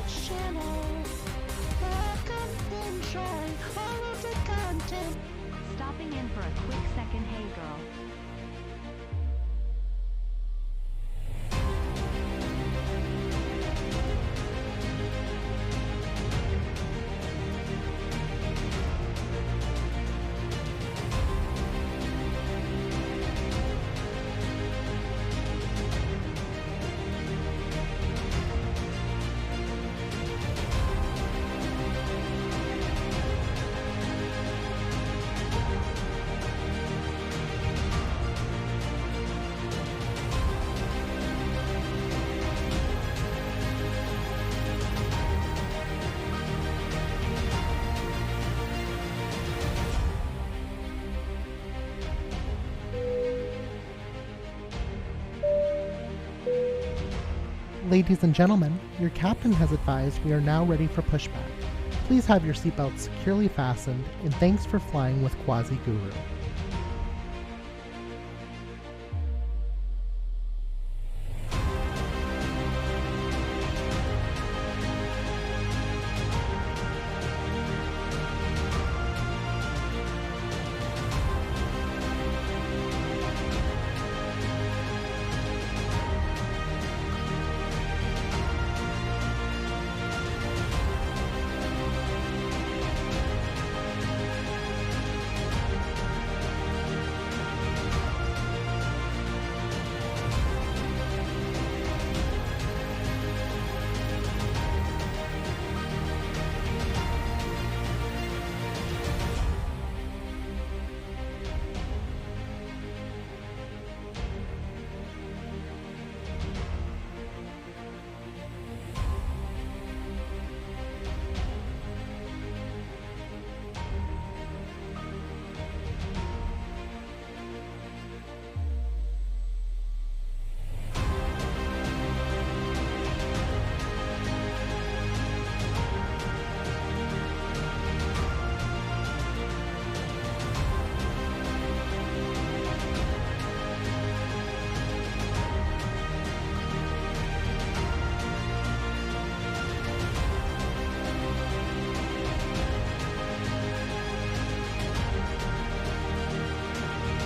Twitch channel. Welcome, enjoy all of the content. Stopping in for a quick second, hey girl. Ladies and gentlemen, your captain has advised we are now ready for pushback. Please have your seatbelts securely fastened, and thanks for flying with Quasi Guru.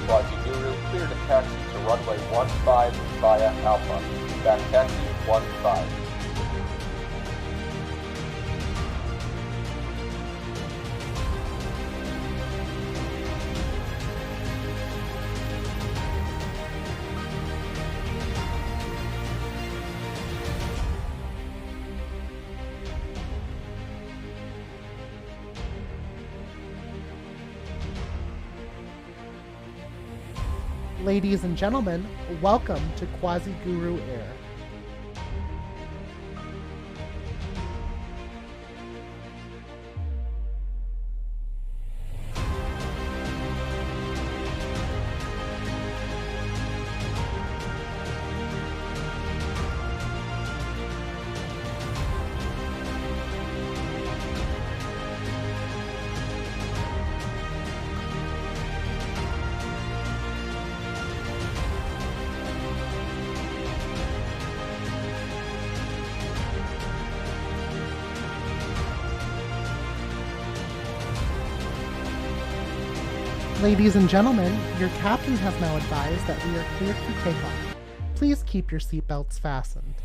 Quasi Guru cleared a taxi to runway 15 via Alpha. Back taxi 15. Ladies and gentlemen, welcome to Quasi Guru Air. Ladies and gentlemen, your captain has now advised that we are cleared for takeoff. Please keep your seatbelts fastened.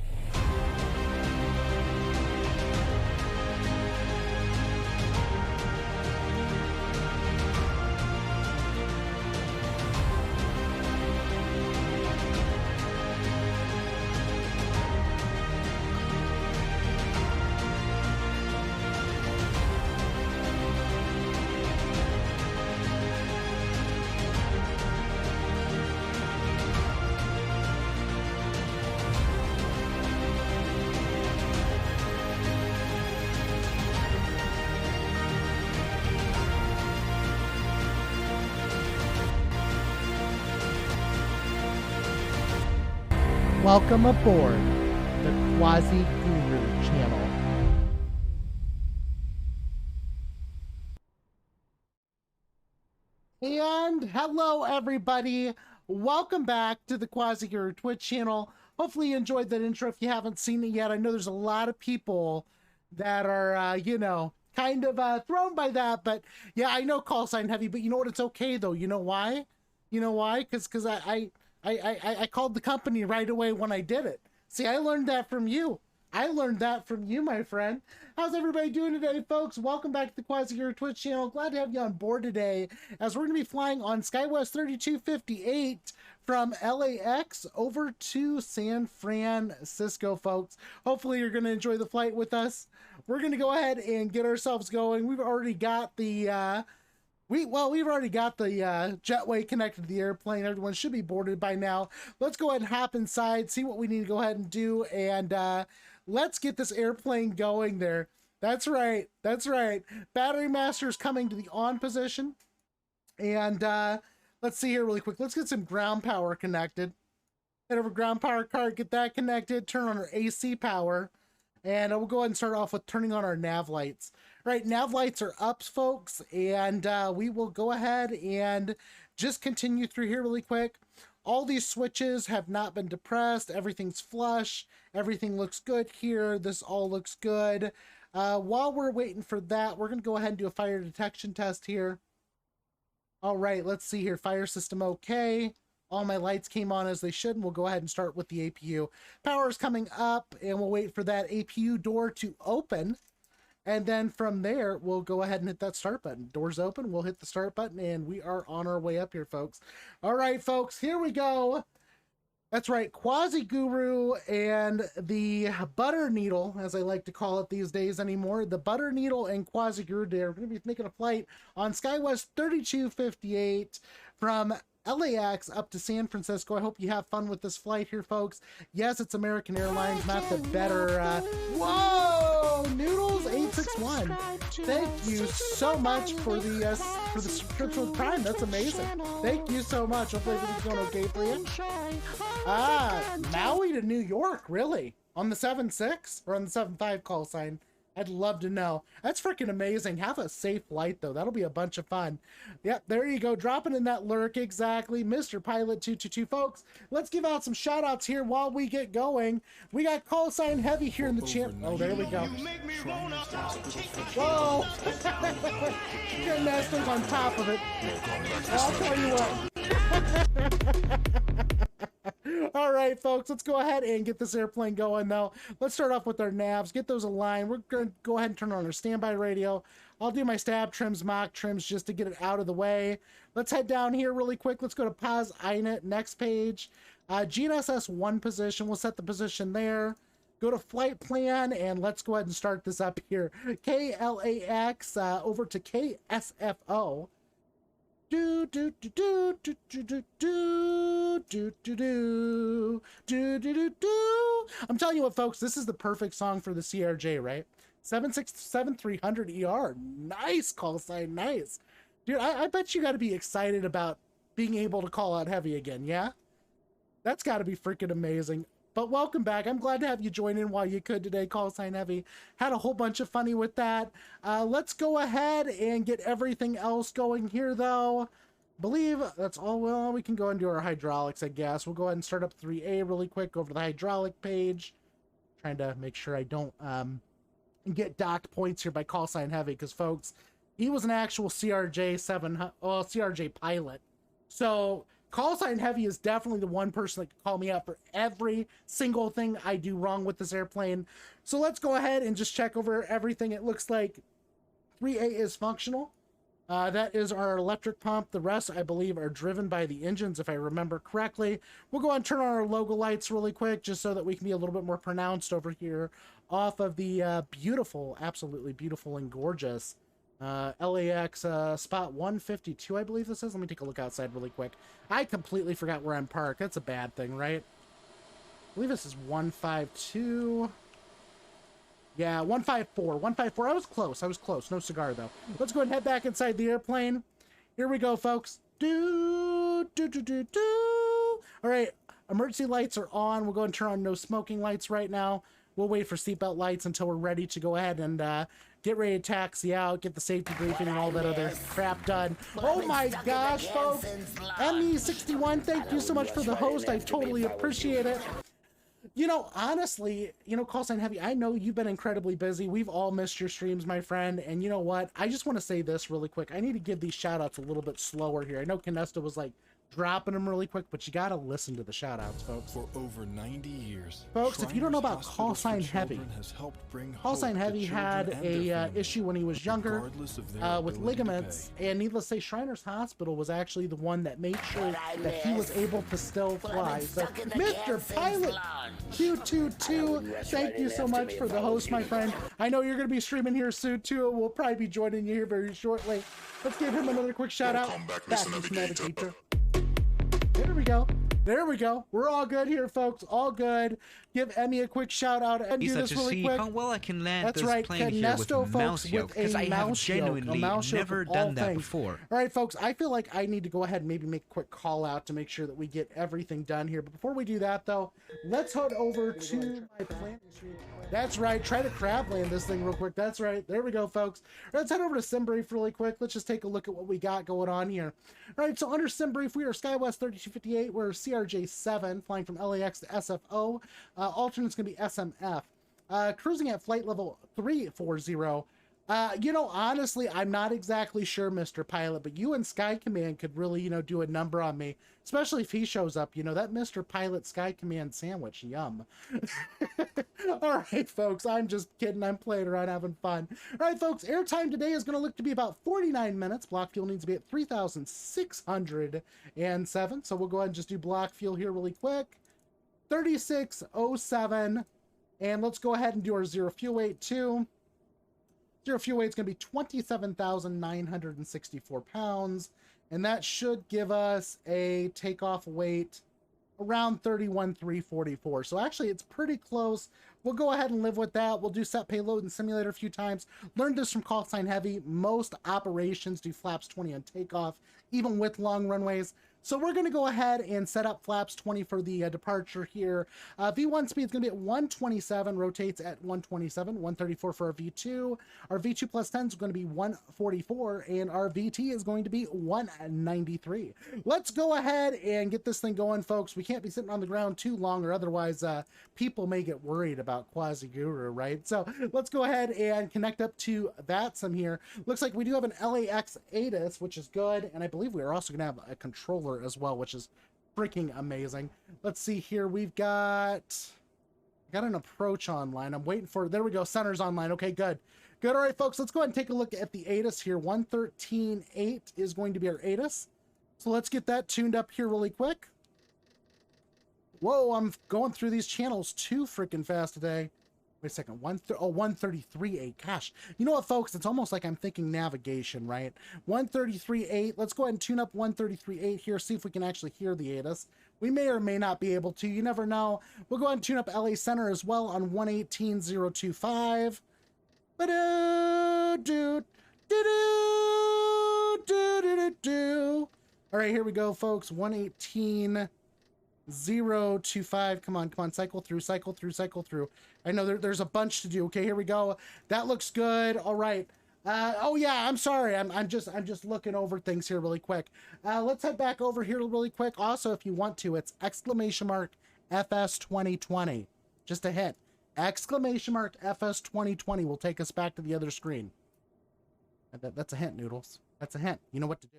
Welcome aboard the Quasi Guru channel. And hello everybody, welcome back to the Quasi Guru Twitch channel. Hopefully you enjoyed that intro if you haven't seen it yet. I know there's a lot of people that are, you know, kind of thrown by that. But yeah, I know call sign heavy, but you know what? It's okay though. You know why? You know why? Because I called the company right away when I did it. See, I learned that from you. I learned that from you, my friend. How's everybody doing today, folks? Welcome back to the Quasi Twitch channel. Glad to have you on board today, as we're going to be flying on SkyWest 3258 from LAX over to San Francisco, folks. Hopefully, you're going to enjoy the flight with us. We're going to go ahead and get ourselves going. We've already got the we've already got the jetway connected to the airplane. Everyone should be boarded by now. Let's go ahead and hop inside, see what we need to go ahead and do, and let's get this airplane going there. That's right. That's right. Battery Master's coming to the on position. And let's see here really quick. Let's get some ground power connected. Head over ground power card, get that connected, turn on our AC power. And we'll go ahead and start off with turning on our nav lights. All right, nav lights are up, folks, and we will go ahead and just continue through here really quick. All these switches have not been depressed. Everything's flush. Everything looks good here. This all looks good. While we're waiting for that, we're going to go ahead and do a fire detection test here. All right, let's see here. Fire system okay. All my lights came on as they should, and we'll go ahead and start with the APU. Power is coming up, and we'll wait for that APU door to open. And then from there, we'll go ahead and hit that start button. Doors open, we'll hit the start button, and we are on our way up here, folks. All right, folks, here we go. That's right, Quasi Guru and the Butter Needle, as I like to call it these days anymore. The Butter Needle and Quasi Guru, they're going to be making a flight on SkyWest 3258 from LAX up to San Francisco. I hope you have fun with this flight here, folks. Yes, it's American Airlines, not the better. Whoa! Noodles 861. Thank you so much for the subscription with Prime. That's amazing. Thank you so much. Hopefully everything's going okay for you. Maui to New York, really? On the 7.6 or on the 7.5 call sign? I'd love to know. That's freaking amazing. Have a safe flight, though. That'll be a bunch of fun. Yep, there you go. Dropping in that lurk, exactly. Mr. Pilot 222. Folks, let's give out some shout-outs here while we get going. We got call sign heavy here in the chat. Oh, there we go. Whoa! Good masters on top of it. I'll tell you what. All right, folks, let's go ahead and get this airplane going, though. Let's start off with our navs, get those aligned. We're going to go ahead and turn on our standby radio. I'll do my stab trims, mock trims, just to get it out of the way. Let's head down here really quick. Let's go to pause INET, next page. GNSS 1 position. We'll set the position there. Go to flight plan, and let's go ahead and start this up here. KLAX over to KSFO. I'm telling you what, folks, this is the perfect song for the CRJ, right? 767300 ER. Nice call sign, nice. Dude, I bet you got to be excited about being able to call out heavy again, yeah? That's got to be freaking amazing. But welcome back. I'm glad to have you join in while you could today. Call sign heavy. Had a whole bunch of funny with that. Let's go ahead and get everything else going here, though. Believe that's all. Well, we can go and do our hydraulics, I guess. We'll go ahead and start up 3A really quick. Go over to the hydraulic page. Trying to make sure I don't get docked points here by call sign heavy, because, folks, he was an actual CRJ pilot. So call sign heavy is definitely the one person that can call me out for every single thing I do wrong with this airplane. So let's go ahead and just check over everything. It looks like 3A is functional. That is our electric pump. The rest, I believe, are driven by the engines, if I remember correctly. We'll go ahead and turn on our logo lights really quick, just so that we can be a little bit more pronounced over here off of the beautiful, absolutely beautiful and gorgeous LAX spot 152, I believe this is. Let me take a look outside really quick. I completely forgot where I'm parked. That's a bad thing, right? I believe this is 152. Yeah, 154. 154. I was close. No cigar, though. Let's go ahead and head back inside the airplane. Here we go, folks. All right. Emergency lights are on. We'll go and turn on no smoking lights right now. We'll wait for seatbelt lights until we're ready to go ahead and get ready to taxi out, get the safety briefing and all that other crap done. Oh my gosh, folks. ME61, thank you so much for the host. I totally appreciate it. You know, honestly, you know, call sign heavy, I know you've been incredibly busy. We've all missed your streams, my friend. And you know what? I just want to say this really quick. I need to give these shout outs a little bit slower here. I know Canesta was like dropping them really quick, but you got to listen to the shout outs, folks. For over 90 years, Folks, if you don't know about Shriners Call Hospital Sign for Heavy, Children has helped bring Call hope Sign to Heavy children had and their a families, issue when he was younger regardless of their with ability to ligaments, pay. and needless to say, Shriners Hospital was actually the one that made sure that he was able to still fly. So, Mr. Pilot 222, thank you so much for the host, my friend. I know you're going to be streaming here soon too. We'll probably be joining you here very shortly. Let's give him another quick shout out. Back to Navigator. There we go. There we go. We're all good here, folks. All good. Give Emmy a quick shout out and do Easy this to really see quick. how well I can land That's this right, plane here with Canesto, folks, mouse with yoke, because a I have mouse yoke, a genuinely mouse yoke never of all done that things. before. All right, folks, I feel like I need to go ahead and maybe make a quick call out to make sure that we get everything done here. But before we do that, though, let's head over to my plant. That's right. Try to crab land this thing real quick. That's right. There we go, folks. Let's head over to SimBrief really quick. Let's just take a look at what we got going on here. All right, so under SimBrief, we are SkyWest 3258. We're CRJ7, flying from LAX to SFO. Alternate's going to be SMF. Cruising at flight level 340. You know, honestly, I'm not exactly sure, Mr. Pilot, but you and Sky Command could really, you know, do a number on me, especially if he shows up. You know, that Mr. Pilot Sky Command sandwich, yum. All right, folks, I'm just kidding. I'm playing around, having fun. All right, folks, airtime today is going to look to be about 49 minutes. Block fuel needs to be at 3,607. So we'll go ahead and just do block fuel here really quick. 3607. And let's go ahead and do our zero fuel weight too. Zero fuel weight is going to be 27,964 pounds. And that should give us a takeoff weight around 31,344. So actually, it's pretty close. We'll go ahead and live with that. We'll do set payload and simulator a few times. Learned this from Call Sign Heavy. Most operations do flaps 20 on takeoff, even with long runways. So we're going to go ahead and set up flaps 20 for the departure here. V1 speed is going to be at 127, rotates at 127, 134 for our V2. Our V2 plus 10 is going to be 144, and our VT is going to be 193. Let's go ahead and get this thing going, folks. We can't be sitting on the ground too long, or otherwise people may get worried about Quasi Guru, right? So let's go ahead and connect up to VATSIM here. Looks like we do have an LAX ATIS, which is good, and I believe we are also going to have a controller as well, which is freaking amazing. Let's see here. We've got an approach online. I'm waiting for, there we go. Center's online. Okay, good. Good. All right, folks, let's go ahead and take a look at the ATIS here. 113.8 is going to be our ATIS. So let's get that tuned up here really quick. Whoa, I'm going through these channels too freaking fast today. Wait a second, 133.8. Gosh, you know what, folks? It's almost like I'm thinking navigation, right? 133.8. Let's go ahead and tune up 133.8 here, see if we can actually hear the ATIS. We may or may not be able to. You never know. We'll go ahead and tune up LA Center as well on 118.025. All right, here we go, folks. 118.025. Come on, cycle through. I know there's a bunch to do. Okay, here we go. That looks good. All right. Oh yeah, I'm sorry. I'm just looking over things here really quick. Let's head back over here really quick. Also, if you want to, it's !FS 2020. Just a hint. !FS 2020 will take us back to the other screen. That's a hint, Noodles. That's a hint. You know what to do.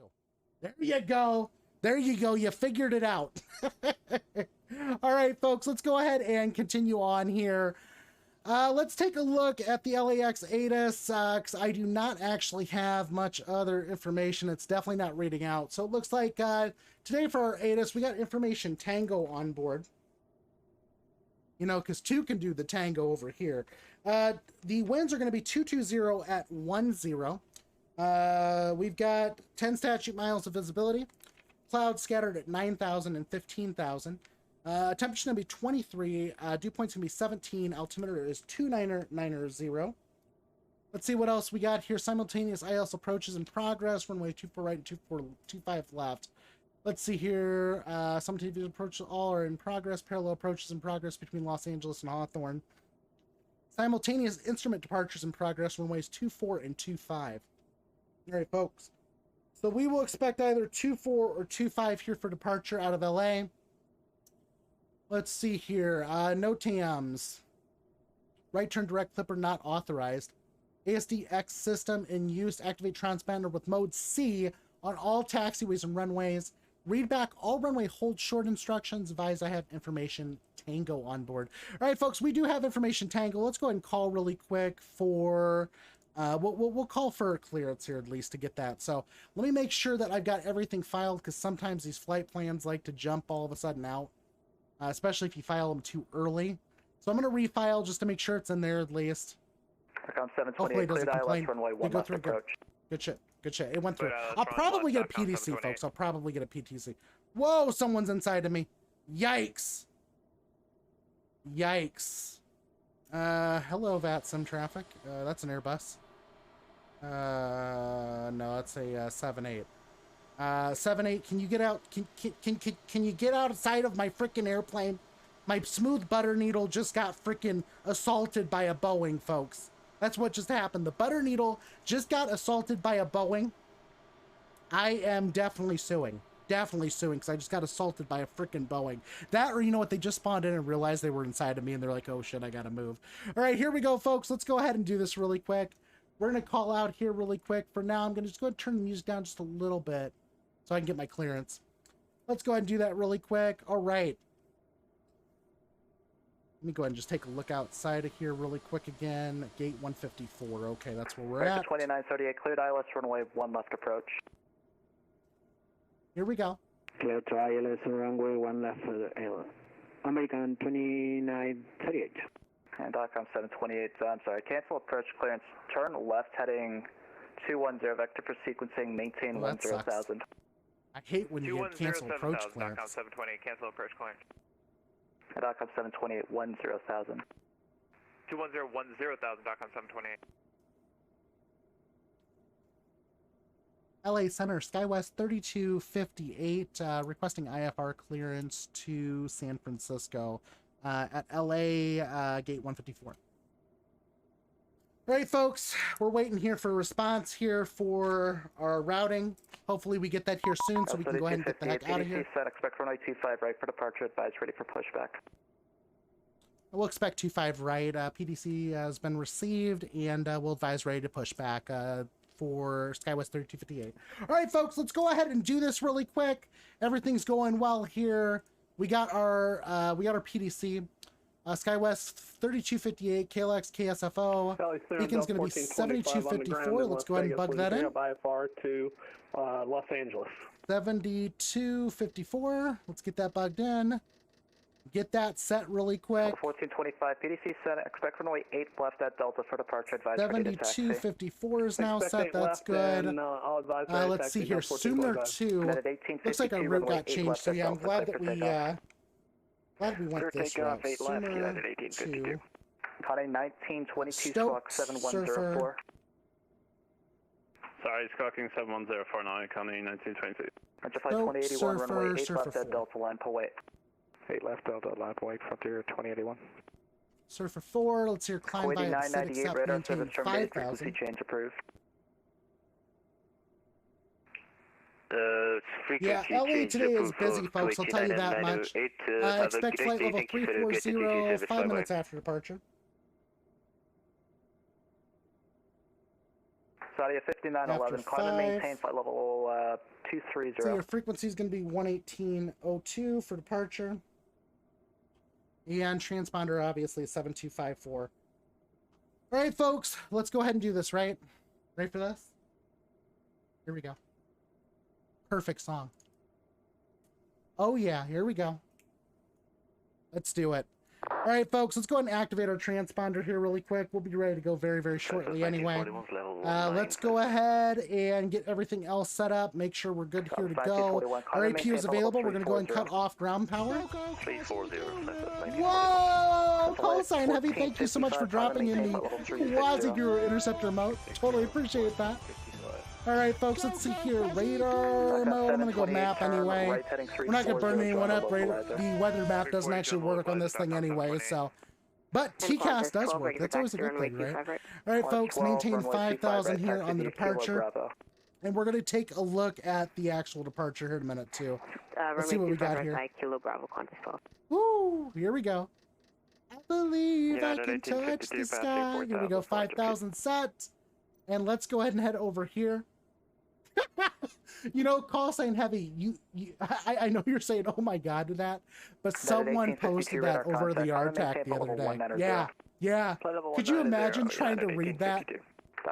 There you go. There you go. You figured it out. All right, folks, let's go ahead and continue on here. Let's take a look at the LAX ATIS, because I do not actually have much other information. It's definitely not reading out. So it looks like today for our ATIS, we got information Tango on board. You know, because 2 can do the Tango over here. The winds are going to be 220 at 10. We've got 10 statute miles of visibility. Clouds scattered at 9,000 and 15,000. Temperature going to be 23. Dew point's going to be 17. Altimeter is 29990. Let's see what else we got here. Simultaneous ILS approaches in progress. Runway 24 right and 2425 left. Let's see here. Simultaneous approaches all are in progress. Parallel approaches in progress between Los Angeles and Hawthorne. Simultaneous instrument departures in progress. Runways 24 and 25. All right, folks. So we will expect either 24 or 25 here for departure out of LA. Let's see here. No TAMs. Right turn direct clipper not authorized. ASDX system in use. Activate transponder with mode C on all taxiways and runways. Read back all runway hold short instructions. Advise I have information Tango on board. All right, folks, we do have information Tango. Let's go ahead and call really quick for... we'll call for clearance here at least to get that. So let me make sure that I've got everything filed, because sometimes these flight plans like to jump all of a sudden out, especially if you file them too early. So I'm going to refile just to make sure it's in there at least. On 728, Hopefully it doesn't complain. runway 1 Go left through approach. Good shit. Good shit. It went through. Clear I'll ILS probably get a front left, PDC, 728. folks. I'll probably get a PTC. Whoa, someone's inside of me. Yikes. Yikes. Hello, VATSIM traffic. That's an Airbus. No, that's a 7-8. 7-8, can you get out? Can you get outside of my freaking airplane? My smooth butter needle just got freaking assaulted by a Boeing, folks. That's what just happened. The butter needle just got assaulted by a Boeing. I am definitely suing. Definitely suing, because I just got assaulted by a freaking Boeing. That, or you know what, they just spawned in and realized they were inside of me, and they're like, oh shit, I gotta move. All right, here we go, folks. Let's go ahead and do this really quick. We're gonna call out here really quick. For now, I'm gonna just go ahead and turn the music down just a little bit so I can get my clearance. Let's go ahead and do that really quick. All right. Let me go ahead and just take a look outside of here really quick again. Gate 154. Okay, that's where we're at. 2938, cleared ILS runway 1 left approach. Here we go. Clear to ILS runway 1 left, American 2938. And DOCOM 728, I'm sorry, cancel approach clearance. Turn left heading 210, vector for sequencing, maintain Well, that 10,000. I hate when you cancel approach clearance. DOCOM 728, cancel approach clearance. And DOCOM 728, 10,000. 210, 10,000, DOCOM 728. LA Center, SkyWest 3258, requesting IFR clearance to San Francisco at LA, gate 154. All right, folks, we're waiting here for a response here for our routing. Hopefully we get that here soon so we can go ahead and get the heck out of here. Set, expect runway 25 right for departure, advise ready for pushback. We'll expect 25 right. PDC has been received, and we'll advise ready to push back for SkyWest 3258. All right, folks, let's go ahead and do this really quick. Everything's going well here. We got our PDC. SkyWest 3258, KLX KSFO. Beacon's going to be 7254. Let's go ahead and bug that in. IFR to Los Angeles. 7254. Let's get that bugged in. Get that set really quick. 1425, PDC set, expect runway 8 left at Delta for departure, advise ready to taxi. 7254 is now set. That's good. Let's see here. Sooner 2. Looks like our route got changed, so yeah, I'm glad that we went this route. Sooner 2. Conning 1922, Stoke, squawk 7104. Sorry, squawking 7104 now, Conning 1922. Roger, flight Stoke, 2081, runway 8 Surfer left at 4. Delta, line pull wait. 8 left Delta, line wait, Frontier 2081. Surfer 4. Let's hear climb by at 6 98, up, radar maintain service terminated, 5,000. frequency change approved. Yeah, LA today is busy, folks. I'll tell you that much. Expect flight level 340, 5 minutes after departure. Saudi 5911, After climb and 5. maintain flight level 230. So your frequency is going to be 11802 for departure. And transponder, obviously, 7254. All right, folks, let's go ahead and do this, right? Ready for this? Here we go. Perfect song. Oh, yeah, here we go. Let's do it. All right, folks, let's go ahead and activate our transponder here really quick. We'll be ready to go very, very shortly anyway. Let's go ahead and get everything else set up. Make sure we're good here to go. Our AP is available. We're going to go and cut off ground power. 340. Whoa! Call sign heavy. Thank you so much for dropping in the quasi interceptor mode. Totally appreciate that. All right, folks, let's see here. Radar mode. I'm going to go map anyway. We're not going to burn anyone up. The weather map doesn't actually work on this thing anyway, so. But TCAS does work. That's always a good thing, right? All right, folks, maintain 5,000 here on the departure. And we're going to take a look at the actual departure here in a minute, too. Let's see what we got here. Kilo Bravo, Qantas 12. Woo! Woo! Here we go. I believe I United can touch 1852, the passing sky. Here we go, 4,000, 5,000 set. And let's go ahead and head over here. You know, call sign heavy. I know you're saying, oh my god, to that, but someone posted that over the RTAC the other day. Yeah, yeah. Could you imagine trying to read that?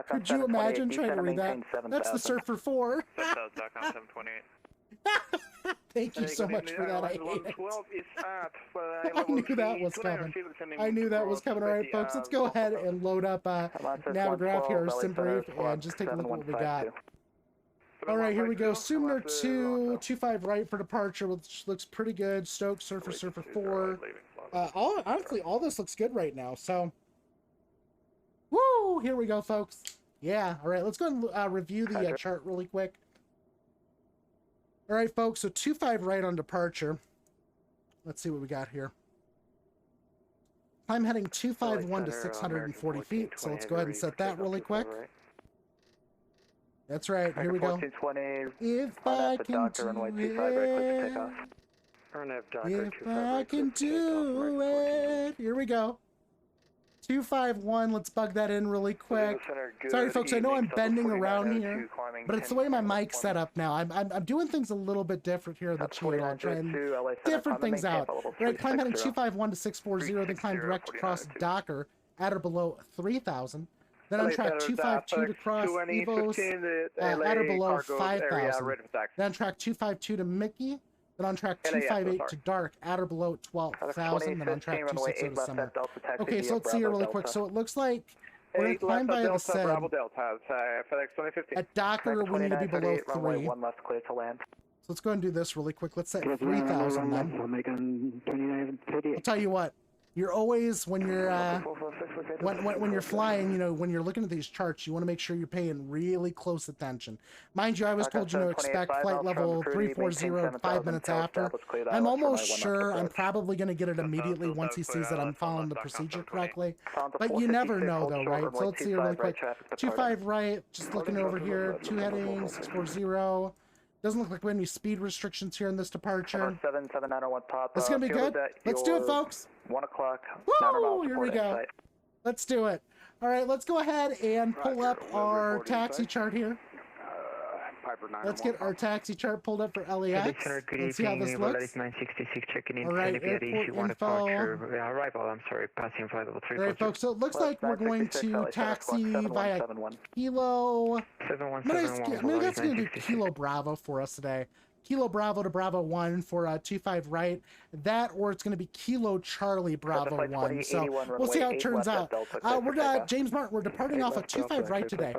Could you imagine trying to read that? That's the Surfer 4. 7,000.728. Thank you so much for that. I hate it. I knew that was coming. I knew that was coming. All right, folks, let's go ahead and load up Navigraph here, Simbrief, and just take a look at what we got. All right, here we go. Sumner 2, 25 right for departure, which looks pretty good. Stoke, Surfer, Surfer 4. Honestly, all this looks good right now. So, woo! Here we go, folks. Yeah. All right, let's go and review the chart really quick. All right, folks. So 25 right on departure. Let's see what we got here. I'm heading 251 to 640 feet. So let's go ahead and set that really quick. That's right. Here we go. If I can do it. If I can do it. Here we go. 251. Let's bug that in really quick. Sorry, folks. I know I'm bending around here, but it's the way my mic's set up now. I'm doing things a little bit different here at the channel, trying different things out. Right, climb heading 251 to 640, then climb direct across Docker at or below 3,000. Then on track 252 to cross Evos at or below 5,000. Then on track 252 to Mickey. Then on track 258 to Dark at or below 12,000. Then on track 260 to Summer. Okay, so let's see here really quick. So it looks like we're going to climb by the SED. At Docker, we need to be below 3. So let's go and do this really quick. Let's set 3,000 then. I'll tell you what. You're always, when you're when you're flying, you know, when you're looking at these charts, you want to make sure you're paying really close attention. Mind you, I was told you to expect flight level 340 5 minutes after. I'm almost sure I'm probably going to get it immediately once he sees that I'm following the procedure correctly. But you never know, though, right? So let's see here really quick. 25 right, just looking over here. 2 heading, 640. Doesn't look like we have any speed restrictions here in this departure. It's gonna be good. Let's do it, folks. 1 o'clock. Woo! Here we go. Let's do it. All right, let's go ahead and pull up our taxi chart here. Let's get our taxi chart pulled up for LAX. Let's see how this looks. 966 checking in. All right, airport info. Arrival, I'm sorry, passing flight level 3. All right, folks, so it looks like we're going to taxi via Kilo. I'm going to do Kilo Bravo for us today. Kilo Bravo to Bravo 1 for 25 right. That, or it's going to be Kilo Charlie Bravo 1. So we'll see how it turns out. We're James Martin. We're departing off of 25 right today.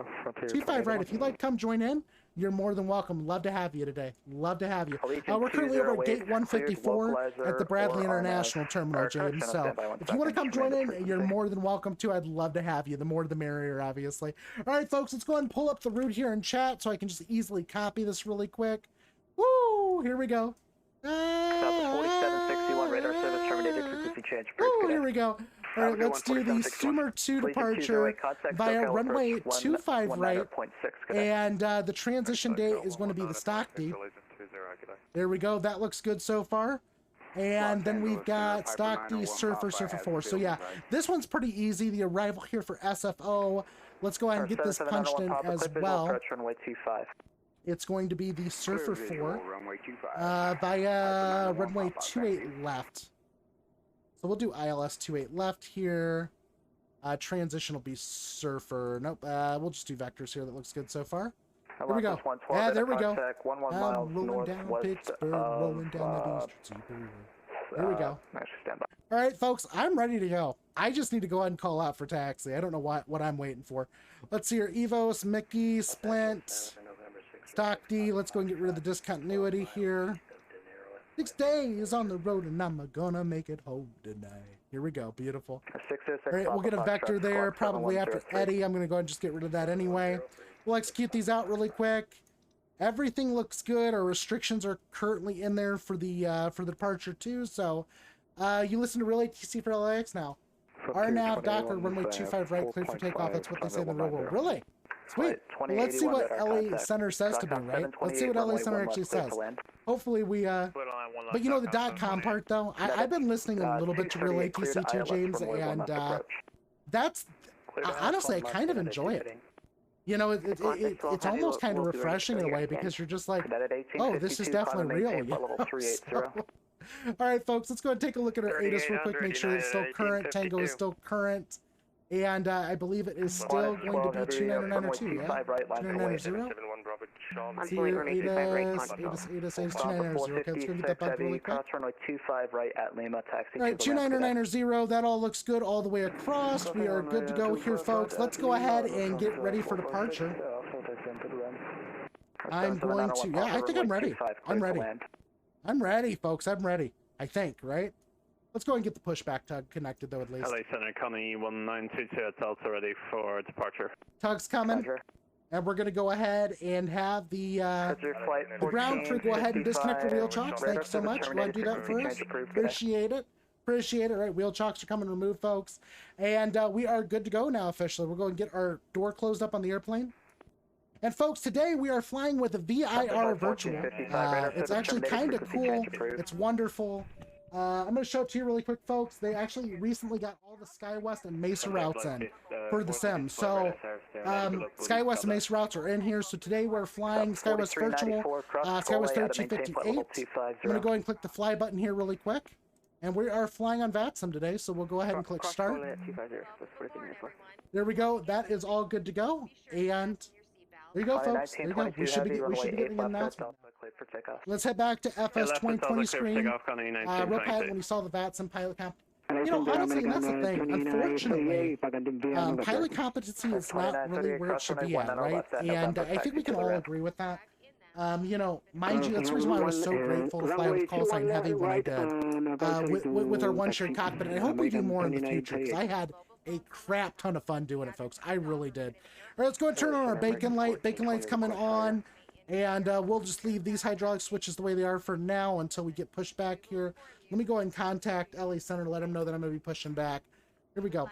25 right. If you'd like to come join in, you're more than welcome. Love to have you today. Love to have you. We're currently over at gate 154 at the Bradley International Terminal, James. So if you want to come join in, you're more than welcome to. I'd love to have you. The more the merrier, obviously. All right, folks, let's go ahead and pull up the route here in chat so I can just easily copy this really quick. Woo! Here we go. Southwest 4761, radar service terminated, frequency change. Woo! Here we go. All right, let's do the Sumer 2 departure via runway 25 right, and the transition date is going to be the stock D. There we go. That looks good so far. And then we've got stock D, Surfer, Surfer 4. So yeah, this one's pretty easy. The arrival here for SFO. Let's go ahead and get this punched in as well. It's going to be the Surfer 4 via runway 28 left. So we'll do ILS 28 left here. Transition will be Surfer. Nope, we'll just do vectors here. That looks good so far. Here we go. Yeah, there we go. Rolling down Pittsburgh, rolling down the Eastern Seaboard. Here we go. All right, folks, I'm ready to go. I just need to go ahead and call out for taxi. I don't know what I'm waiting for. Let's see here. Evos, Mickey, Splint, Stock D. Let's go and get rid of the discontinuity here. 6 days on the road and I'm gonna make it home tonight. Here we go. Beautiful. All right, we'll get a vector there probably after Eddie. I'm gonna go ahead and just get rid of that anyway. We'll execute these out really quick. Everything looks good. Our restrictions are currently in there for the departure too. So you listen to Relay TC for LAX now. RNAV Docker runway 25 right, clear for takeoff. That's what they say in the real world. Really? Sweet. Well, let's see what LA Center says to me, right? Let's see what LA Center actually says. Hopefully we, but you know the .com part though? I've been listening a little bit to Real ATC too, James, and that's, honestly, I kind of enjoy it. You know, it's almost kind of refreshing in a way because you're just like, oh, this is definitely real. You know? So, all right, folks, let's go ahead and take a look at our ATIS real quick, make sure it's still current. Tango is still current. And I believe it is still going to be 2992, yeah? 2990. See your ATIS 2990. Okay, let's go get that back really quick. Runway 25 right at Lima, taxi. All right, 2990, that all looks good all the way across. We are good to go here, folks. Let's go ahead and get ready for departure. I'm going to, yeah, I think I'm ready. I'm ready. I'm ready, folks. I'm ready. I think, right? Let's go and get the pushback tug connected, though, at least. LA Center, Connie 1922 at Delta ready for departure. Tug's coming. And we're going to go ahead and have the ground crew go ahead and disconnect the wheel chocks. Thank you so much. You want to do that for us? Appreciate it. Appreciate it. All right, wheel chocks are coming removed, folks. And we are good to go now, officially. We're going to get our door closed up on the airplane. And folks, today we are flying with a VIR virtual. It's actually kind of cool. It's wonderful. I'm going to show it to you really quick, folks. They actually recently got all the SkyWest and Mesa routes in for the sim. So SkyWest and Mesa routes are in here. So today we're flying SkyWest Virtual, SkyWest 3258. I'm going to go ahead and click the fly button here really quick. And we are flying on VATSIM today, so we'll go ahead and click start. There we go. That is all good to go. And there you go, folks. There you go. We should be getting an announcement. Let's head back to FS 2020 screen. Real Pat, when you saw the VATSIM pilot comp. You know, honestly, that's the thing. Unfortunately, pilot competency is not really where it should be at, right? And I think we can all agree with that. You know, mind you, that's the reason why I was so grateful to fly with call sign heavy when I did. With our one shared cockpit. And I hope we do more in the future, because I had a crap ton of fun doing it, folks. I really did. All right, let's go and turn on our bacon light. Bacon light's coming on. And we'll just leave these hydraulic switches the way they are for now until we get pushed back here. Let me go ahead and contact LA Center to let them know that I'm going to be pushing back. Here we go.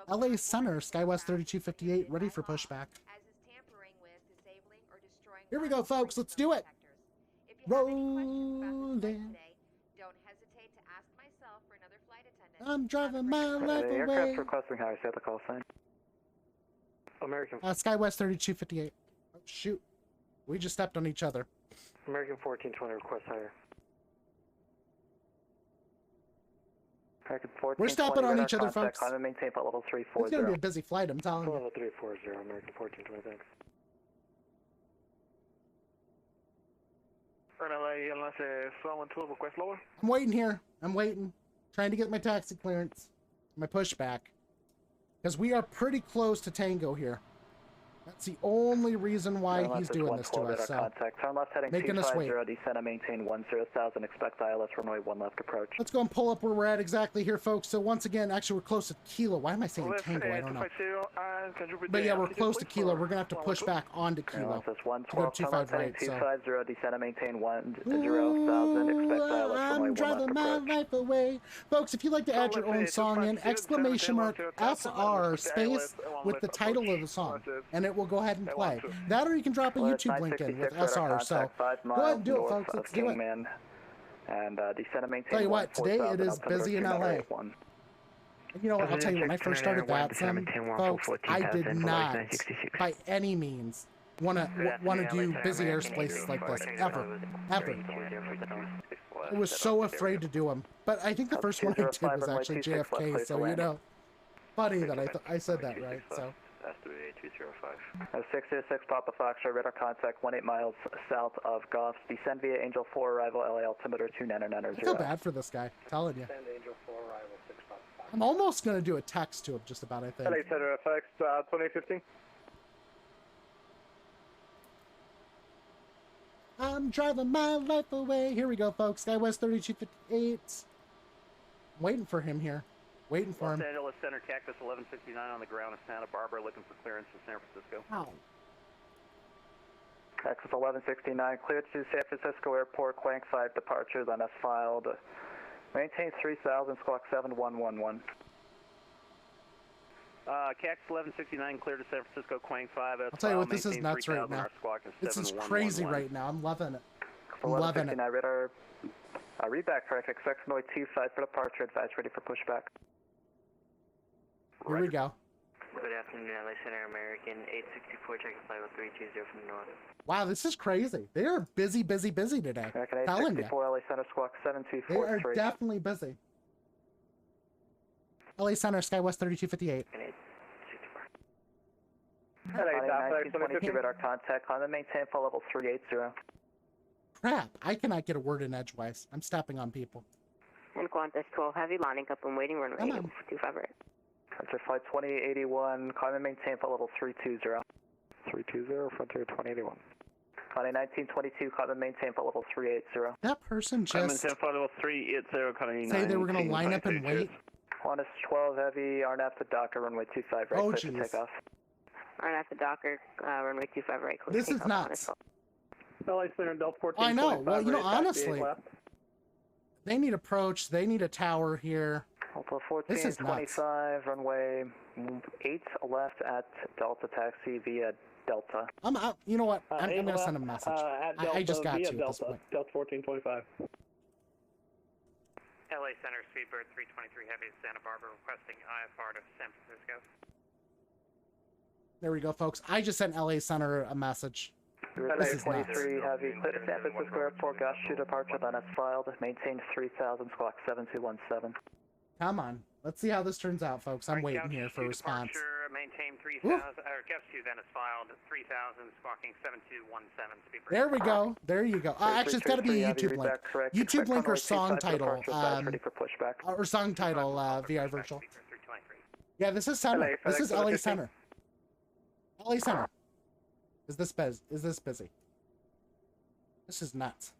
LA Center, SkyWest 3258, ready for pushback. Here we go, folks. Let's do it. Rolling. I'm driving my life away. Aircraft requesting higher, set the call sign. American. SkyWest 3258. Oh, shoot. We just stepped on each other. American 1420 request higher. We're stopping on each other, folks. Climb and maintain flight level 340. It's going to be a busy flight, I'm telling you. Level 340, American 1420, thanks. I'm waiting here. I'm waiting. Trying to get my taxi clearance. My pushback. Because we are pretty close to Tango here. That's the only reason why he's doing this to us. So, turn left heading making us wait. Descend and maintain 10,000. Expect ILS runway 1 left approach. Let's go and pull up where we're at exactly here, folks. So once again, actually we're close to Kilo. Why am I saying Tango? I don't know. But yeah, we're close to Kilo. We're gonna have to push back onto Kilo. To go 25 right. So. Descend and maintain 10,000. Expect ILS runway 1 left approach. I'm driving my life away, folks. If you'd like to add your own song in, exclamation mark SR space with the title of the song, and it will go ahead and play. That, or you can drop a YouTube link in with SR. So go ahead and do it, folks. Let's do it. And descend and maintain. Tell you what, today it is busy in LA. You know what? I'll tell you, when I first started VATSIM, folks, I did not, by any means, want to do busy airspaces like this ever. I was so afraid to do them. But I think the first one I did was actually JFK. So you know, funny that I said that, right? So. 606 Papa Foxtrot, radar contact 18 miles south of Goffs. Descend via Angel 4 arrival, LA altimeter 29990. I feel bad for this guy, telling you. I'm almost going to do a text to him just about, I think. LA Center FX 2015. I'm driving my life away. Here we go, folks. SkyWest 3258. I'm waiting for him here. Waiting for him. Los Angeles Center, Cactus 1169 on the ground in Santa Barbara, looking for clearance to San Francisco. Ow. Cactus 1169, cleared to San Francisco Airport, Quank 5 departures on S filed. Maintain 3000, squawk 7111. CAX 1169 clear to San Francisco, Quang 5. I'll tell you what, this is nuts right now. This is crazy right now. I'm loving it. I'm loving it. 1169 radar. Read back traffic. Sex runway 25 for departure. Advise ready for pushback. Here we go. Good afternoon, LA Center, American 864, checking flight 320 from the north. Wow, this is crazy. They are busy, busy, busy today. American Telling you. 864, LA Center, squawk They 7243. are definitely busy. LA Center, SkyWest 3258. LA 1922 radar contact. Climb and maintain full level 380. Crap, I cannot get a word in edgewise. I'm stepping on people. And Qantas 12 heavy, lining up and waiting, runway Come on. 25 right. Frontier flight 2081, climb and maintain full level 320. 320, Frontier 2081. Connie 1922, climb and maintain full level 380. That person just Maintain flight level 380, Connie say they were going to line up and wait. Qantas 12 heavy, RNAV to Docker, runway 25 right, Oh, clear for jeez. takeoff. Alright, after Docker, runway 25 right, clear This is takeoff, nuts. Qantas 12. LA Center, Delta 14. I know. Well, you know, honestly, they need approach. They need a tower here. Delta This is nuts. 1425, runway 8 left at Delta taxi via Delta. I'm out. You know what? I'm going to send a message. I just got to at this point. Delta 1425. LA Center, Speedbird 323 Heavy, Santa Barbara, requesting IFR to San Francisco. There we go, folks. I just sent LA Center a message. LA This is nuts. 23 heavy, clear to San Francisco Airport, gas shoot departure, then as filed, maintain 3000, squawk 7217. Come on. Let's see how this turns out, folks. I'm waiting here for a response. Departure, maintain 3000, or Gulf 2 then is filed, 3000, squawking 7217, Speedbird. There we go. There you go. Actually, it's got to be a YouTube link. YouTube link or song title. Or song title via virtual. Yeah, this is Center. This is LA Center. LA Center. Is this busy? This is nuts.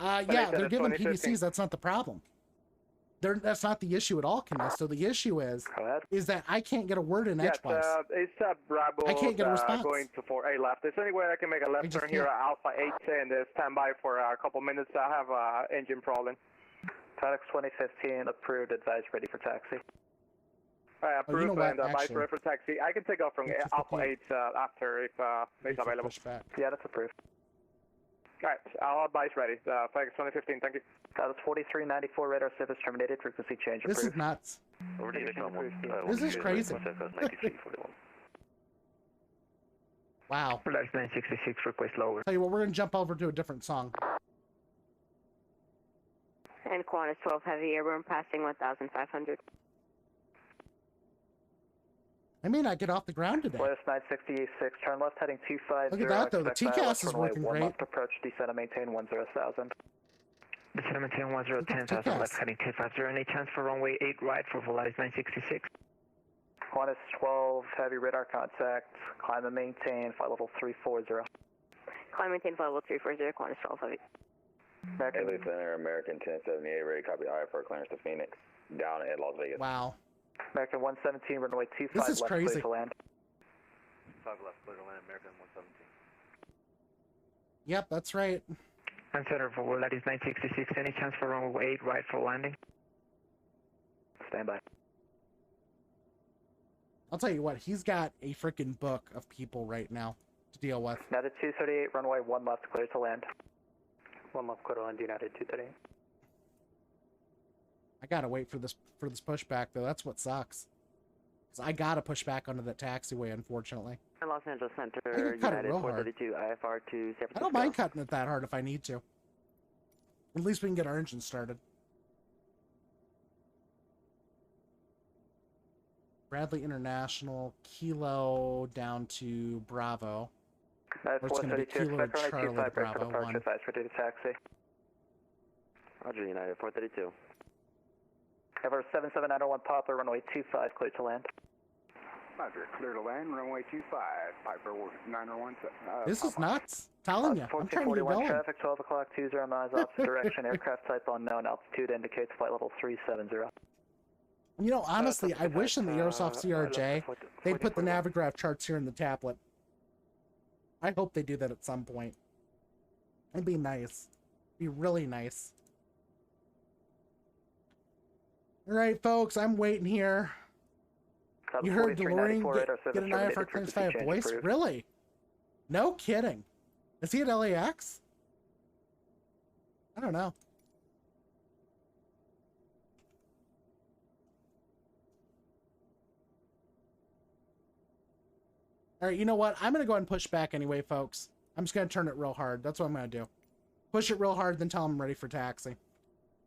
Yeah, they're giving PDCs. That's not the problem. That's not the issue at all, Kenneth. So the issue is that I can't get a word in edgewise. It's Bravo. I can't get a response. Going to 4A left. Is there any way I can make a left turn here at Alpha 8 and stand by for a couple minutes? I have an engine problem. FedEx 2015 approved, advised ready for taxi. Approved you know what, and advised actually, ready for taxi. I can take off from Alpha 8 after if it's available. Yeah, that's approved. Alright, I'll advise ready. FedEx 2015, thank you. That's 4394 radar service terminated, frequency change approved. This is nuts. Over to This is crazy. Wow. Flight 966, request lower. Tell you what, we're going to jump over to a different song. And Qantas 12 heavy, airborne passing 1500. I may not get off the ground today. West 966, turn left heading 250. Look at that, though. The TCAS is working great. Approach, descend and maintain 10,000. Descend and maintain 10,000, left heading 250. Any chance for runway 8 right for Volaris 966? Qantas 12, heavy radar contact, climb and maintain, flight level 340. Climb and maintain flight level 340, Qantas 12 heavy. LA Center, American 1078, ready, copy IFR clearance to Phoenix, down at Las Vegas. Wow. American 117, runway 25 This is left, crazy. clear to land. 5 left, clear to land, American 117. Yep, that's right. And Center for Volaris 966, any chance for runway 8 right for landing? Stand by. I'll tell you what, he's got a freaking book of people right now to deal with. United 238, runway 1 left, clear to land. 1 left, clear to land, United 238. I gotta wait for this pushback though. That's what sucks. 'Cause I gotta push back onto the taxiway, unfortunately. Los Angeles Center, I can cut it United real hard. 432, IFR to San Francisco. I don't mind cutting it that hard if I need to. At least we can get our engine started. Bradley International, Kilo down to Bravo. United Or it's gonna be 432, Kilo to expect runway Charlie 25 break for Bravo departure, 1. advise ready to taxi. Roger, United 432. Ever 77901 Poplar, runway 25, clear to land. Roger, clear to land, runway 25, Piper 917. This is nuts. Telling you, I'm trying to get 1441 going. traffic, 12 o'clock, 20 miles opposite direction, aircraft type unknown, altitude indicates flight level 370. You know, honestly, I wish in the Aerosoft CRJ they'd put the Navigraph charts here in the tablet. I hope they do that at some point. It'd be nice. It'd be really nice. All right, folks, I'm waiting here. Copy You heard 4394, DeLorean radar get an service IFR terminated, clearance frequency via change voice? approved. Really? No kidding. Is he at LAX? I don't know. All right, you know what? I'm going to go ahead and push back anyway, folks. I'm just going to turn it real hard. That's what I'm going to do. Push it real hard, then tell him I'm ready for taxi.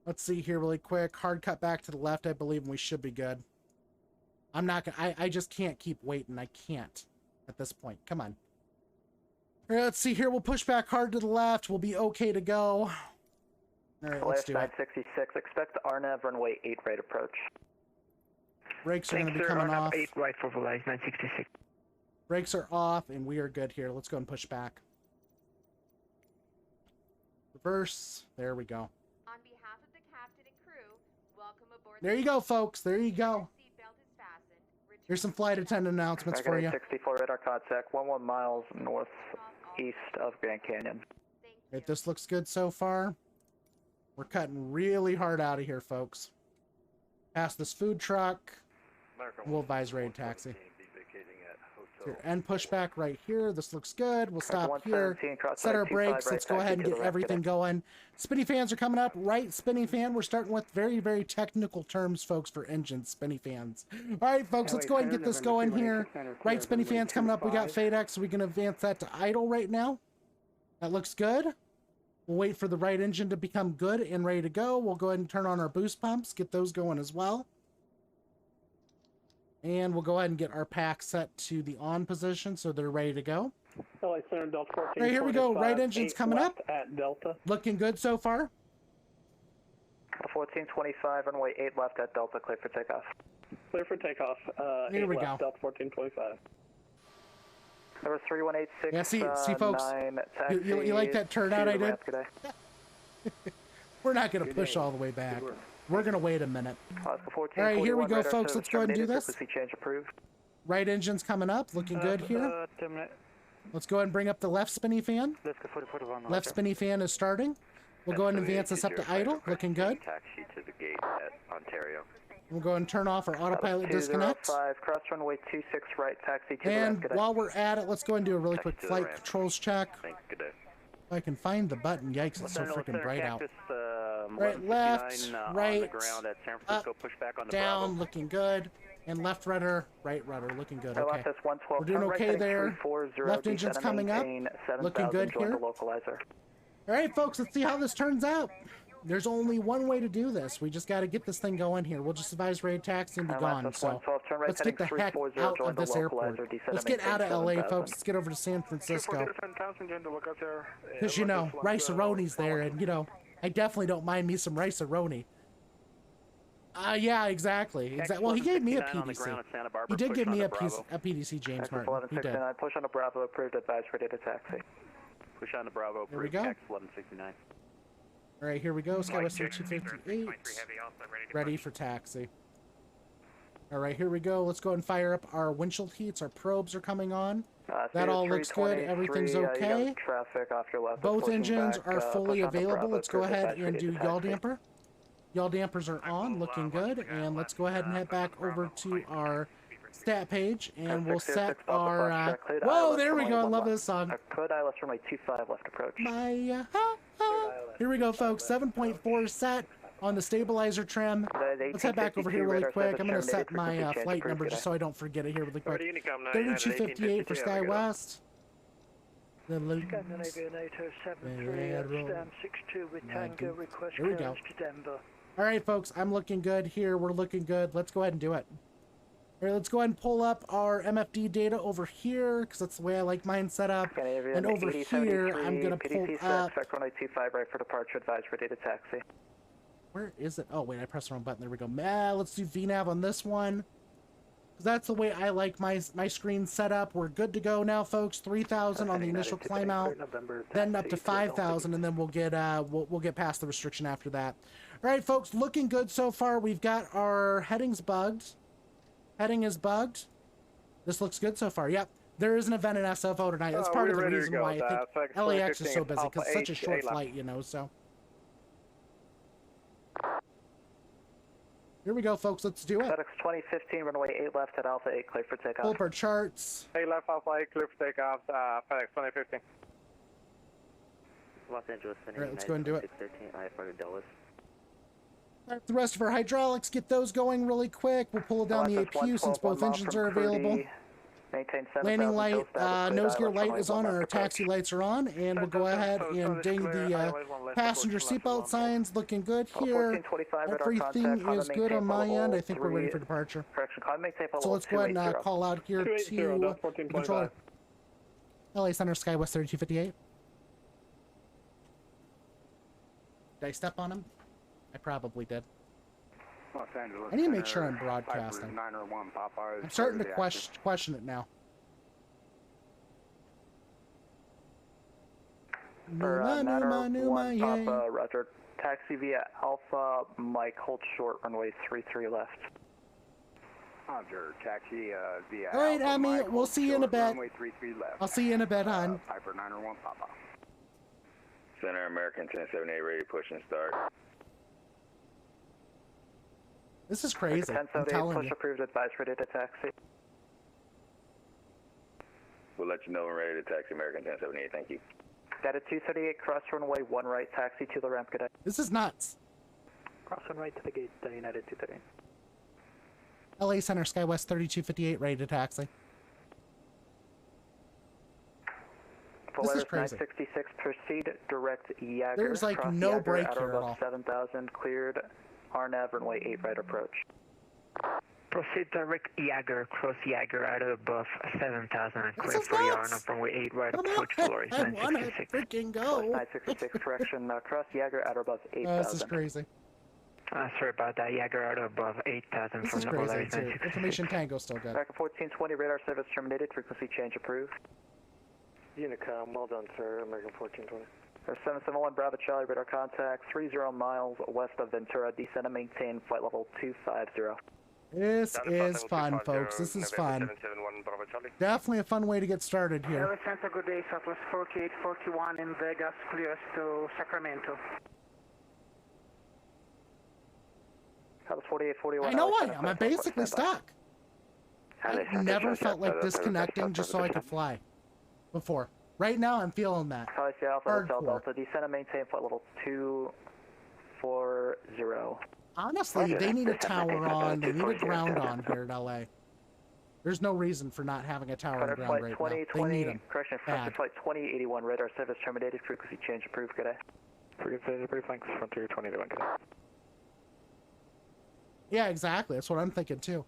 Let's see here really quick. Hard cut back to the left, I believe, and we should be good. I'm not going to... I just can't keep waiting. I can't at this point. Come on. All right, let's see here. We'll push back hard to the left. We'll be okay to go. All right, let's do it. 966, expect RNAV runway 8 right approach. Brakes are going to be coming off. 8 right for Volaris 966. Brakes are off, and we are good here. Let's go and push back. Reverse. There we go. On behalf of the captain and crew, welcome aboard. There you go, folks. There you go. Here's some flight attendant announcements for you. 64 radar contact, 11 miles northeast of Grand Canyon. If this looks good so far, we're cutting really hard out of here, folks. Past this food truck, we'll advise raid taxi. And push back right here. This looks good. We'll stop here. Set our brakes. Let's go ahead and get everything going. Spinny fans are coming up. Right spinning fan. We're starting with very, very technical terms, folks, for engines. Spinny fans. All right, folks, let's go ahead and get this going here. Right spinny fans coming up. We got FADEX, so we can advance that to idle right now. That looks good. We'll wait for the right engine to become good and ready to go. We'll go ahead and turn on our boost pumps. Get those going as well. And we'll go ahead and get our pack set to the on position so they're ready to go. LA Center, Delta 14. Right, here we go. Right engine's coming up. At Delta. Looking good so far. 1425, runway 8 left at Delta, clear for takeoff. Clear for takeoff. Here we go. Delta 1425. Number 3186. Yeah, see, folks, you like that turnout I did? We're not going to push all the way back. We're going to wait a minute. All right, here we go, folks. Let's go ahead and do this. Right engine's coming up. Looking good here. Let's go ahead and bring up the left spinny fan. Left spinny fan is starting. We'll go ahead and advance this up to idle. Looking good. Taxi to the gate at Ontario. We'll go ahead and turn off our autopilot disconnect. Cross runway 26 right, taxi to and the left. while we're at it, let's go ahead and do a really quick flight controls check. Good day. If I can find the button. Yikes, it's so freaking bright out. Right, left, right, up, on the down, Bravo. Looking good. And left rudder, right rudder, looking good. Okay. We're doing turn right, okay there. 340, Left engine's coming up. Looking good here. All right, folks, let's see how this turns out. There's only one way to do this. We just got to get this thing going here. We'll just advise raid taxi and be gone. So let's get the heck out of this airport. Let's get out of LA, folks. Let's get over to San Francisco. Because, you know, Rice-A-Roni's there, and, you know, I definitely don't mind me some Rice-A-Roni. Yeah, exactly. Well, he gave me a PDC. He did give me a PDC, James Martin. He did. Push on the Bravo, approved, advise for data taxi. Push on the Bravo, approved, there we go. X 1169. All right, here we go. Skywest 258. Ready for taxi. All right, here we go. Let's go and fire up our windshield heats. Our probes are coming on. That all looks good. Everything's okay. Traffic off your left. Both engines are fully available. Let's go ahead and do yaw damper. Yaw dampers are on, looking good. And let's go ahead and head back over to our stat page, and we'll set our... Whoa, there we go. I love this song. Code ILS runway 25 left approach. Here we go, folks. 7.4 set on the stabilizer trim. Let's head back over here really quick. I'm going to set my flight number just so I don't forget it here really quick. 3258 for SkyWest. The Here we go. All right, folks. I'm looking good here. We're looking good. Let's go ahead and do it. All right, let's go ahead and pull up our MFD data over here, because that's the way I like mine set up. And over here, I'm going to pull up... right for departure, advise for data taxi. Where is it? Oh, wait, I pressed the wrong button. There we go. Let's do VNAV on this one. Because that's the way I like my screen set up. We're good to go now, folks. 3,000 on the initial climb out, then up to 5,000, and then we'll get past the restriction after that. All right, folks, looking good so far. We've got our headings bugged. Heading is bugged. This looks good so far. Yep. There is an event in SFO tonight. That's part of the reason why I think LAX is so busy, because it's such a short flight, you know, so. Here we go, folks. Let's do it. FedEx 2015, runway 8 left at Alpha 8, clear for takeoff. Pull up our charts. 8 left, Alpha 8, clear for takeoff, FedEx 2015. Los Angeles, All right, let's go and do it. 613, IFR Dallas. All right, the rest of our hydraulics, get those going really quick. We'll pull down the APU since both engines are available. Landing light, nose gear light is on, and our taxi lights are on, and we'll go ahead and ding the passenger seatbelt signs. Looking good here. Everything is good on my end. I think we're ready for departure. So let's go ahead and call out here to controller. LA Center, Skywest 3258. Did I step on him? I probably did. Los Angeles I need to make Center, sure I'm broadcasting. 901 Papa. I'm starting to question it now. For Numa, Papa, Roger. Taxi via Alpha, Mike, hold short, runway 33 left. Roger, taxi via All right, Alpha, Emmy, Mike, we'll hold see you in a short, bit. runway 33 left. I'll see you in a bit, hon. Piper 901 Papa. Center American 1078 ready to push and start. This is crazy. I'm telling push you. approved, advice ready to taxi. We'll let you know when ready to taxi American 1078. Thank you. Data 238, cross runway 1 right, taxi to the ramp, cadet. This is nuts. Cross 1 right to the gate, United 238. LA Center, Skywest 3258, ready to taxi. This is crazy. 966, proceed direct Yager. There's like cross no Yager, break outer here at above all. 7000, cleared RNAV, runway 8 right approach. Proceed direct Yager, cross Yager out of above 7,000 and clear is for your nuts. honor runway 8 right Come approach on, Flores I wanna 966. freaking go. 966, correction, cross Yager, outer above 8000. This is crazy. Sorry about that, Yager out of above 8,000 This from is the crazy Polaris too. 966. Information tango still good. Back at 1420, radar service terminated, frequency change approved. Unicom, well done, sir. American 1420. 771 Bravo Charlie, radar contact 30 miles west of Ventura, descend and maintain flight level 250. This is fun, folks. This is fun. Definitely a fun way to get started here. LA Center, good day, Southwest 4841 in Vegas, clears to Sacramento. Southwest 4841. I know I am. I'm basically stuck. I never felt like disconnecting just so I could fly before. Right now, I'm feeling that. Alpha Hotel Hardcore. Delta, descend and maintain flight level 240. Honestly, they need a tower on. They need a ground on here in LA. There's no reason for not having a tower on ground right now. They need them. Correction, Bad. flight 2081, radar service terminated, frequency change approved, good day. Frequency flanks, Frontier 2021, good day. Yeah, exactly. That's what I'm thinking too.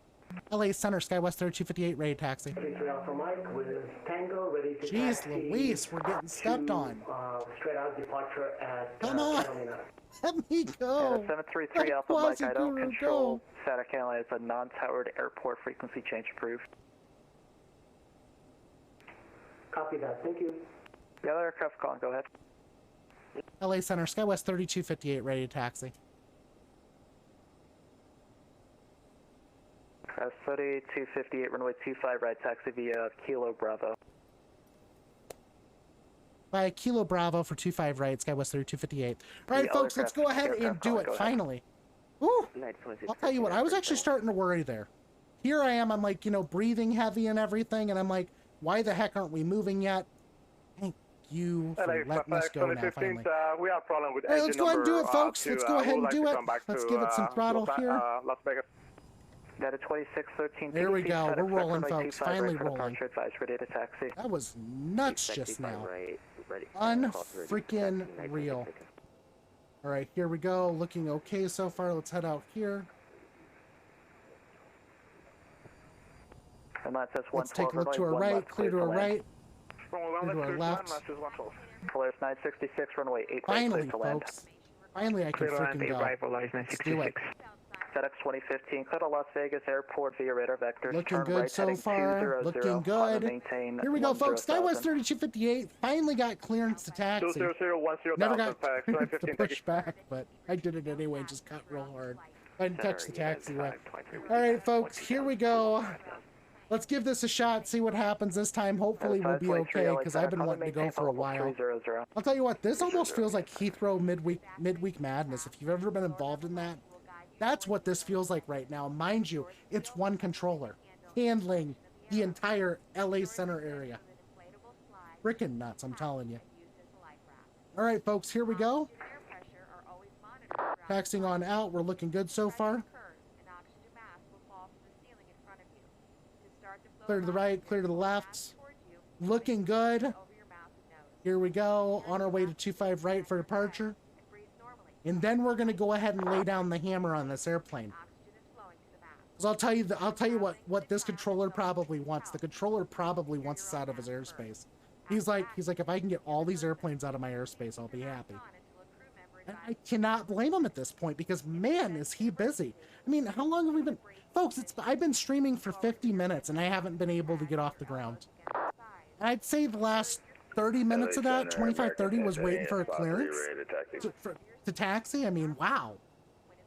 LA Center, Skywest 3258, ready taxi. Alpha Mike with Tango, ready to Jeez taxi Louise, we're getting stepped on. Straight out departure at Come on. Catalina. Let me go. 733 Alpha Mike, I don't control Santa Catalina. It's a non-towered airport, frequency change approved. Copy that, thank you. The other aircraft calling, go ahead. LA Center, Skywest 3258, ready to taxi. 3258, runway 25, right taxi via Kilo Bravo. By Kilo Bravo for 25 right, Skywest 3258. All right, folks, let's go ahead and do it, finally. Woo! I'll tell you what, I was actually starting to worry there. Here I am, I'm like, you know, breathing heavy and everything, and I'm like, why the heck aren't we moving yet? Thank you for letting us go now, finally. We have a problem with All right, let's go ahead and do it, folks. Let's go ahead and do it. Let's give it some throttle here. Las Vegas. Data 2613. There we go. We're rolling, folks. Finally rolling. Advice, ready to taxi. That was nuts just now. Unfreaking real. All right, here we go. Looking okay so far. Let's head out here. Let's take a look to our right. Clear to our right. Clear to our left. Polaris 966, runway 8 Finally, right, clear to land. folks. Finally, I can freaking go. Let's do it. FedEx 2015, clear to Las Vegas Airport via radar vectors. Looking Turn good right, so heading far. 200, Looking good. maintain Here we go, folks. Skywest 10,000. 3258 finally got clearance to taxi. 20010 Never got FedEx clearance to 2015, push back, but I did it anyway. Just cut real hard. I didn't touch the taxi right. All right, folks. Here we go. Let's give this a shot. See what happens this time. Hopefully we'll be okay because I've been wanting to go for a while. I'll tell you what. This almost feels like Heathrow midweek madness. If you've ever been involved in that, That's what this feels like right now. Mind you, it's one controller handling the entire LA Center area. Freaking nuts, I'm telling you. All right, folks, here we go. Taxing on out. We're looking good so far. Clear to the right, clear to the left. Looking good. Here we go. On our way to 25 right for departure. And then we're going to go ahead and lay down the hammer on this airplane. Because I'll tell you what this controller probably wants. The controller probably wants us out of his airspace. He's like, if I can get all these airplanes out of my airspace, I'll be happy. And I cannot blame him at this point because, man, is he busy. I mean, how long have we been... Folks, I've been streaming for 50 minutes and I haven't been able to get off the ground. I'd say the last 30 minutes of that, 25, 30, was waiting for a clearance to taxi. I mean, wow.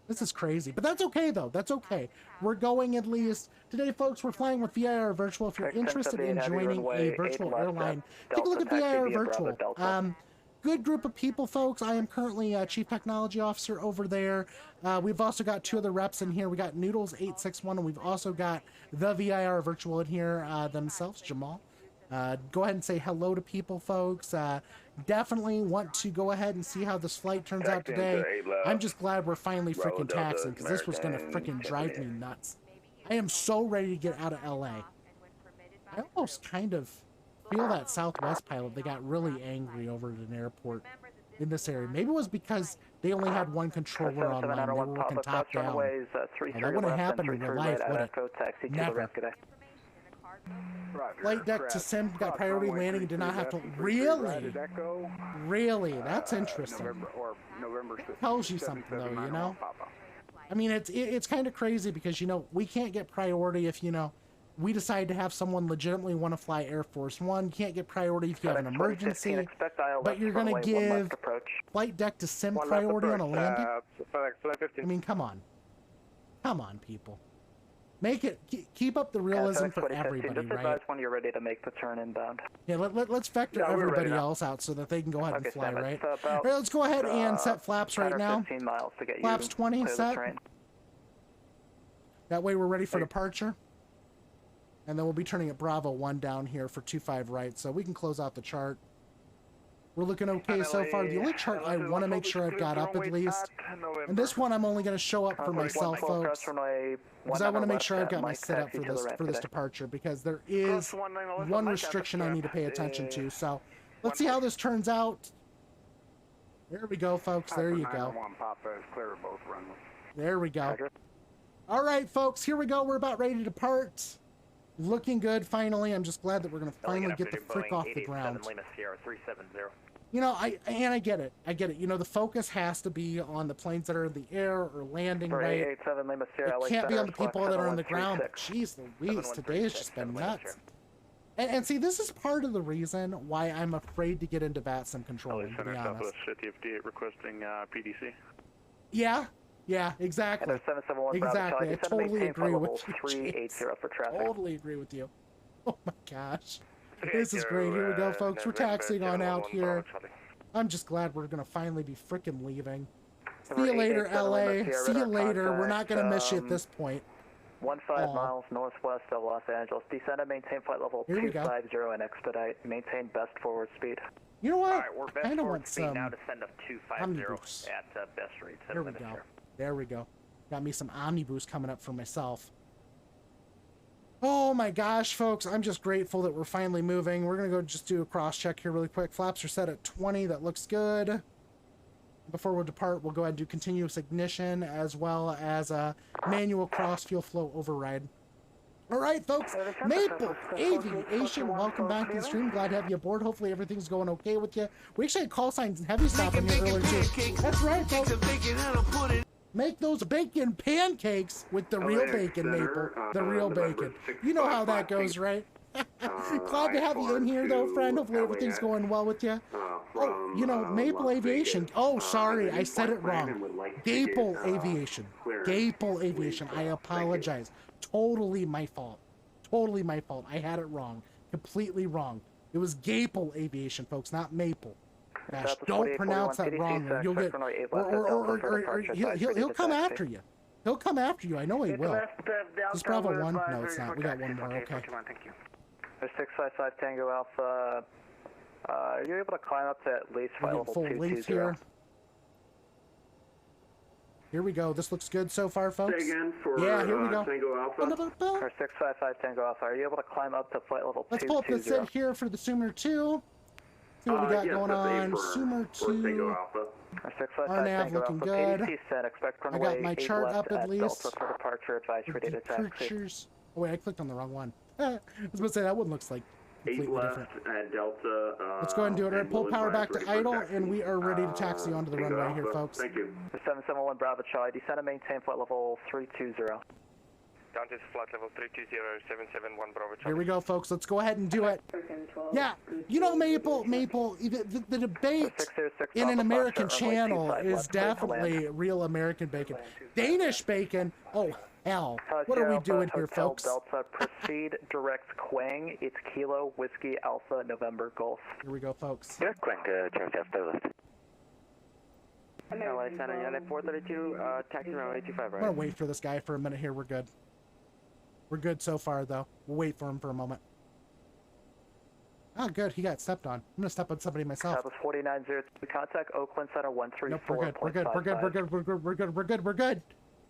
This is crazy. But that's okay, though. That's okay. We're going at least... Today, folks, we're flying with VIR Virtual. If you're interested in joining a virtual airline, take a look at VIR Virtual. Good group of people, folks. I am currently Chief Technology Officer over there. We've also got two other reps in here. We got Noodles861, and we've also got the VIR Virtual in here themselves, Jamal. Go ahead and say hello to people, folks. Definitely want to go ahead and see how this flight turns out today. I'm just glad we're finally freaking taxing, because this was going to freaking drive me nuts. I am so ready to get out of LA. I almost kind of feel that Southwest pilot, they got really angry over at an airport in this area. Maybe it was because they only had one controller online. They were working top down. That wouldn't happen in real life, would it? Never. Flight deck to sim got priority landing and did not have to... Really? Really? That's interesting. Tells you something, though, you know? I mean, it's kind of crazy because, you know, we can't get priority if, you know, we decide to have someone legitimately want to fly Air Force One. You can't get priority if you have an emergency, but you're going to give flight deck to sim priority on a landing? I mean, come on. Come on, people. Make it, keep up the realism for everybody, just right? when you're ready to make the turn inbound. Yeah, let's vector everybody else out so that they can go ahead and fly, right? All right, let's go ahead and set flaps right now. Flaps 20 set. That way we're ready for departure. And then we'll be turning at Bravo 1 down here for 25 right, so we can close out the chart. We're looking okay so far. The only chart I want to make sure I've got up at least, and this one I'm only going to show up for myself, folks, because I want to make sure I've got my setup for this departure, because there is one restriction I need to pay attention to. So let's see how this turns out. There we go, folks. There you go. There we go. All right, folks. Here we go. We're about ready to depart. Looking good, finally. I'm just glad that we're going to finally get the frick off the ground. You know, I get it. I get it. You know, the focus has to be on the planes that are in the air or landing, right? It can't be on the people that are on the ground. But jeez Louise, today has just been nuts. And see, this is part of the reason why I'm afraid to get into VATSIM controlling, to be honest. requesting PDC. Yeah. Yeah, exactly. Exactly. I totally agree with you. Totally agree with you. Oh my gosh. This is great. Here we go, folks. We're taxiing on out here. I'm just glad we're going to finally be freaking leaving. See you later, LA. See you later. We're not going to miss you at this point. 15 miles northwest of Los Angeles. Descend and maintain flight level 250 and expedite. Maintain best forward speed. You know what? Alright, we're best forward speed now. to Descend up 250 at best rate. Here we go. There we go. Got me some Omniboost coming up for myself. Oh my gosh, folks. I'm just grateful that we're finally moving. We're going to go just do a cross check here really quick. Flaps are set at 20. That looks good. Before we depart, we'll go ahead and do continuous ignition as well as a manual cross fuel flow override. All right, folks. Maple Aviation, welcome back to the stream. Glad to have you aboard. Hopefully everything's going okay with you. We actually had call signs and heavy stop in here earlier too. That's right, folks. Make those bacon pancakes with the real bacon, Maple. The real bacon. You know how that goes, right? Glad to have you in here, though, friend. Hopefully everything's going well with you. Oh, you know, Maple Aviation. Oh, sorry, I said it wrong. Gapel Aviation. Gapel Aviation. I apologize. Totally my fault. Totally my fault. I had it wrong. Completely wrong. It was Gapel Aviation, folks, not Maple. Gosh, don't pronounce that wrong, or you'll get, or he'll come after you. He'll come after you. I know he will. This Bravo 1? No, advisory it's not. for We got taxi one more. 48, Okay. 41, thank you. There's 655 Tango Alpha. Are you able to climb up to at least flight We'll level get full length 220? here. Here we go. This looks good so far, folks. Say again for yeah, here we go. Tango Alpha. For 655 Tango Alpha, are you able to climb up to flight level 220? Let's pull up the SID here for the Sumer 2. See what we got yes, going that's A on. for Sumer 2. Tango Alpha. RNAV looking good. Expect I got my chart up at least. For departure, advice for data taxi. Departures. Oh wait, I clicked on the wrong one. I was going to say that one looks like 8 completely left different. at Delta. Let's go ahead and do it. All right, pull power back to idle, and we are ready to taxi onto the Tango runway Alpha. here, folks. Thank you. 771 Bravo Charlie, descend and maintain flight level 320. Down to flight level 320, 771 Bravo Charlie. Here we go, folks. Let's go ahead and do it. Yeah, you know, Maple, the debate in an American channel is definitely real American bacon. Danish bacon? Oh, hell. What are we doing here, folks? Delta, proceed direct Quang. It's Kilo Whiskey Alpha November Golf. Here we go, folks. Direct Quang to Charlie Alpha, left. LA Center, LA 432, taxi runway 25, I'm right? gonna wait for this guy for a minute here. We're good. We're good so far, though. We'll wait for him for a moment. Oh, good. He got stepped on. I'm gonna step on somebody myself. That was 4902. Contact Oakland Center 134.55. Nope, we're good. We're good. We're good. We're good. We're good. We're good. We're good. We're good.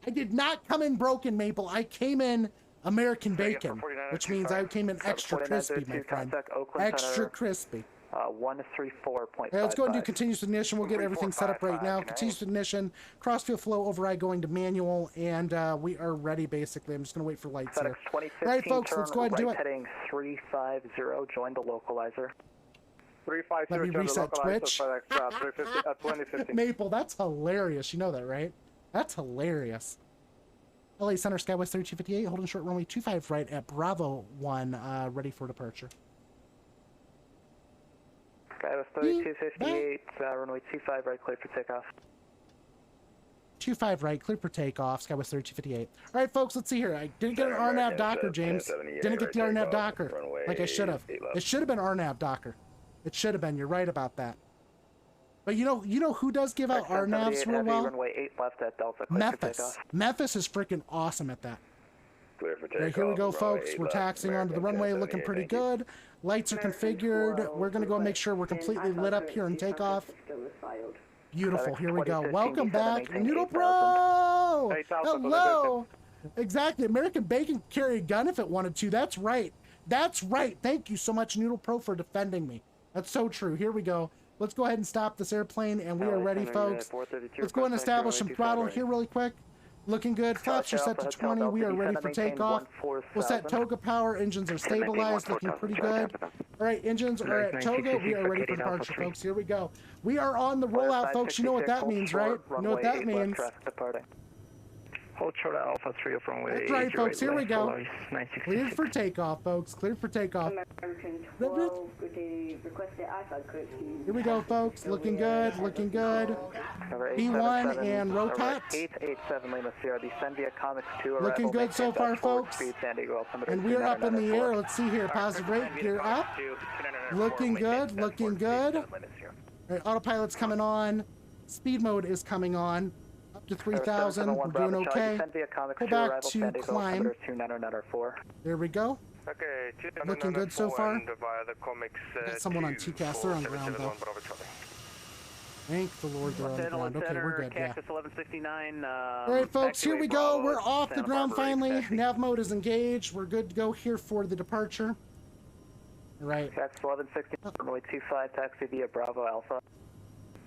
I did not come in broken, Maple. I came in American bacon, which means I came in extra crispy, my friend. Extra crispy. 134.55. Hey, let's go and do continuous ignition. We'll get everything set up right now. Continuous ignition, crossfield flow override going to manual, and we are ready, basically. I'm just going to wait for lights here. All right, folks, let's go ahead and do it. Heading 350, join the localizer. 350, Let me reset Twitch. 2050. Maple, that's hilarious. You know that, right? That's hilarious. LA Center, Skywest 3258, holding short runway 25 right at Bravo 1, ready for departure. Skywest 3258, runway 25 right, clear for takeoff. 25 right, clear for takeoff, Skywest 3258. All right, folks, let's see here. I didn't get an RNAV Docker, James. Didn't get the RNAV Docker, like I should have. It should have been RNAV Docker. It should have been. You're right about that. But you know who does give out RNAVs real well? Runway 8 left at Delta, Memphis. Memphis is freaking awesome at that. Clear for Right, here we go, folks. We're taxiing onto the runway, looking pretty good. Lights are configured. We're going to go make sure we're completely lit up here and take off. Beautiful. Here we go. Welcome back, Noodle Bro! Hello! Exactly. American Bacon could carry a gun if it wanted to. That's right. That's right. Thank you so much, Noodle Pro, for defending me. That's so true. Here we go. Let's go ahead and stop this airplane, and we are ready, folks. Let's go ahead and establish some throttle here really quick. Looking good. Flaps are set to 20. We are ready for takeoff. We'll set toga power. Engines are stabilized. Looking pretty good. All right, engines are at toga. We are ready for departure, folks. Here we go. We are on the rollout, folks. You know what that means, right? You know what that means. Hold short Alpha 3 from That's right, folks. Here we go. Cleared for takeoff, folks. Cleared for takeoff. Here we go, folks. Looking good. Looking good. P1 and Rotot. 887 Lima Sierra. Descend via Comics 2. Looking good so far, folks. And we're up in the air. Let's see here. Positive rate. Gear up. Looking good. Looking good. All right, autopilot's coming on. Speed mode is coming on. Up to 3,000. We're doing okay. Pull back to climb. There we go. Okay, looking good so far. Got someone on TCAS. They're on ground though. Thank the Lord they're on the ground. Okay, we're good. Yeah. All right, folks. Here we go. We're off the ground finally. Nav mode is engaged. We're good to go here for the departure. All right. Tax 1160. Runway 25. Taxi via Bravo Alpha.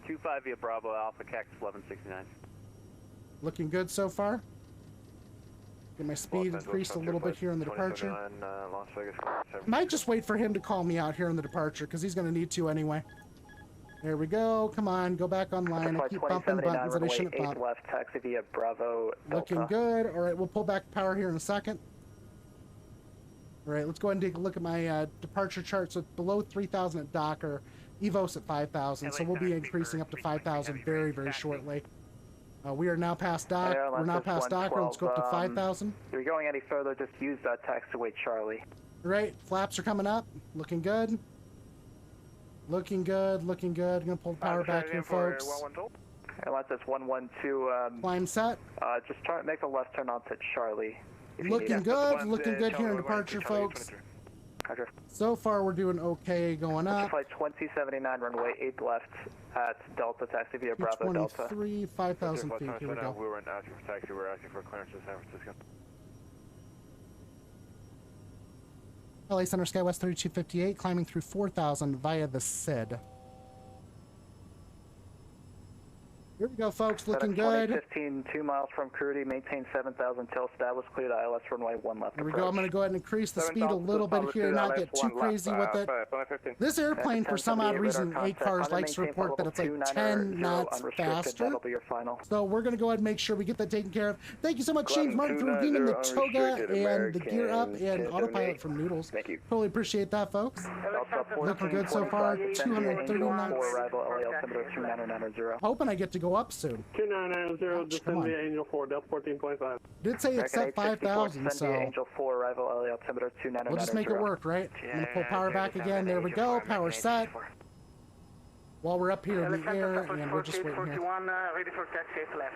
25 via Bravo Alpha. Cactus 1169. Looking good so far. Get my speed increased a little bit here in the departure. Might just wait for him to call me out here in the departure because he's going to need to anyway. There we go. Come on, go back online. I keep bumping buttons that I shouldn't bump. Left, taxi via Bravo Delta. Looking good. All right, we'll pull back power here in a second. All right, let's go ahead and take a look at my departure chart. So it's below 3,000 at Docker, EVOS at 5,000. So we'll be increasing up to 5,000 very, very shortly. We are now past Dock. We're now past Docker. Let's go up to 5,000. If you're going any further, just use that taxiway Charlie. All right, flaps are coming up. Looking good. Looking good. Looking good. I'm gonna pull the power back here, folks. Airline says 112. Climb set. Just try to make a left turn onto Charlie. Looking good here in departure, folks. Roger. So far, we're doing okay going up. Flight 2079, runway 8 left at Delta, taxi via Bravo Delta. 23, 5,000 feet. Here we go. We weren't asking for taxi, we were asking for clearance to San Francisco. LA Center Skywest 3258, climbing through 4,000 via the SID. Here we go, folks. Looking good. 2015, 2 miles from Crudy, maintain 7,000 till established, cleared ILS runway 1 left. Here we go. I'm going to go ahead and increase the speed a little bit here, not get too crazy with it. This airplane, for some odd reason, ACARS likes to report that it's like 10 knots faster. So we're going to go ahead and make sure we get that taken care of. Thank you so much, James Martin, for redeeming the toga and the gear up and autopilot from Noodles. Thank you. Totally appreciate that, folks. Looking good so far. 230 knots. Hoping I get to go up soon. 2990, descend via Angel 4, Delta 14.5. Did say it's at 5,000, so Angel 4, arrival LA altimeter 2990. we'll just make it work, right? I'm going to pull power back again. There we go. Power set. While we're up here in the air, and we're just waiting here. Ready for taxi left.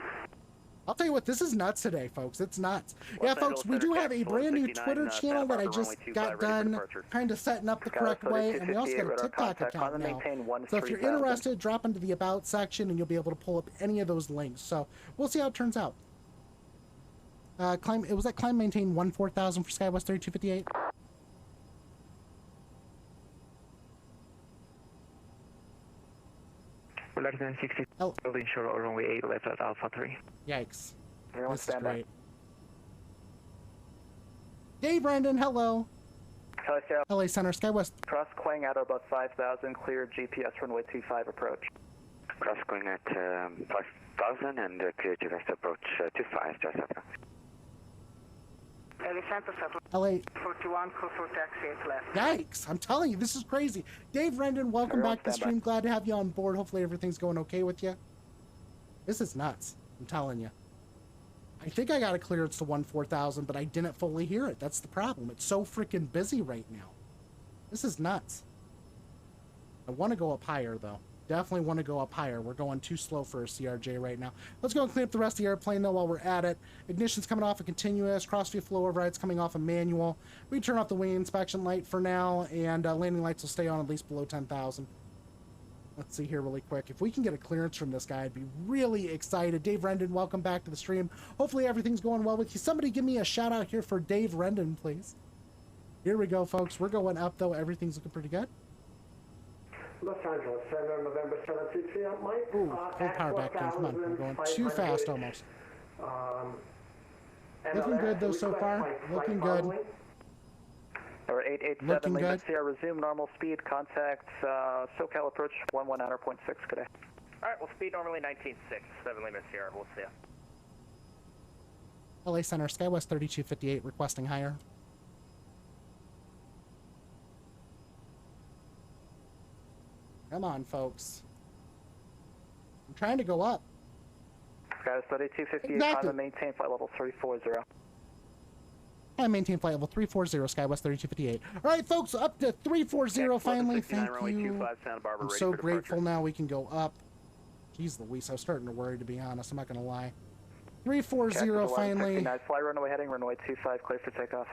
I'll tell you what, this is nuts today, folks. It's nuts. Yeah, folks, we do have a brand new Twitter channel that I just got done kind of setting up the correct way, and we also got a TikTok account now. So if you're interested, drop into the About section, and you'll be able to pull up any of those links. So we'll see how it turns out. It was that climb maintain 14,000 for Skywest 3258? Less than 60. Building short runway 8 left at Alpha 3. Yikes. This is great. Dave Brandon, hello. Hello, Sarah. LA Center, Skywest. Cross Quang at about 5,000, clear GPS runway 25 approach. Cross going at 5,000 and clear to west approach 25, just after. LA 41, call for taxi left. Yikes! I'm telling you, this is crazy. Dave Rendon, welcome back to the stream. Glad to have you on board. Hopefully everything's going okay with you. This is nuts. I'm telling you. I think I got a clearance to 14,000, but I didn't fully hear it. That's the problem. It's so freaking busy right now. This is nuts. I want to go up higher, though. Definitely want to go up higher. We're going too slow for a CRJ right now. Let's go and clean up the rest of the airplane, though, while we're at it. Ignition's coming off a continuous. Cross-view flow override's coming off a manual. We turn off the wing inspection light for now, and landing lights will stay on at least below 10,000. Let's see here really quick. If we can get a clearance from this guy, I'd be really excited. Dave Rendon, welcome back to the stream. Hopefully everything's going well with you. Somebody give me a shout out here for Dave Rendon, please. Here we go, folks. We're going up, though. Everything's looking pretty good. Los Angeles, 7 November 733 out, Mike. Ooh, full power back down. Come on. We're going too fast almost. Looking good, though, so far. Looking good. Or 887, Looking Lima good. Sierra, resume normal speed, contact SoCal approach 119.6 today. Alright, we'll speed normally 19.6, 7 Lima Sierra, we'll see ya. LA Center, Skywest 3258, requesting higher. Come on, folks. I'm trying to go up. Skywest 3258, Exactly. maintain flight level 340. I maintain flight level 340, Skywest 3258. All right, folks, up to 340 finally. Thank you. I'm so grateful now we can go up. Jeez Louise, I was starting to worry, to be honest. I'm not going to lie. 340 finally. Fly runway heading, runway 25, clear for takeoff.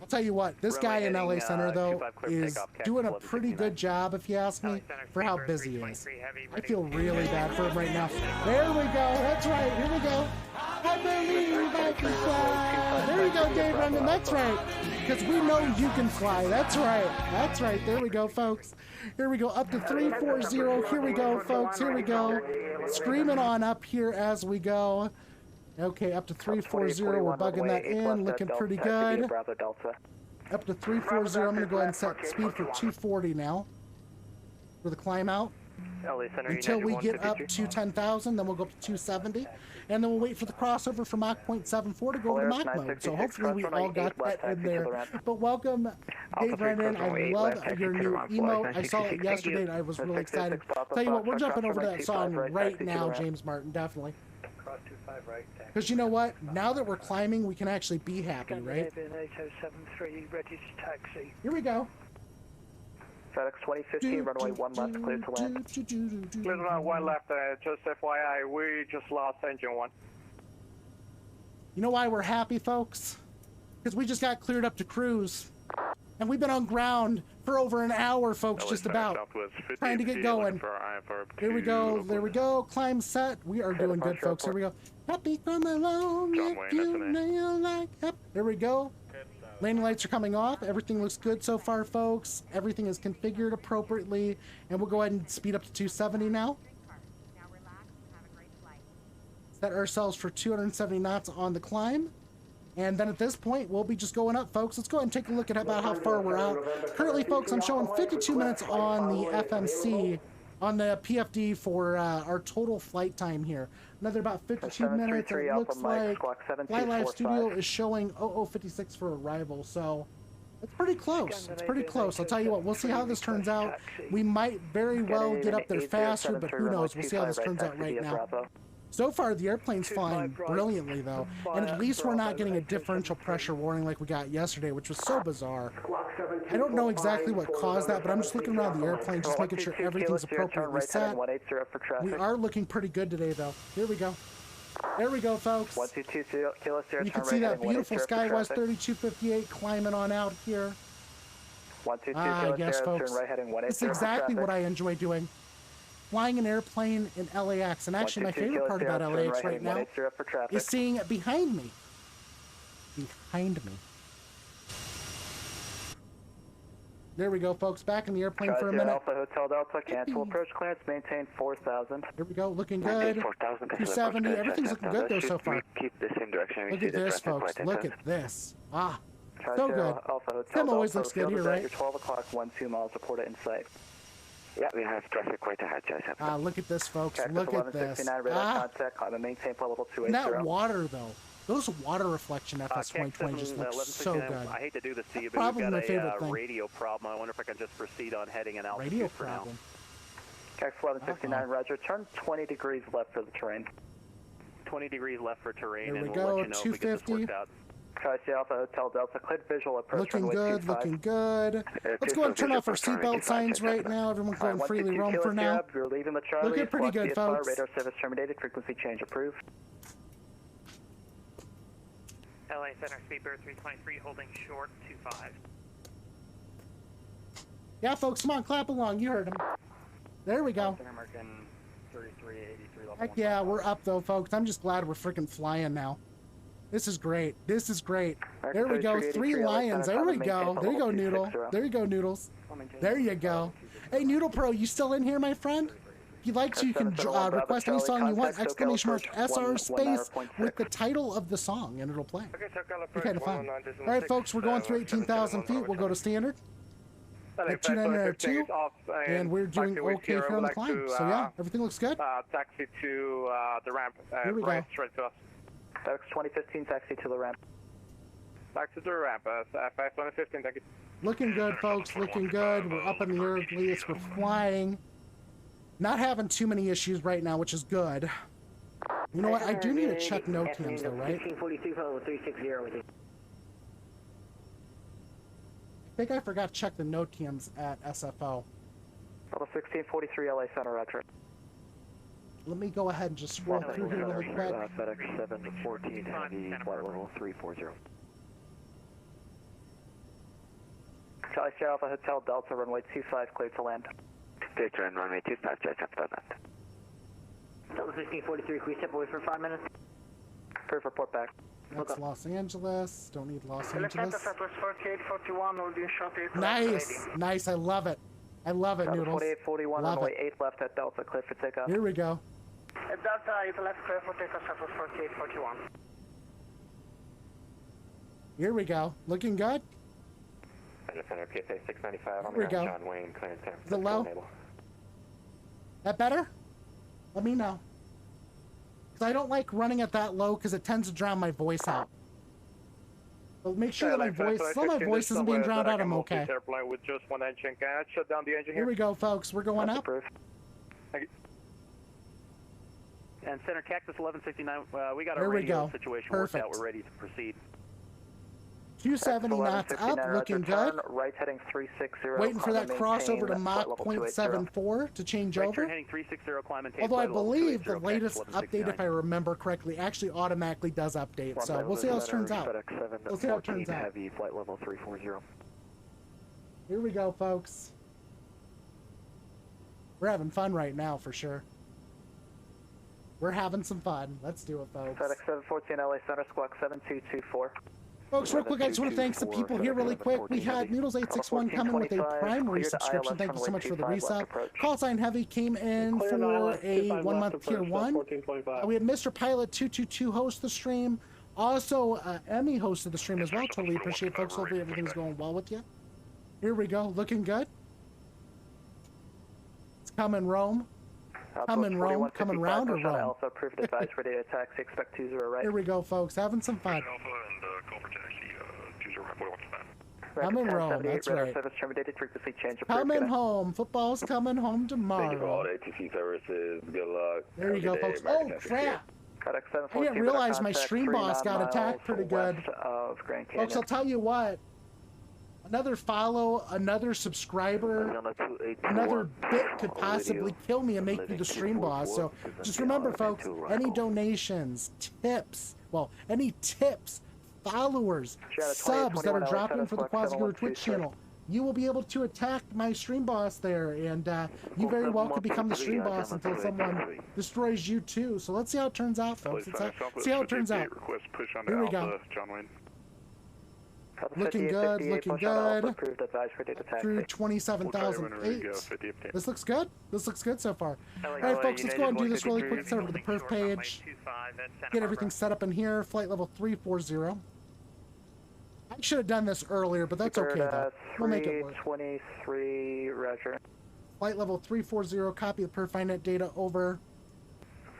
I'll tell you what, this guy in LA Center, though, is doing a pretty good job, if you ask me, for how busy he is. I feel really bad for him right now. There we go. That's right. Here we go. I believe I can fly. There you go, Dave Rendon. That's right. Because we know you can fly. That's right. That's right. There we go, folks. Here we go. Up to 340. Here we go, folks. Here we go. Screaming on up here as we go. Okay, up to 340, we're bugging that in, looking pretty good. Up to 340, I'm going to go ahead and set speed for 240 now for the climb out. Until we get up to 10,000, then we'll go up to 270. And then we'll wait for the crossover for Mach 0.74 to go to Mach mode. So hopefully we all got that in there. But welcome, Dave Brennan. I love your new emote. I saw it yesterday and I was really excited. Tell you what, we're jumping over to that song right now, James Martin, definitely. Because you know what? Now that we're climbing, we can actually be happy, right? Ready to taxi. Here we go. FedEx 2015, runway 1 left, clear to land. Clear to land 1 left, just FYI, we just lost engine 1. You know why we're happy, folks? Because we just got cleared up to cruise. And we've been on ground for over an hour, folks, just about. Trying to get going. There we go, there we go. Climb set. We are doing good, folks. Here we go. Happy from alone, if you nail like up. There we go. Landing lights are coming off. Everything looks good so far, folks. Everything is configured appropriately. And we'll go ahead and speed up to 270 now. Set ourselves for 270 knots on the climb. And then at this point, we'll be just going up, folks. Let's go ahead and take a look at about how far we're out. Currently, folks, I'm showing 52 minutes on the FMC, on the PFD for our total flight time here. Another about 52 minutes. It looks like Fly Live Studio is showing 0056 for arrival. So it's pretty close. It's pretty close. I'll tell you what, we'll see how this turns out. We might very well get up there faster, but who knows? We'll see how this turns out right now. So far, the airplane's flying brilliantly, though, and at least we're not getting a differential pressure warning like we got yesterday, which was so bizarre. I don't know exactly what caused that, but I'm just looking around the airplane, just making sure everything's appropriately set. We are looking pretty good today, though. Here we go. There we go, folks. You can see that beautiful Skywest 3258 climbing on out here. I guess, folks, it's exactly what I enjoy doing. Flying an airplane in LAX, and actually my favorite part about LAX right now is seeing it behind me. Behind me. There we go, folks. Back in the airplane for a minute. Alpha Hotel Delta, cancel approach clearance, maintain 4,000. Here we go, looking good. 270, everything's looking good though so far. Keep the same direction. Look at this, folks. Look at this. Ah, so good. Tim always looks good here, right? Your 12 o'clock, 12 miles, report it in sight. Yeah, we have traffic quite ahead, Joseph. Ah, look at this, folks. Cactus Look at this. Contact, climb and maintain for level 280. And that water, though. Those water reflection FS 2020 just look so good. I hate to do this to you, but we've got a radio problem. I wonder if I can just proceed on heading and altitude radio for problem. Cactus 1169, roger. Turn 20 degrees left for the terrain. 20 degrees left for terrain, There and we we'll go, let you know if we get this worked out. Tri-C Alpha Hotel Delta, cleared visual approach. Looking good, looking good. Let's go and turn off our seatbelt signs right now. Everyone's going freely roam for now. You're leaving the Charlie. Looking pretty good, folks. Radar service terminated. Frequency change approved. LA Center, Speedbird 323, holding short 25. Yeah, folks, come on, clap along. You heard him. There we go. American 3383 level. Heck yeah, we're up though, folks. I'm just glad we're freaking flying now. This is great. This is great. There we go. 3 lions. There we go. There you go, Noodle. There you go, Noodles. There you go. Hey, Noodle Pro, you still in here, my friend? If you'd like to, you can request any song you want, !SR space with the title of the song, and it'll play. Be kind of fun. All right, folks, we're going through 18,000 feet. We'll go to standard. At 292, and we're doing okay here on the climb. So yeah, everything looks good. Taxi to the ramp. Here we go. Straight to us. FX 2015, taxi to the ramp. Taxi to the ramp. FX 2015, thank you. Looking good, folks. Looking good. We're up in the air at least. We're flying. Not having too many issues right now, which is good. You know what? I do need to check no cams though, right? 1642 for level 360 with you. I think I forgot to check the no cams at SFO. Level 1643 LA Center, roger. Let me go ahead and just scroll through here really quick. FedEx 714 Heavy, flight level 340. Charlie Sierra Alpha Hotel Delta, runway 25, cleared to land. Cleared to land, runway 25, Joseph, to land. Delta 1643, can we step away for 5 minutes? Approved, report back. That's Los Angeles. Don't need Los Select Angeles. Southwest 4841, holding short 8. Nice, nice. I love it. I love it, Noodles. 4841, Love runway it. 8 left at Delta, clear for takeoff. Here we go. Delta is left clear for takeoff, Southwest 4841. Here we go. Looking good. Center PSA 695 on Here we the go. ground, John Wayne, clearance San Is it low? That better? Let me know. Because I don't like running at that low because it tends to drown my voice out. So make sure that my voice, some of my voice isn't being drowned out. I'm okay. Airplane with just one engine. Can I shut down the engine Here we go, folks. We're going up. Thank you. And Center Cactus 1169, we got a There we radio go. situation Perfect. worked out. We're ready to proceed. 270 knots up, looking good. Right heading 360. Waiting for that crossover to Mach 0.74 to change Right over. turn heading 360, climb and Although I believe the latest update, if I remember correctly, actually automatically does update. So we'll see how it turns out. We'll see how it turns out. Heavy, flight level 340. Here we go, folks. We're having fun right now, for sure. We're having some fun. Let's do it, folks. FedEx 714 LA Center, Squawk 7224. Folks, real quick, I just want to thank some people here really quick. We had Noodles861 coming with a primary subscription. Thank you so much for the resub. Call sign Heavy came in for a 1 month tier 1. We had Mr. Pilot 222 host the stream. Also, Emmy hosted the stream as well. Totally appreciate it, folks. Hopefully everything's going well with you. Here we go. Looking good. It's coming, Rome. Coming, Rome. Coming round or Rome? Alpha approved advice for data taxi. Expect 20 right. Here we go, folks. Having some fun. Coming Rome, that's right. Coming home. Football's coming home tomorrow. Thank you for all the ATC services. Good luck. There you go, folks. Oh, crap. I didn't realize my stream boss got attacked pretty good. Folks, I'll tell you what. Another follow, another subscriber, another bit could possibly kill me and make me the stream boss. So just remember, folks, any donations, tips, well, any tips, followers, subs that are dropping for the Quasi Twitch channel, you will be able to attack my stream boss there, and you very well could become the stream boss until someone destroys you too. So let's see how it turns out, folks. Let's see how it turns out. Here we go. Looking good, looking good. Through 27,008. This looks good. This looks good so far. Alright, folks, let's go and do this really quick. Set over to the perf page. Get everything set up in here. Flight level 340. I should have done this earlier, but that's okay though. We'll make it work. 23, Roger. Flight level 340. Copy the perf.net data over.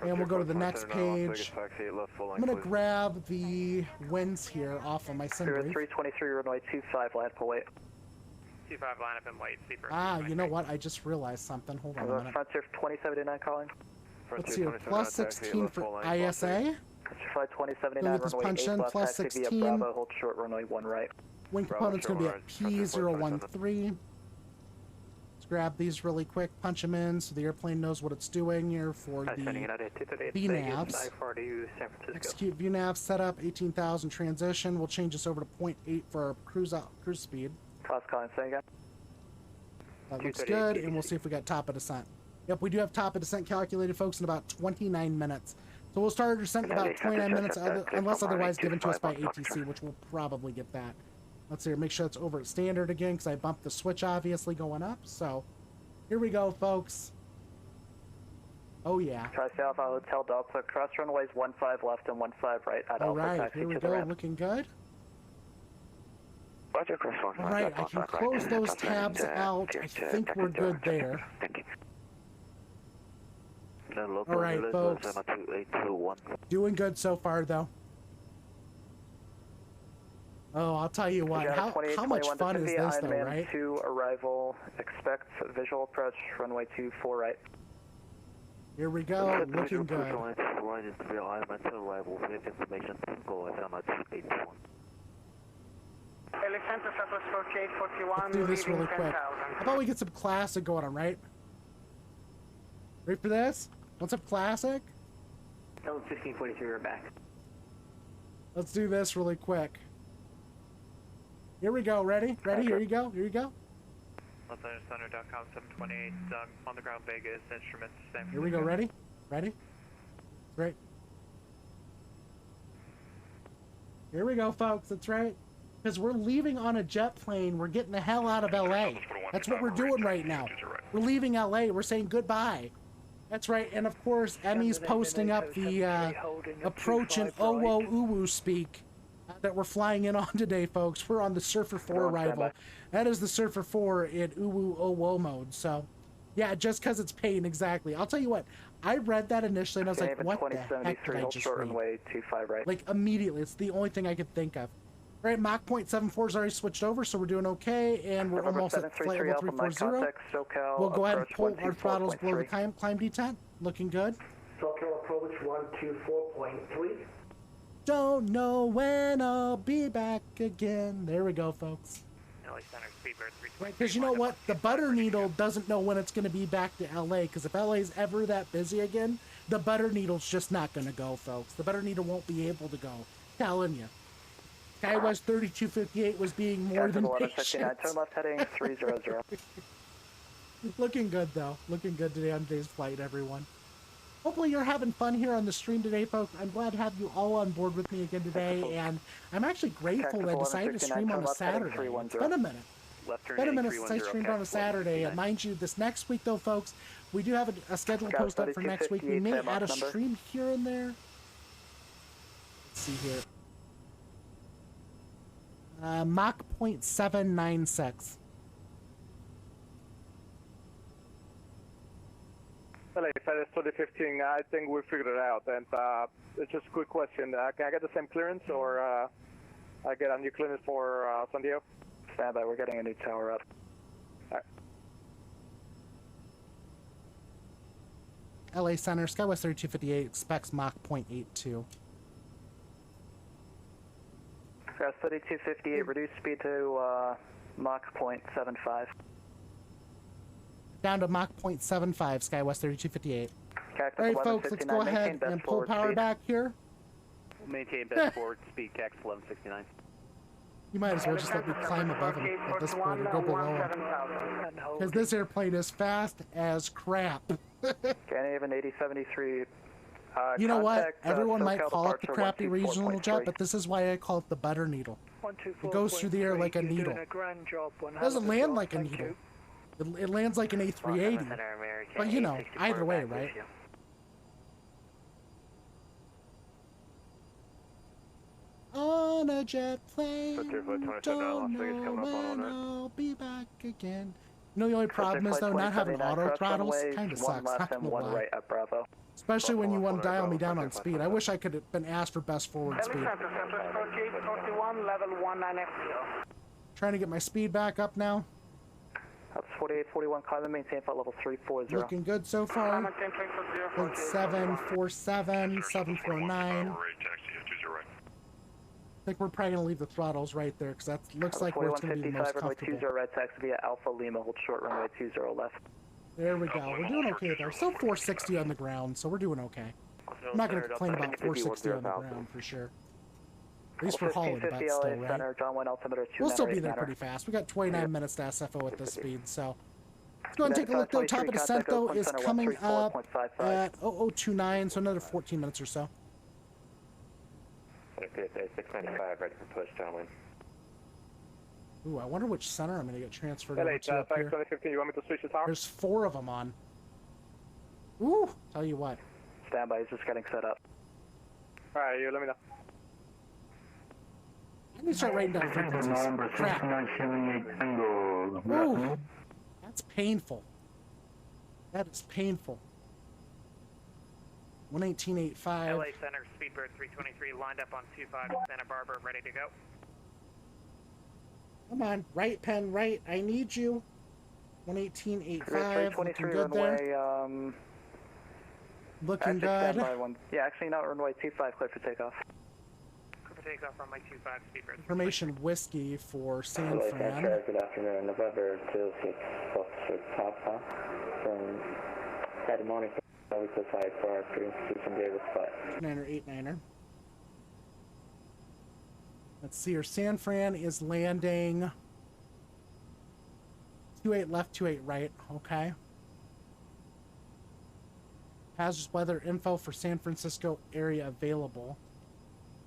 And we'll go to the next page. I'm going to grab the winds here off of my sim brief. 323, runway 25, line up and wait. 25, line up and wait. Ah, you know what? I just realized something. Hold on a minute. Frontier 2079 calling. Let's see here. Plus 16 for ISA. Flight 2079, runway 8 left, plus taxi 16. via Bravo, hold short, runway 1 right. Wing component's going to be at P013. Let's grab these really quick, punch them in so the airplane knows what it's doing here for the VNAVs. Execute VNAV setup, 18,000 transition. We'll change this over to 0.8 for our cruise speed. Cost calling, say again. That looks good, and we'll see if we got top of descent. Yep, we do have top of descent calculated, folks, in about 29 minutes. So we'll start our descent in about 29 minutes, unless otherwise given to us by ATC, which we'll probably get that. Let's see, make sure it's over at standard again, because I bumped the switch, obviously, going up. So, here we go, folks. Oh, yeah. Tri-State Alpha Hotel Delta, cross runways 15 left and 15 right at All Alpha, right, taxi here we to the go, ramp. looking good. All right, I can close those tabs out. I think we're good there. All right, folks. Doing good so far, though. Oh, I'll tell you what. How much fun is this, though, right? 2 arrival. Expect visual approach. Runway 24 right. Here we go. Looking good. Let's do this really quick. How about we get some classic going on, right? Ready for this? Want some classic? 1543, we're back. Let's do this really quick. Here we go. Ready? Ready? Here you go. Here you go. Los Angeles Center.com 728 on the ground Vegas instruments. Here we go. Ready? Ready? Right. Here we go, folks. That's right. Because we're leaving on a jet plane. We're getting the hell out of LA. That's what we're doing right now. We're leaving LA. We're saying goodbye. That's right. And of course, Emmy's posting up the approach and Owo Uwu speak that we're flying in on today, folks. We're on the Surfer 4 arrival. That is the Surfer 4 in Uwu Owo mode. So, yeah, just because it's pain, exactly. I'll tell you what. I read that initially and I was like, what the heck did I just read? Right. Like, immediately. It's the only thing I could think of. All right, Mach 0.74 is already switched over, so we're doing okay, and we're almost at flight level 340. We'll go ahead and pull our throttles below the climb detent. Looking good. SoCal approach 124.3. Don't know when I'll be back again. There we go, folks. LA Center, Speedbird 323. Because you know what? The butter needle doesn't know when it's going to be back to LA. Because if LA's ever that busy again, the butter needle's just not going to go, folks. The butter needle won't be able to go. Telling you. SkyWest 3258 was being more than patient. Turn left heading 300. Looking good, though. Looking good today on today's flight, everyone. Hopefully you're having fun here on the stream today, folks. I'm glad to have you all on board with me again today, and I'm actually grateful that I decided to stream on a Saturday. It's been a minute. Since I streamed on a Saturday, and mind you, this next week, though, folks, we do have a scheduled post up for next week. We may add a stream here and there. Let's see here. Mach 0.796. LA FedEx 2015, I think we figured it out. And it's just a quick question. Can I get the same clearance, or I get a new clearance for San Diego? Stand by, we're getting a new tower up. All right. LA Center, SkyWest 3258 expects Mach 0.82. SkyWest 3258, reduce speed to Mach 0.75. Down to Mach 0.75, SkyWest 3258. Cactus All right, folks, let's go ahead and pull power speed. back here. We'll maintain best forward speed, Cactus 1169. You might as well just let me climb above him at this point or go below him. Because this airplane is fast as crap. Can't even 8073. You know what? Everyone might call it the crappy regional jet, but this is why I call it the butter needle. It goes through the air like a needle. It doesn't land like a needle. It lands like an A380. But you know, either way, right? On a jet plane, don't know when I'll be back again. You know the only problem is, though, not having auto throttles kind of sucks, not gonna lie. Especially when you want to dial me down on speed. I wish I could have been asked for best forward speed. Trying to get my speed back up now. That's 4841, climb and maintain flight level 340. Looking good so far. 747, 749. I think we're probably going to leave the throttles right there, because that looks like where it's going to be the most comfortable. 20 red taxi via Alpha Lima, hold short runway 20 left. There we go. We're doing okay there. Still 460 on the ground, so we're doing okay. I'm not going to complain about 460 on the ground for sure. At least for hauling, but still, right? We'll still be there pretty fast. We got 29 minutes to SFO at this speed, so. Let's go and take a look, though. Top of descent, though, is coming up at 0029, so another 14 minutes or so. 695, ready for push, gentlemen. Ooh, I wonder which center I'm going to get transferred LA, over to up here. 2015, you want me to switch the tower? There's 4 of them on. Ooh, tell you what. Standby, he's just getting set up. Alright, you let me know. Let me start writing down frequencies. Crap. Ooh, that's painful. That is painful. 118.85. LA Center, Speedbird 323, lined up on 25 Santa Barbara, ready to go. Come on, right, pen, right. I need you. 118.85. Looking good runway, there. Looking good. Yeah, actually not runway 25, clear for takeoff. Clear for takeoff, runway 25, Speedbird. Information whiskey for San Fran. Good afternoon, November 26, Fox Papa from Saturday morning. We decide for our San Diego spot. 89er. Let's see here. San Fran is landing 28 left, 28 right. Okay. Hazardous weather info for San Francisco area available.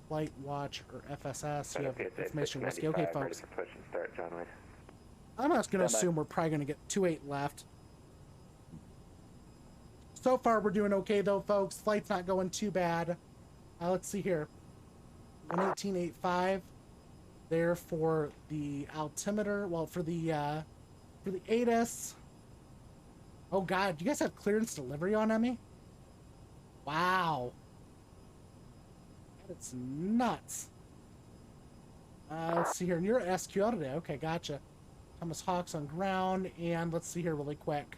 Flight watch or FSS. You have information whiskey. Okay, folks. Push and start, John Wayne. I'm just going to assume we're probably going to get 28 left. So far, we're doing okay, though, folks. Flight's not going too bad. Let's see here. 118.85 there for the altimeter. Well, for the ATIS. Oh, God. Do you guys have clearance delivery on Emmy? Wow. That's nuts. Let's see here. And you're at SQL today. Okay, gotcha. Thomas Hawks on ground. And let's see here really quick.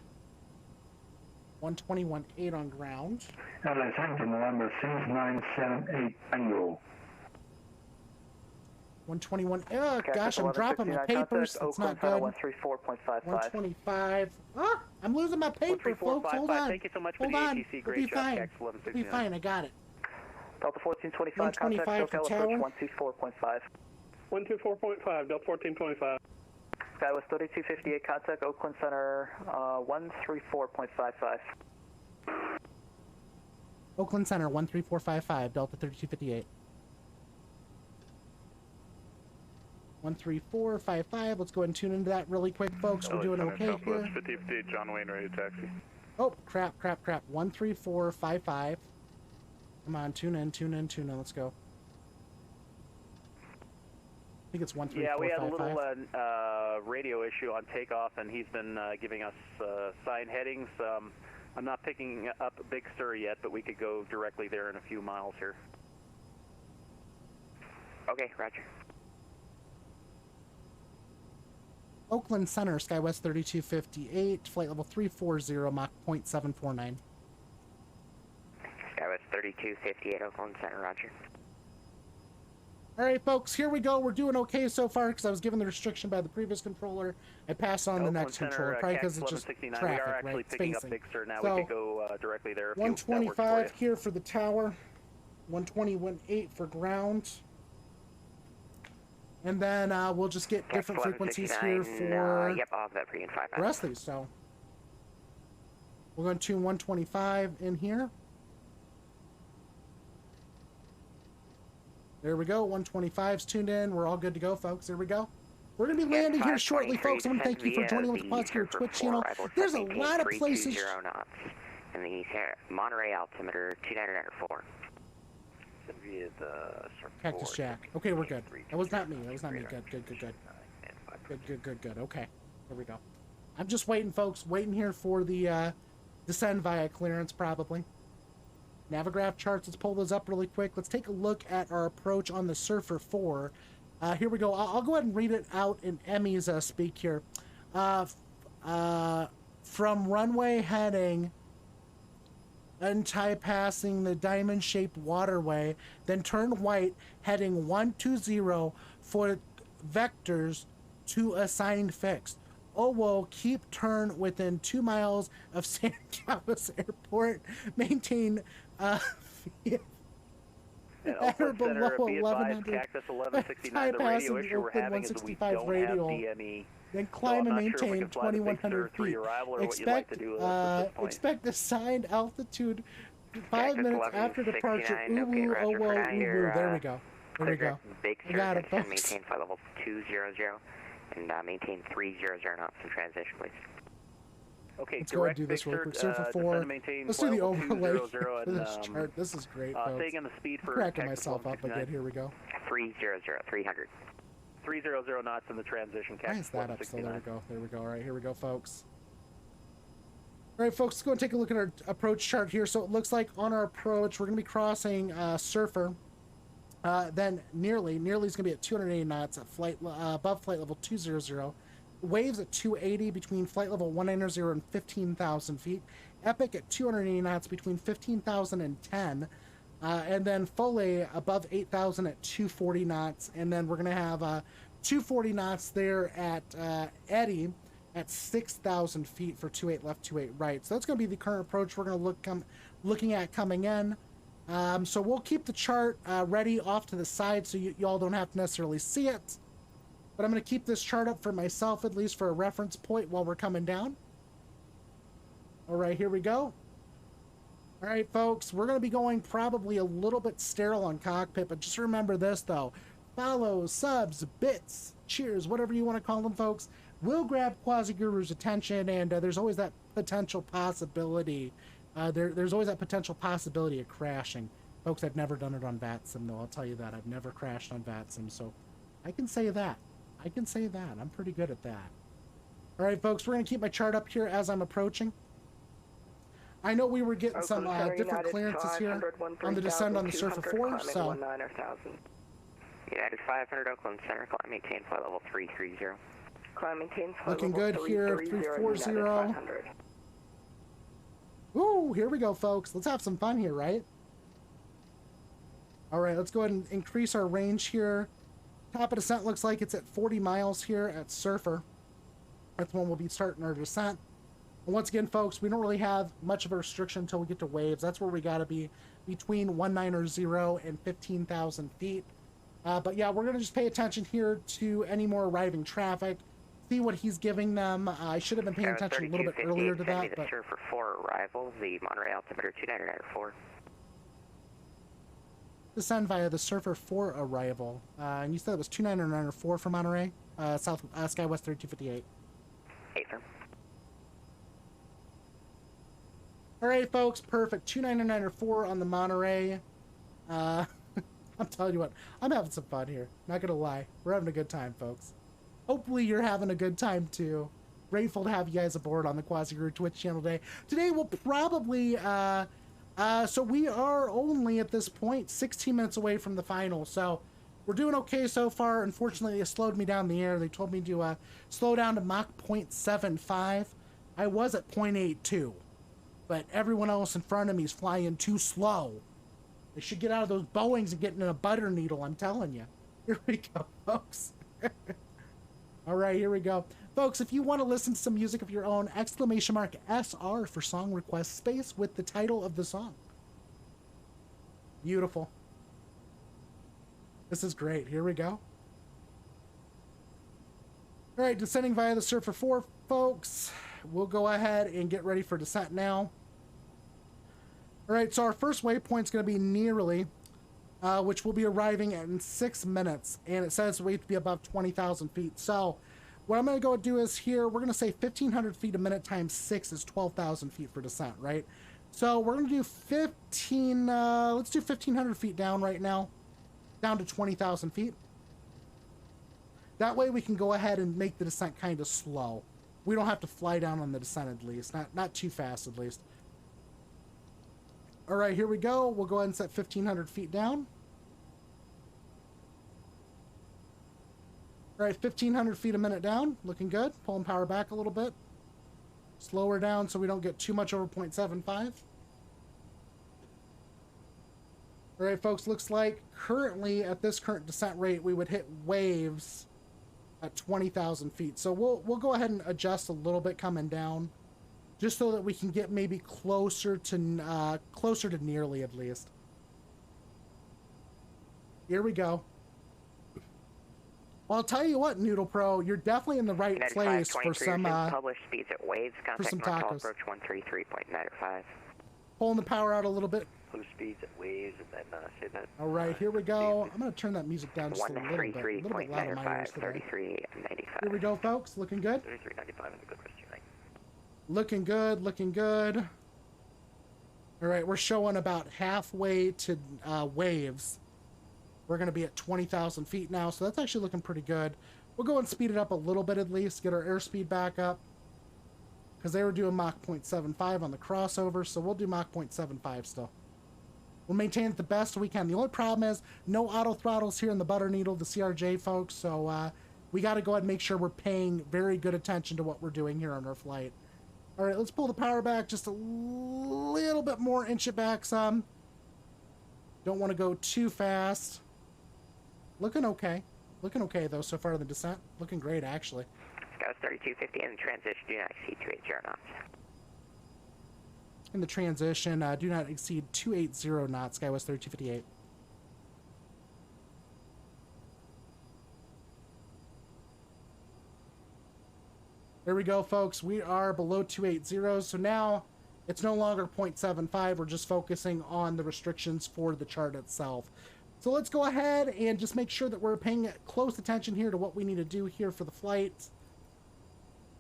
121.8 on ground. LA Center, November 6978 Tango. 121. Oh, gosh, I'm dropping my papers. That's not good. 134.55. 125. Ah, I'm losing my paper, folks. Hold on. Thank you so much for Hold the on. ATC. We'll Great be job, fine. Tax We'll be fine. I got it. Delta 1425, 125 contact for SoCal tower. approach 124.5. 124.5, Delta 1425. Skywest 3258, contact Oakland Center 134.55. Oakland Center, 13455, Delta 3258. 13455. Let's go ahead and tune into that really quick, folks. We're doing okay here. 5058, John Wayne, ready to taxi. Oh, crap. 13455. Come on, tune in. Let's go. I think it's 13455. Yeah, we had a little radio issue on takeoff, and he's been giving us sign headings. I'm not picking up Big Sur yet, but we could go directly there in a few miles here. Okay, roger. Oakland Center, Skywest 3258, flight level 340, Mach 0.749. Skywest 3258, Oakland Center, roger. All right, folks, here we go. We're doing okay so far because I was given the restriction by the previous controller. I passed on the next controller, probably because it's just traffic, we are actually right? picking Spacing. up Big Sur now. So, we could go directly there. 125 here for the tower, 120.18 for ground. And then we'll just get different frequencies here for yep, I'll have that for you in 5 the rest of these. So we're going to tune 125 in here. There we go. 125's tuned in. We're all good to go, folks. There we go. We're going to be landing here shortly, folks. I want to thank you for joining with the Quasi Twitch channel. There's a lot of places. Knots. And the Monterey altimeter 2994. Via the Cactus Jack. Okay, we're good. That was not me. Good. Okay, here we go. I'm just waiting, folks. Waiting here for the descend via clearance, probably. Navigraph charts. Let's pull those up really quick. Let's take a look at our approach on the Surfer 4. Here we go. I'll go ahead and read it out in Emmy's speak here. From runway heading passing the diamond-shaped waterway, then turn right, heading 120 for vectors to assigned fixed. Whoa, keep turn within 2 miles of San Carlos Airport. Maintain at or below 1100. The radio issue we're having is we don't have DME. Then climb and maintain 2,100 feet. Expect assigned altitude 5 minutes after departure. There we go. Big I got it, Sur, folks. maintain flight level 200 and maintain 300 knots in transition, please. Okay, let's go ahead and do this real quick. Surfer 4. Let's do the overlay for this chart. This is great, folks. Staying in the speed for I'm cracking myself up again. Here we go. 300. 300 knots in the transition. Why is that up? So there we go. All right, here we go, folks. All right, folks, let's go and take a look at our approach chart here. So it looks like on our approach, we're going to be crossing Surfer. Then Nearly's going to be at 280 knots at above flight level 200. Waves at 280 between flight level 190 and 15,000 feet. Epic at 280 knots between 15,000 and 10. And then Foley above 8,000 at 240 knots. And then we're going to have 240 knots there at Eddy at 6,000 feet for 28 left, 28 right. So that's going to be the current approach we're going to looking at coming in. So we'll keep the chart ready off to the side so y'all don't have to necessarily see it. But I'm going to keep this chart up for myself, at least for a reference point while we're coming down. All right, here we go. All right, folks, we're going to be going probably a little bit sterile on cockpit, but just remember this, though. Follows, subs, bits, cheers, whatever you want to call them, folks, will grab Quasi Guru's attention, and there's always that potential possibility. There's always that potential possibility of crashing. Folks, I've never done it on VATSIM, though. I'll tell you that. I've never crashed on VATSIM, so I can say that. I'm pretty good at that. All right, folks, we're going to keep my chart up here as I'm approaching. I know we were getting some different clearances here on the descent on the Surfer 4, so... United 500, Oakland Center, climb maintain flight level 330. Climb maintain flight looking level good here, 340. Ooh, here we go, folks. Let's have some fun here, right? All right, let's go ahead and increase our range here. Top of descent looks like it's at 40 miles here at Surfer. That's when we'll be starting our descent. And once again, folks, we don't really have much of a restriction until we get to waves. That's where we got to be between 190 and 15,000 feet. But yeah, we're going to just pay attention here to any more arriving traffic, see what he's giving them. I should have been paying attention a little bit earlier to that. The Surfer 4 arrival, the Monterey altimeter 2994. Descend via the Surfer 4 arrival. And you said it was 2994 for Monterey? South Skywest 3258. 8 firm. Alright, folks, perfect. 2994 on the Monterey. I'm telling you what, I'm having some fun here. Not gonna lie. We're having a good time, folks. Hopefully you're having a good time too. Grateful to have you guys aboard on the Quasi Twitch channel today. Today we'll probably, so we are only at this point 16 minutes away from the final. So we're doing okay so far. Unfortunately, they slowed me down the air. They told me to slow down to Mach 0.75. I was at 0.82. But everyone else in front of me is flying too slow. They should get out of those Boeings and get in a butter needle, I'm telling you. Here we go, folks. All right, here we go. Folks, if you want to listen to some music of your own, !SR for song request space with the title of the song. Beautiful. This is great. Here we go. All right, descending via the Surfer 4, folks. We'll go ahead and get ready for descent now. All right, so our first waypoint's going to be Nearly, which will be arriving in 6 minutes, and it says we have to be above 20,000 feet. So what I'm going to go do is here, we're going to say 1,500 feet a minute times 6 is 12,000 feet for descent, right? So we're going to do 15, let's do 1,500 feet down right now, down to 20,000 feet. That way we can go ahead and make the descent kind of slow. We don't have to fly down on the descent at least, not too fast at least. All right, here we go. We'll go ahead and set 1,500 feet down. All right, 1,500 feet a minute down. Looking good. Pulling power back a little bit. Slower down so we don't get too much over 0.75. All right, folks, looks like currently at this current descent rate, we would hit waves at 20,000 feet. So we'll go ahead and adjust a little bit coming down, just so that we can get maybe closer to Nearly at least. Here we go. Well, I'll tell you what, Noodle Pro, you're definitely in the right place for some published speeds at waves. Contact some North tacos. approach 133.95. Pulling the power out a little bit. Blue speeds at waves, and then say that. All right, here we go. I'm going to turn that music down just a little bit loud on my ears today. 33.95. Here we go, folks. Looking good. 33.95 and a good rest of your night. Looking good, looking good. All right, we're showing about halfway to waves. We're going to be at 20,000 feet now, so that's actually looking pretty good. We'll go and speed it up a little bit at least, get our airspeed back up, because they were doing Mach 0.75 on the crossover, so we'll do Mach 0.75 still. We'll maintain it the best we can. The only problem is no auto throttles here in the butter needle, the CRJ, folks, so we got to go ahead and make sure we're paying very good attention to what we're doing here on our flight. All right, let's pull the power back just a little bit more, inch it back some. Don't want to go too fast. Looking okay. Looking okay, though, so far in the descent. Looking great, actually. Scout 3250 and transition do not exceed 280 knots. In the transition, do not exceed 280 knots, Skywest 3258. There we go, folks. We are below 280, so now it's no longer 0.75. We're just focusing on the restrictions for the chart itself. So let's go ahead and just make sure that we're paying close attention here to what we need to do here for the flight.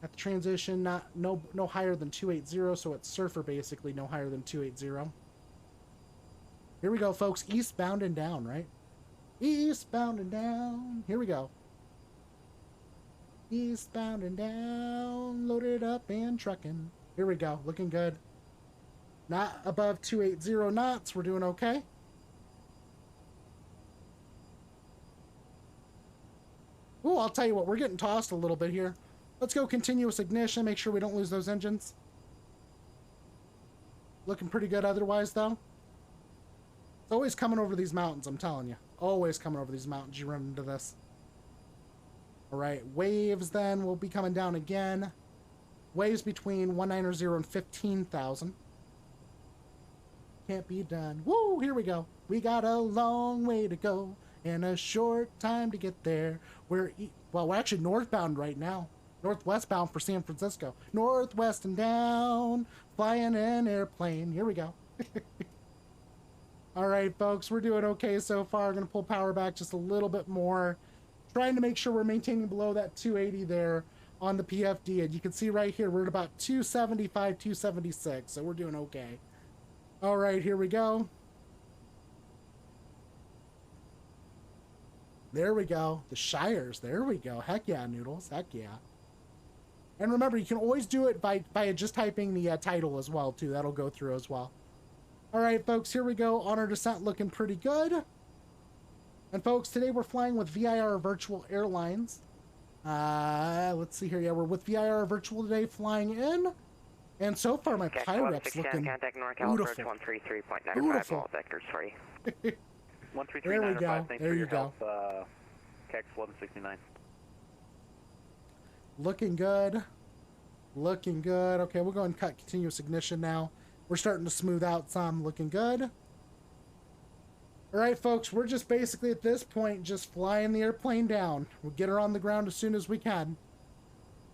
At the transition, no higher than 280, so it's Surfer basically no higher than 280. Here we go, folks. Eastbound and down, right? Eastbound and down. Here we go. Eastbound and down, loaded up and trucking. Here we go, looking good. Not above 280 knots, we're doing okay. Ooh, I'll tell you what, we're getting tossed a little bit here. Let's go continuous ignition, make sure we don't lose those engines. Looking pretty good otherwise, though. It's always coming over these mountains, I'm telling you. Always coming over these mountains, you run into this. All right, waves then will be coming down again. Waves between 190 and 15,000. Can't be done. Woo, here we go. We got a long way to go and a short time to get there. We're actually northbound right now. Northwestbound for San Francisco. Northwest and down, flying an airplane. Here we go. All right, folks, we're doing okay so far. I'm going to pull power back just a little bit more. Trying to make sure we're maintaining below that 280 there on the PFD. And you can see right here, we're at about 275, 276. So we're doing okay. All right, here we go. There we go. The Shires. There we go. Heck yeah, Noodles. Heck yeah. And remember, you can always do it by just typing the title as well, too. That'll go through as well. All right, folks, here we go. On our descent, looking pretty good. And, folks, today we're flying with VIR Virtual Airlines. Let's see here. Yeah, we're with VIR Virtual today, flying in. And so far, my Pyrep's looking beautiful. 133.95 Beautiful. all vectors for you. 133.95, There we go. thanks There for you your go. help. KEX 1169. Looking good. Looking good. Okay, we'll go and cut continuous ignition now. We're starting to smooth out some. Looking good. All right, folks, we're just basically at this point just flying the airplane down. We'll get her on the ground as soon as we can.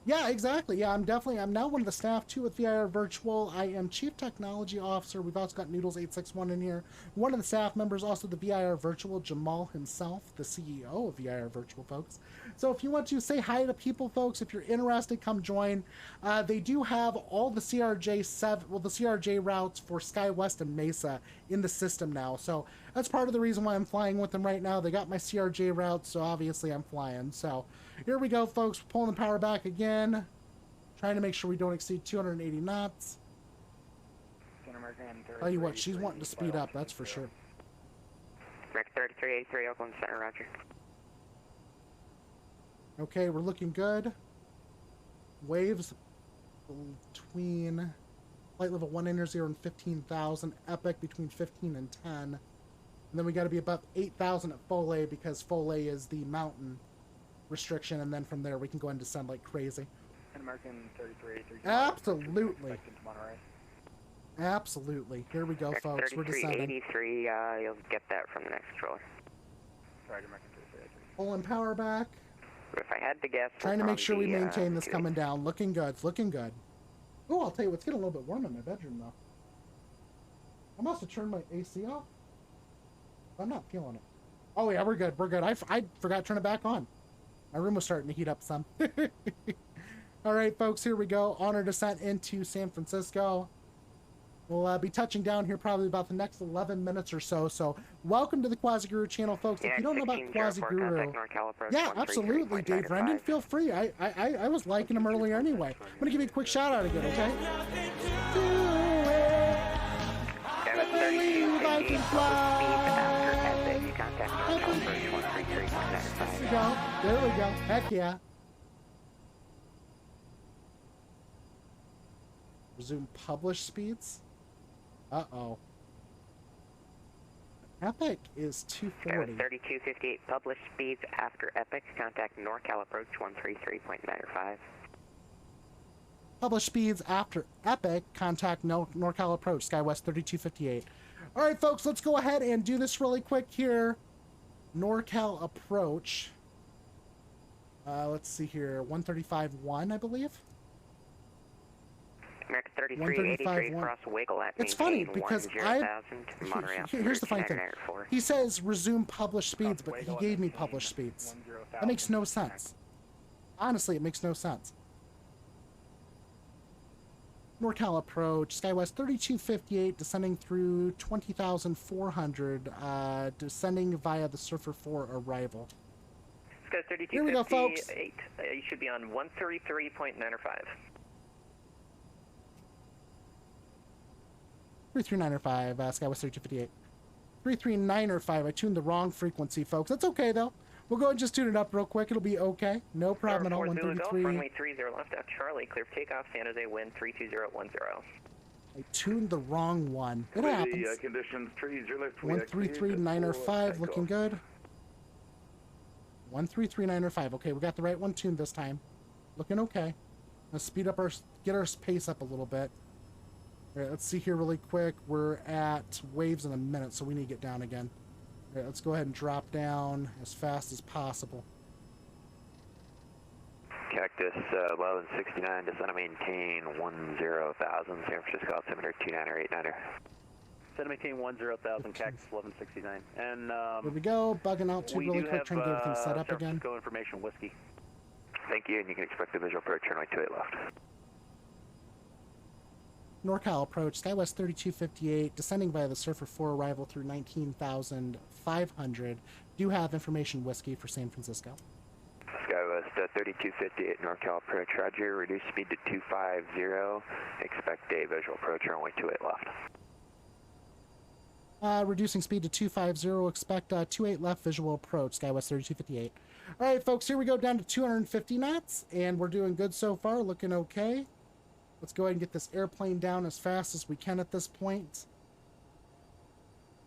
Yeah, exactly. Yeah, I'm now one of the staff too with VIR Virtual. I am Chief Technology Officer. We've also got Noodles861 in here. One of the staff members, also the VIR Virtual, Jamal himself, the CEO of VIR Virtual, folks. So if you want to say hi to people, folks, if you're interested, come join. They do have all the CRJ routes for SkyWest and Mesa in the system now. So that's part of the reason why I'm flying with them right now. They got my CRJ routes, so obviously I'm flying. So here we go, folks. We're pulling the power back again. Trying to make sure we don't exceed 280 knots. Tell you what, she's wanting to speed up, that's for sure. Rick 3383, Oakland Center, roger. Okay, we're looking good. Waves between flight level 190 and 15,000. Epic between 15 and 10. And then we got to be above 8,000 at Foley because Foley is the mountain restriction. And then from there we can go and descend like crazy. American 3383. Absolutely. Absolutely. Here we go, Rick folks. We're descending. 3383, you'll get that from the next controller. Sorry, American 3383. Pulling power back. If I had to guess, Trying to make sure we maintain this 280. coming down. Looking good. It's looking good. Oh, I'll tell you, it's getting a little bit warm in my bedroom, though. I must have turned my AC off. I'm not feeling it. Oh, yeah, we're good. We're good. I forgot to turn it back on. My room was starting to heat up some. All right, folks, here we go. On our descent into San Francisco. We'll be touching down here probably about the next 11 minutes or so. So welcome to the Quasi Guru channel, folks. If you don't know about Quasi Guru, yeah, absolutely, Dave Brendan, feel free. I was liking him earlier anyway. I'm going to give you a quick shout out again, okay? Do it. I believe I can fly. There we go. There we go. Heck yeah. Resume publish speeds. Uh-oh. Epic is 240. 3258 published speeds after Epic. Contact NorCal approach 133.95. Publish speeds after Epic. Contact NorCal approach SkyWest 3258. All right, folks, let's go ahead and do this really quick here. NorCal approach. Let's see here. 135.1, I believe. American 3383 cross wiggle at it's funny because here's the funny thing. He says resume published speeds, but he gave me published speeds. That makes no sense. Honestly, it makes no sense. NorCal approach, SkyWest 3258, descending through 20,400, descending via the Surfer 4 arrival. SkyWest 3258, here we go, folks. You should be on 133.95. 33905, SkyWest 3258. 33905, I tuned the wrong frequency, folks. That's okay, though. We'll go and just tune it up real quick. It'll be okay. No problem at all. 133. Runway 30 left out Charlie, clear for takeoff, San Jose wind 32010. I tuned the wrong one. It happens. Conditions, trees, your left 133.905, looking good. 13395. Okay, we got the right one tuned this time. Looking okay. Let's speed up get our pace up a little bit. All right, let's see here really quick. We're at waves in a minute, so we need to get down again. All right, let's go ahead and drop down as fast as possible. Cactus 1169, descend and maintain 10,000, San Francisco altimeter 29er 89er. Descend and maintain 10,000, Cactus 1169. And here we go, bugging out too really quick, trying to get everything set up San again. Francisco information, whiskey. Thank you, and you can expect the visual approach runway 28 left. NorCal approach, SkyWest 3258, descending via the Surfer 4 arrival through 19,500. Do have information whiskey for San Francisco. SkyWest 3258, NorCal approach, roger, reduce speed to 250, expect a visual approach runway 28 left. Reducing speed to 250, expect 28 left visual approach, SkyWest 3258. All right, folks, here we go down to 250 knots, and we're doing good so far, looking okay. Let's go ahead and get this airplane down as fast as we can at this point.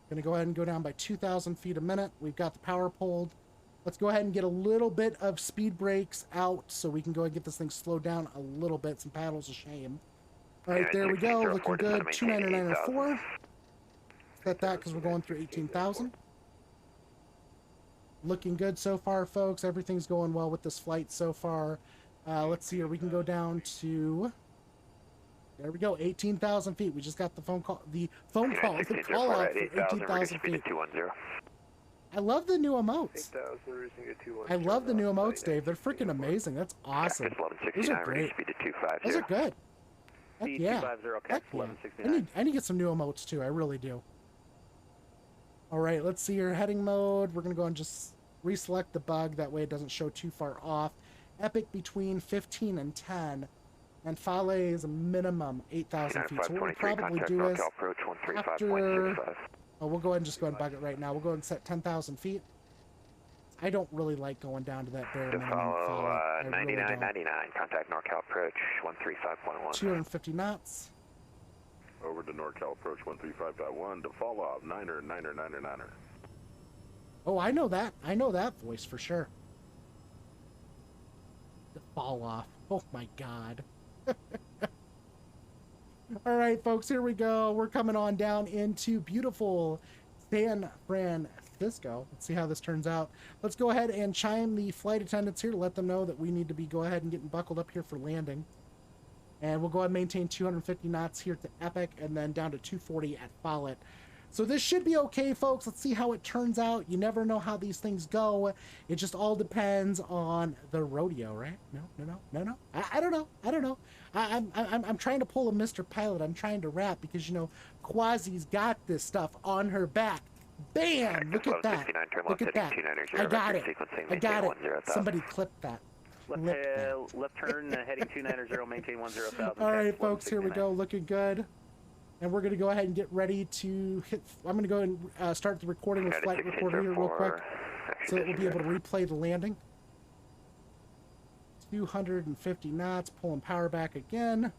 Gonna go ahead and go down by 2,000 feet a minute. We've got the power pulled. Let's go ahead and get a little bit of speed brakes out so we can go ahead and get this thing slowed down a little bit. Some paddles of shame. All right, there we go, looking good. 29904. Set that because we're going through 18,000. Looking good so far, folks. Everything's going well with this flight so far. Let's see here. We can go down to... There we go, 18,000 feet. We just got the phone call, the call out for 18,000 feet. I love the new emotes. I love the new emotes, Dave. They're freaking amazing. That's awesome. Those are great. Those are good. Heck yeah. Heck yeah. I need to get some new emotes too. I really do. All right, let's see your heading mode. We're gonna go and just reselect the bug. That way it doesn't show too far off. Epic between 15 and 10. And Fale is a minimum 8,000 feet. So what we'll probably do is after... Oh, we'll go ahead and just go and bug it right now. We'll go ahead and set 10,000 feet. I don't really like going down to that bare minimum. Follow 9999, contact NorCal approach 135.1. 250 knots. Over to NorCal approach 135.1 to follow up 9er. Oh, I know that. I know that voice for sure. The fall off. Oh my God. All right, folks, here we go. We're coming on down into beautiful San Francisco. Let's see how this turns out. Let's go ahead and chime the flight attendants here to let them know that we need to go ahead and getting buckled up here for landing. And we'll go ahead and maintain 250 knots here to Epic and then down to 240 at Follett. So this should be okay, folks. Let's see how it turns out. You never know how these things go. It just all depends on the rodeo, right? No. I don't know. I'm trying to pull a Mr. Pilot. I'm trying to rap because, you know, Quasi's got this stuff on her back. Bam! Look at that. Look at that. I got it. Somebody clip that. Left turn, heading 290, maintain 10,000. All right, folks, here we go. Looking good. And we're going to go ahead and get ready to hit... I'm going to go and start the recording with Flight Recorder here real quick so that we'll be able to replay the landing. 250 knots, pulling power back again.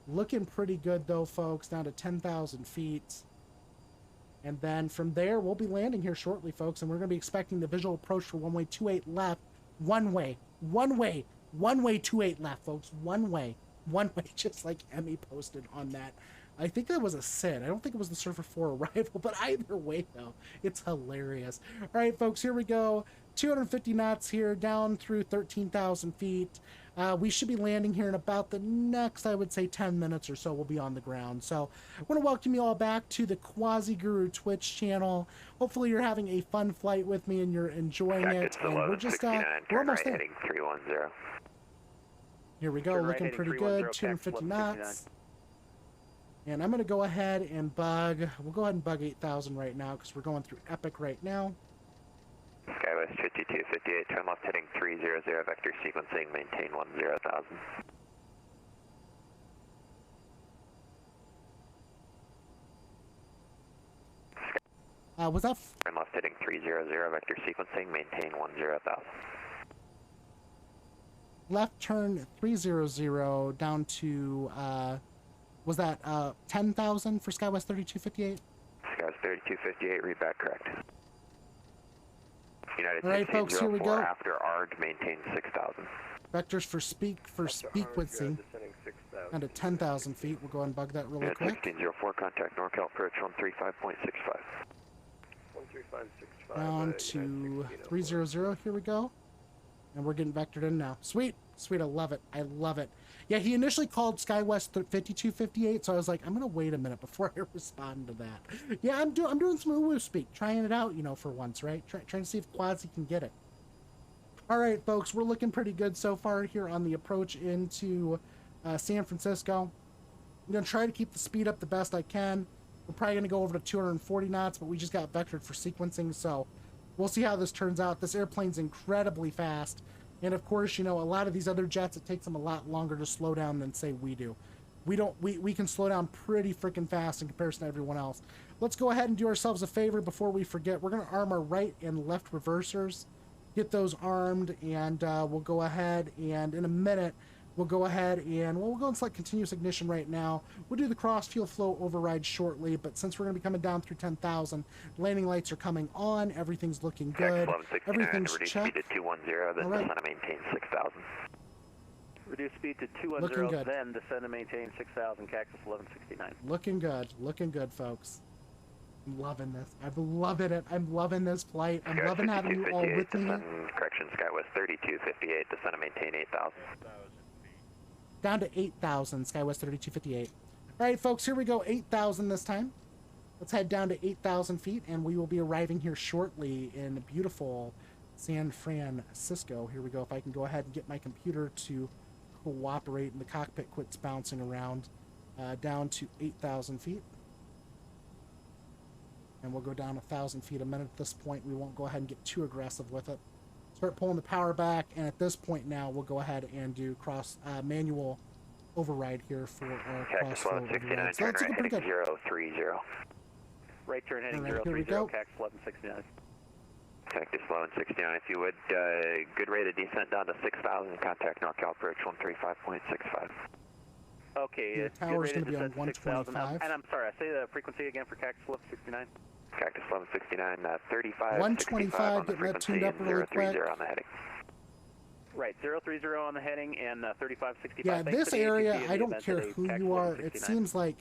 Looking pretty good, though, folks, down to 10,000 feet. And then from there, we'll be landing here shortly, folks, and we're going to be expecting the visual approach for one-way 28 left. One way, 28 left, folks. One way, just like Emmy posted on that. I think that was a Sid. I don't think it was the Surfer 4 arrival, but either way, though, it's hilarious. All right, folks, here we go. 250 knots here, down through 13,000 feet. We should be landing here in about the next, I would say, 10 minutes or so. We'll be on the ground. So I want to welcome you all back to the Quasi Guru Twitch channel. Hopefully you're having a fun flight with me and you're enjoying it. And we're just, we're almost there. 310. Here we go, looking pretty good, 250 knots. And I'm going to go ahead and bug, we'll go ahead and bug 8,000 right now because we're going through Epic right now. SkyWest 5258, turn left heading 300, vector sequencing, maintain 10,000. Was that? Turn left heading 300, vector sequencing, maintain 10,000. Left turn 300 down to, was that 10,000 for SkyWest 3258? SkyWest 3258, read back correct. United All right, folks, here we 1604 go. after ARG, maintain 6,000. Vectors for sequencing down to 10,000 feet. We'll go and bug that really Unit quick. 1604, contact NorCal approach 135.65. 13565. Down to 300. Here we go. And we're getting vectored in now. Sweet. Sweet. I love it. I love it. Yeah, he initially called SkyWest 5258, so I was like, I'm going to wait a minute before I respond to that. Yeah, I'm doing some woo speak. Trying it out, you know, for once, right? Trying to see if Quasi can get it. All right, folks, we're looking pretty good so far here on the approach into San Francisco. I'm going to try to keep the speed up the best I can. We're probably going to go over to 240 knots, but we just got vectored for sequencing, so we'll see how this turns out. This airplane's incredibly fast. And of course, you know, a lot of these other jets, it takes them a lot longer to slow down than, say, we do. We can slow down pretty freaking fast in comparison to everyone else. Let's go ahead and do ourselves a favor before we forget. We're going to arm our right and left reversers. Get those armed, and we'll go ahead and in a minute, we'll go ahead and we'll go and select continuous ignition right now. We'll do the cross fuel flow override shortly, but since we're going to be coming down through 10,000, landing lights are coming on. Everything's looking good. Everything's checked. Speed to 210, then descend and maintain 6,000. Reduce speed to 210, then descend and maintain 6,000, Cactus 1169. Looking good. Looking good, folks. I'm loving this. I'm loving it. I'm loving this flight. I'm loving having you all with me. Correction, SkyWest 3258, descend and maintain 8,000. Down to 8,000, SkyWest 3258. All right, folks, here we go. 8,000 this time. Let's head down to 8,000 feet, and we will be arriving here shortly in beautiful San Francisco. Here we go. If I can go ahead and get my computer to cooperate and the cockpit quits bouncing around, down to 8,000 feet. And we'll go down 1,000 feet a minute at this point. We won't go ahead and get too aggressive with it. Start pulling the power back, and at this point now, we'll go ahead and do manual override here for our cross flow override. So that's looking pretty good. 030. Right turn heading All right, 030, here we go. Cactus 1169. Cactus 1169, if you would, good rate of descent down to 6,000, contact NorCal approach 135.65. Okay, the tower's going to be on 125. And I'm sorry, I say the frequency again for Cactus 1169. Cactus 1169, 35, 125, getting that tuned up really quick. on the heading. Right, 030 on the heading and 3565. Yeah, Thanks this to the area, ATC I don't event care today, who Cactus you are. It 1169. seems like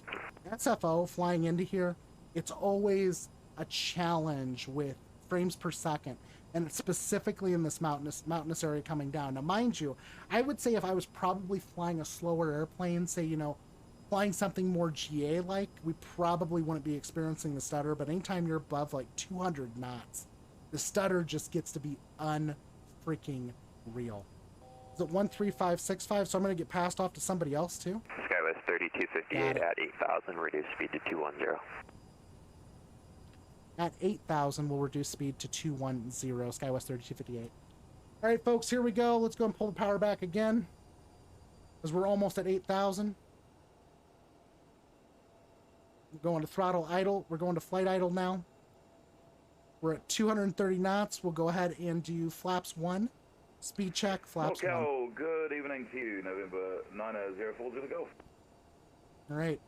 SFO flying into here, it's always a challenge with frames per second, and it's specifically in this mountainous area coming down. Now, mind you, I would say if I was probably flying a slower airplane, say, you know, flying something more GA-like, we probably wouldn't be experiencing the stutter, but anytime you're above like 200 knots, the stutter just gets to be unfreaking real. Is it 13565, so I'm going to get passed off to somebody else too? SkyWest 3258 at 8,000, reduce speed to 210. At 8,000, we'll reduce speed to 210, SkyWest 3258. All right, folks, here we go. Let's go and pull the power back again, because we're almost at 8,000. We're going to throttle idle. We're going to flight idle now. We're at 230 knots. We'll go ahead and do flaps 1. Speed check, flaps 1. Good evening to you. November 9040 to the Gulf. All right.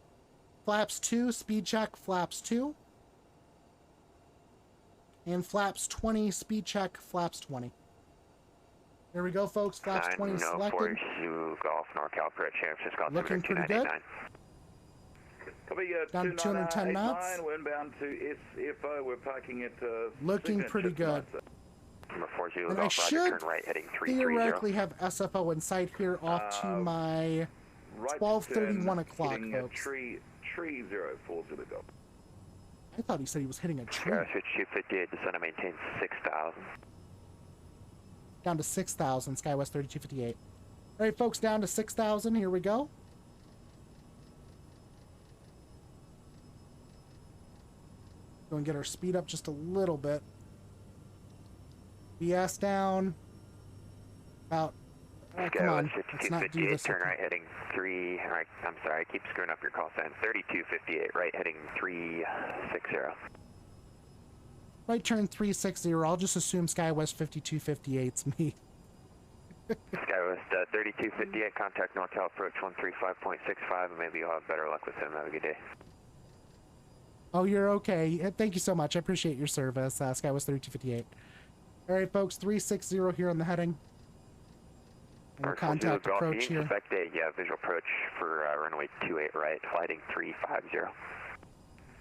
Flaps 2, speed check, flaps 2. And flaps 20, speed check, flaps 20. There we go, folks. Flaps 20 selected. 942 Golf, NorCal approach, San Francisco. Looking pretty good. Copy, Down to 210 knots. We're inbound to SFO. We're parking at Looking pretty good. Number 40 And I Golf, should Roger, turn right, heading 330. theoretically have SFO in sight here off to my 12:31 o'clock, folks. 3040 to the Gulf. I thought he said he was hitting a tree. SkyWest 5258, descend and maintain 6,000. Down to 6,000, SkyWest 3258. All right, folks, down to 6,000. Here we go. Go and get our speed up just a little bit. BS down. About. Oh, come on. Let's not do this. Turn right, heading 3. Right, I'm sorry, I keep screwing up your call sign. 3258, right, heading 360. Right turn 360. I'll just assume SkyWest 5258's me. SkyWest 3258, contact NorCal approach 135.65, and maybe you'll have better luck with him. Have a good day. Oh, you're okay. Thank you so much. I appreciate your service, SkyWest 3258. All right, folks, 360 here on the heading. And we'll contact approach here. Expect a visual approach for runway 28 right, flighting 350.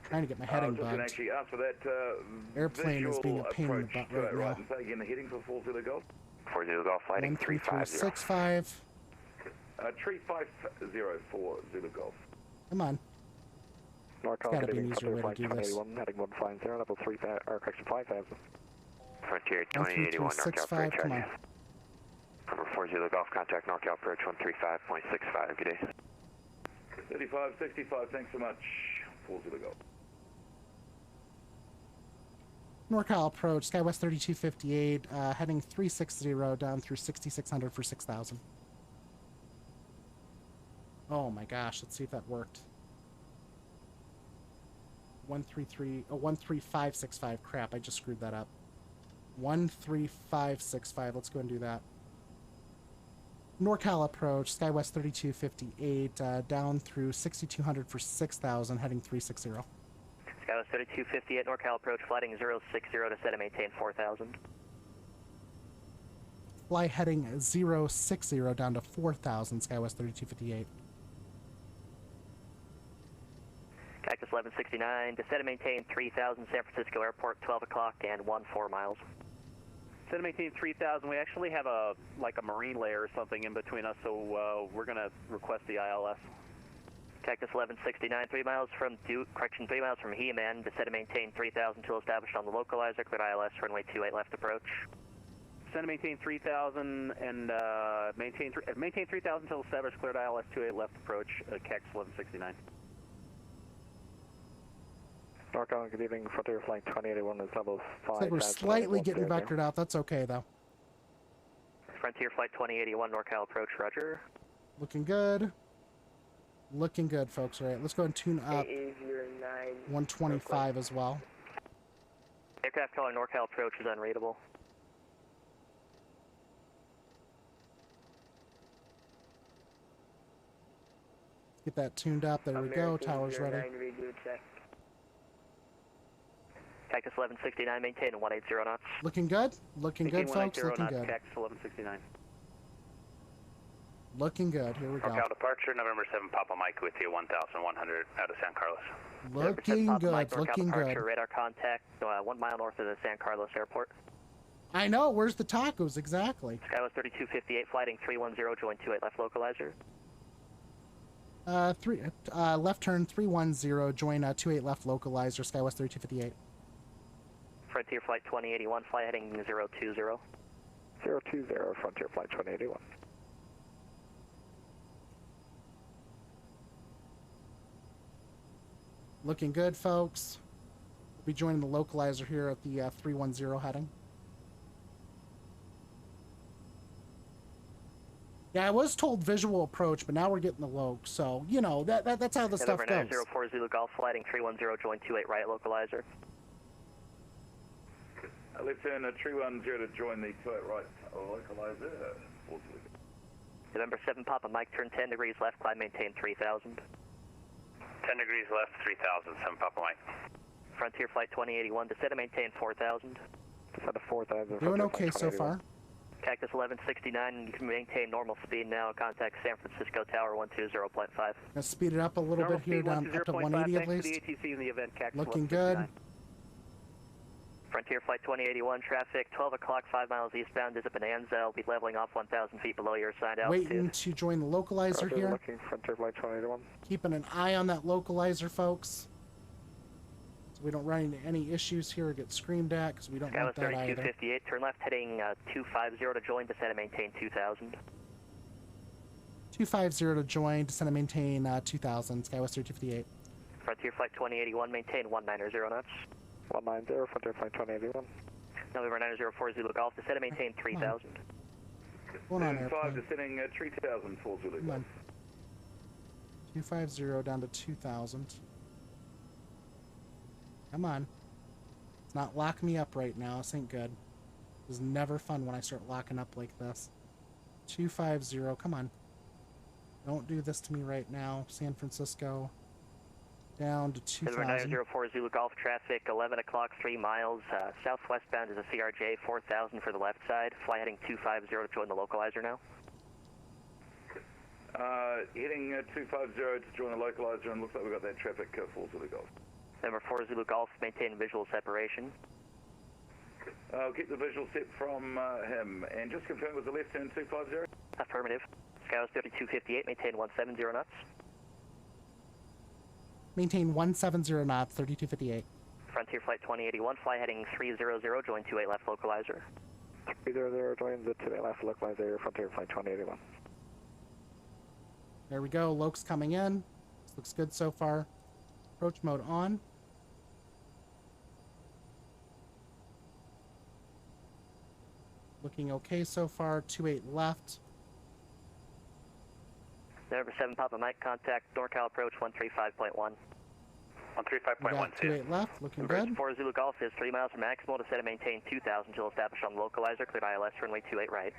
Trying to get my heading bugged. Actually ask for that Airplane is being a pain in the butt right now. And say again the heading for 40 Golf. 40 Golf, flighting 350. 13365. 3504 Zulu Golf. Come on. NorCal, Gotta be an easier way to do this. heading 150, level 3, or correction 5000. Frontier 2081, NorCal approach, come on. Number 40 Golf, contact NorCal approach 135.65, good day. 3565, thanks so much. 40 Golf. NorCal approach, SkyWest 3258, heading 360 down through 6600 for 6000. Oh my gosh, let's see if that worked. 13565, crap, I just screwed that up. 13565, let's go and do that. NorCal approach, SkyWest 3258, down through 6200 for 6000, heading 360. SkyWest 3258, NorCal approach, flighting 060 to set and maintain 4000. Fly heading 060 down to 4000, SkyWest 3258. Cactus 1169, descend and maintain 3000, San Francisco Airport, 12 o'clock and 14 miles. Descend and maintain 3000, we actually have a marine layer or something in between us, so we're going to request the ILS. Cactus 1169, 3 miles from Duke, correction, 3 miles from He-Man, descend and maintain 3000 until established on the localizer, cleared ILS, runway 28 left approach. Descend and maintain 3000 and maintain 3000 until established, cleared ILS, 28 left approach, Cactus 1169. NorCal, good evening. Frontier Flight 2081 is level 5. Looks like we're slightly getting vectored out. That's okay, though. Frontier Flight 2081, NorCal approach, roger. Looking good. Looking good, folks. All right, let's go and tune up 125 as well. Aircraft calling NorCal approach is unreadable. Get that tuned up. There we go. Tower's ready. Cactus 1169, maintain 180 knots. Looking good. Looking good, folks. Looking good. Cactus 1169. Looking good. Here we go. NorCal departure, November 7, Papa Mike with you, 1100 out of San Carlos. Looking good. Looking good. Radar contact 1 mile north of the San Carlos airport. I know. Where's the tacos exactly? SkyWest 3258, flighting 310, join 28 left localizer. Left turn 310, join 28 left localizer, SkyWest 3258. Frontier Flight 2081, fly heading 020. 020, Frontier Flight 2081. Looking good, folks. We'll be joining the localizer here at the 310 heading. Yeah, I was told visual approach, but now we're getting the loc, so, you know, that's how the stuff goes. 904 Zulu Golf, flighting 310, join 28 right localizer. Left turn 310 to join the 28 right localizer. November 7 Papa Mike, turn 10 degrees left, climb maintain 3000. 10 degrees left, 3000, 7 Papa Mike. Frontier Flight 2081, descend and maintain 4000. Descend to 4000. Doing okay so far. Cactus 1169, you can maintain normal speed now. Contact San Francisco Tower 120.5. Gonna speed it up a little bit here, down up to 180 at least. ATC in the event, Cactus Looking good. Frontier Flight 2081, traffic 12 o'clock, 5 miles eastbound is a Bonanza. I'll be leveling off 1,000 feet below your assigned altitude. Waiting to join the localizer here. Looking Frontier Flight 2081. Keeping an eye on that localizer, folks. So we don't run into any issues here or get screamed at, because we don't want that either. 3258, turn left heading 250 to join, descend and maintain 2000. 250 to join, descend and maintain 2000, SkyWest 3258. Frontier Flight 2081, maintain 190 knots. 190, Frontier Flight 2081. November 904 Zulu Golf, descend and maintain 3000. Going on, airplane. descending 3000 for Zulu Golf. 250 down to 2000. Come on. It's not locking me up right now. This ain't good. This is never fun when I start locking up like this. 250, come on. Don't do this to me right now, San Francisco. Down to 2,000. 904 Zulu Golf traffic, 11 o'clock, 3 miles. Southwestbound is a CRJ 4000 for the left side. Fly heading 250 to join the localizer now. Heading 250 to join the localizer, and looks like we've got that traffic full to the Golf. Number 4 Zulu Golf, maintain visual separation. I'll keep the visual set from him, and just confirm with the left turn 250. Affirmative. Skywas 3258, maintain 170 knots. Maintain 170 knots, 3258. Frontier Flight 2081, fly heading 300, join 28 left localizer. 300, join the 28 left localizer, Frontier Flight 2081. There we go, Loke's coming in. This looks good so far. Approach mode on. Looking okay so far, 28 left. Number 7 Papa Mike, contact NorCal approach 135.1. 135.1. 28 left, looking Number good. 4 Zulu Golf is 3 miles from maximal to set and maintain 2,000 until established on the localizer. Cleared ILS, runway 28 right.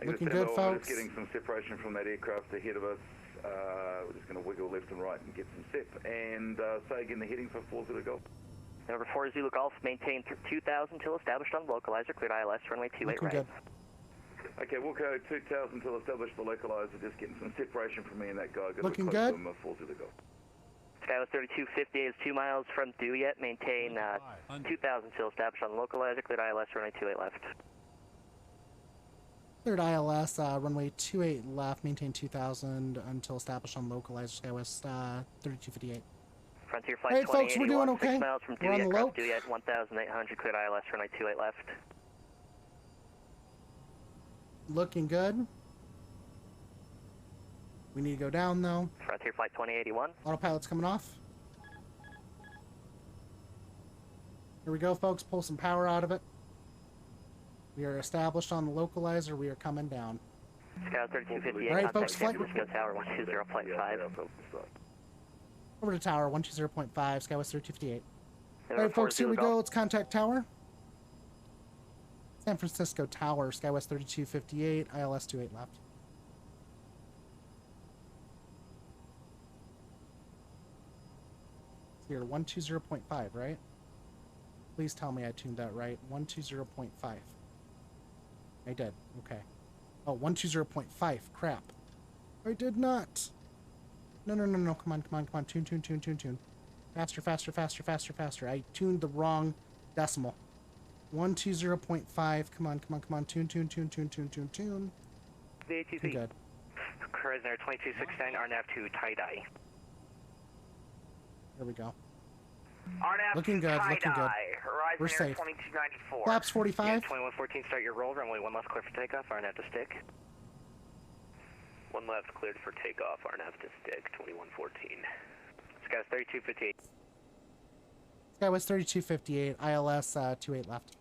Looking good, We're folks. just getting some separation from that aircraft ahead of us. We're just going to wiggle left and right and get some sep. And say again the heading for 4 Zulu Golf. Number 4 Zulu Golf, maintain 2,000 until established on the localizer. Cleared ILS, runway 28 right. Good. Okay, we'll go 2,000 until established the localizer. Just getting some separation from me and that guy. Looking good. 4 Zulu Golf. Skywas 3250 is 2 miles from due yet. Maintain 2,000 until established on the localizer. Cleared ILS, runway 28 left. Cleared ILS, runway 28 left, maintain 2,000 until established on localizer. Skywest 3258. Frontier Flight Hey folks, we're doing okay. 6 miles from We're on the low. due yet, 1,800, cleared ILS, runway 28 left. Looking good. We need to go down though. Frontier Flight 2081. Autopilot's coming off. Here we go, folks. Pull some power out of it. We are established on the localizer. We are coming down. Scout 3258. All right, folks. San Francisco Tower 120.5. Over to tower 120.5. Skywest 3258. All Number right, folks. Here we Golf. go. Let's contact tower. San Francisco Tower. Skywest 3258. ILS 28 left. Here 120.5, right? Please tell me I tuned that right. 120.5. I did. Okay. Oh, 120.5. Crap. I did not. No. Come on. Tune. Faster. I tuned the wrong decimal. 120.5. Come on. Tune. The ATC. Good. Cruiser 2269, RNAV to tie-dye. There we go. RNAV Looking good. Horizon We're Air safe. 2294. Flaps 45. Yeah, 2114, start your roll. Runway 1 left clear for takeoff. RNAV to stick. 1 left cleared for takeoff. RNAV to stick. 2114. Skywas 3258. Skywest 3258. ILS 28 left.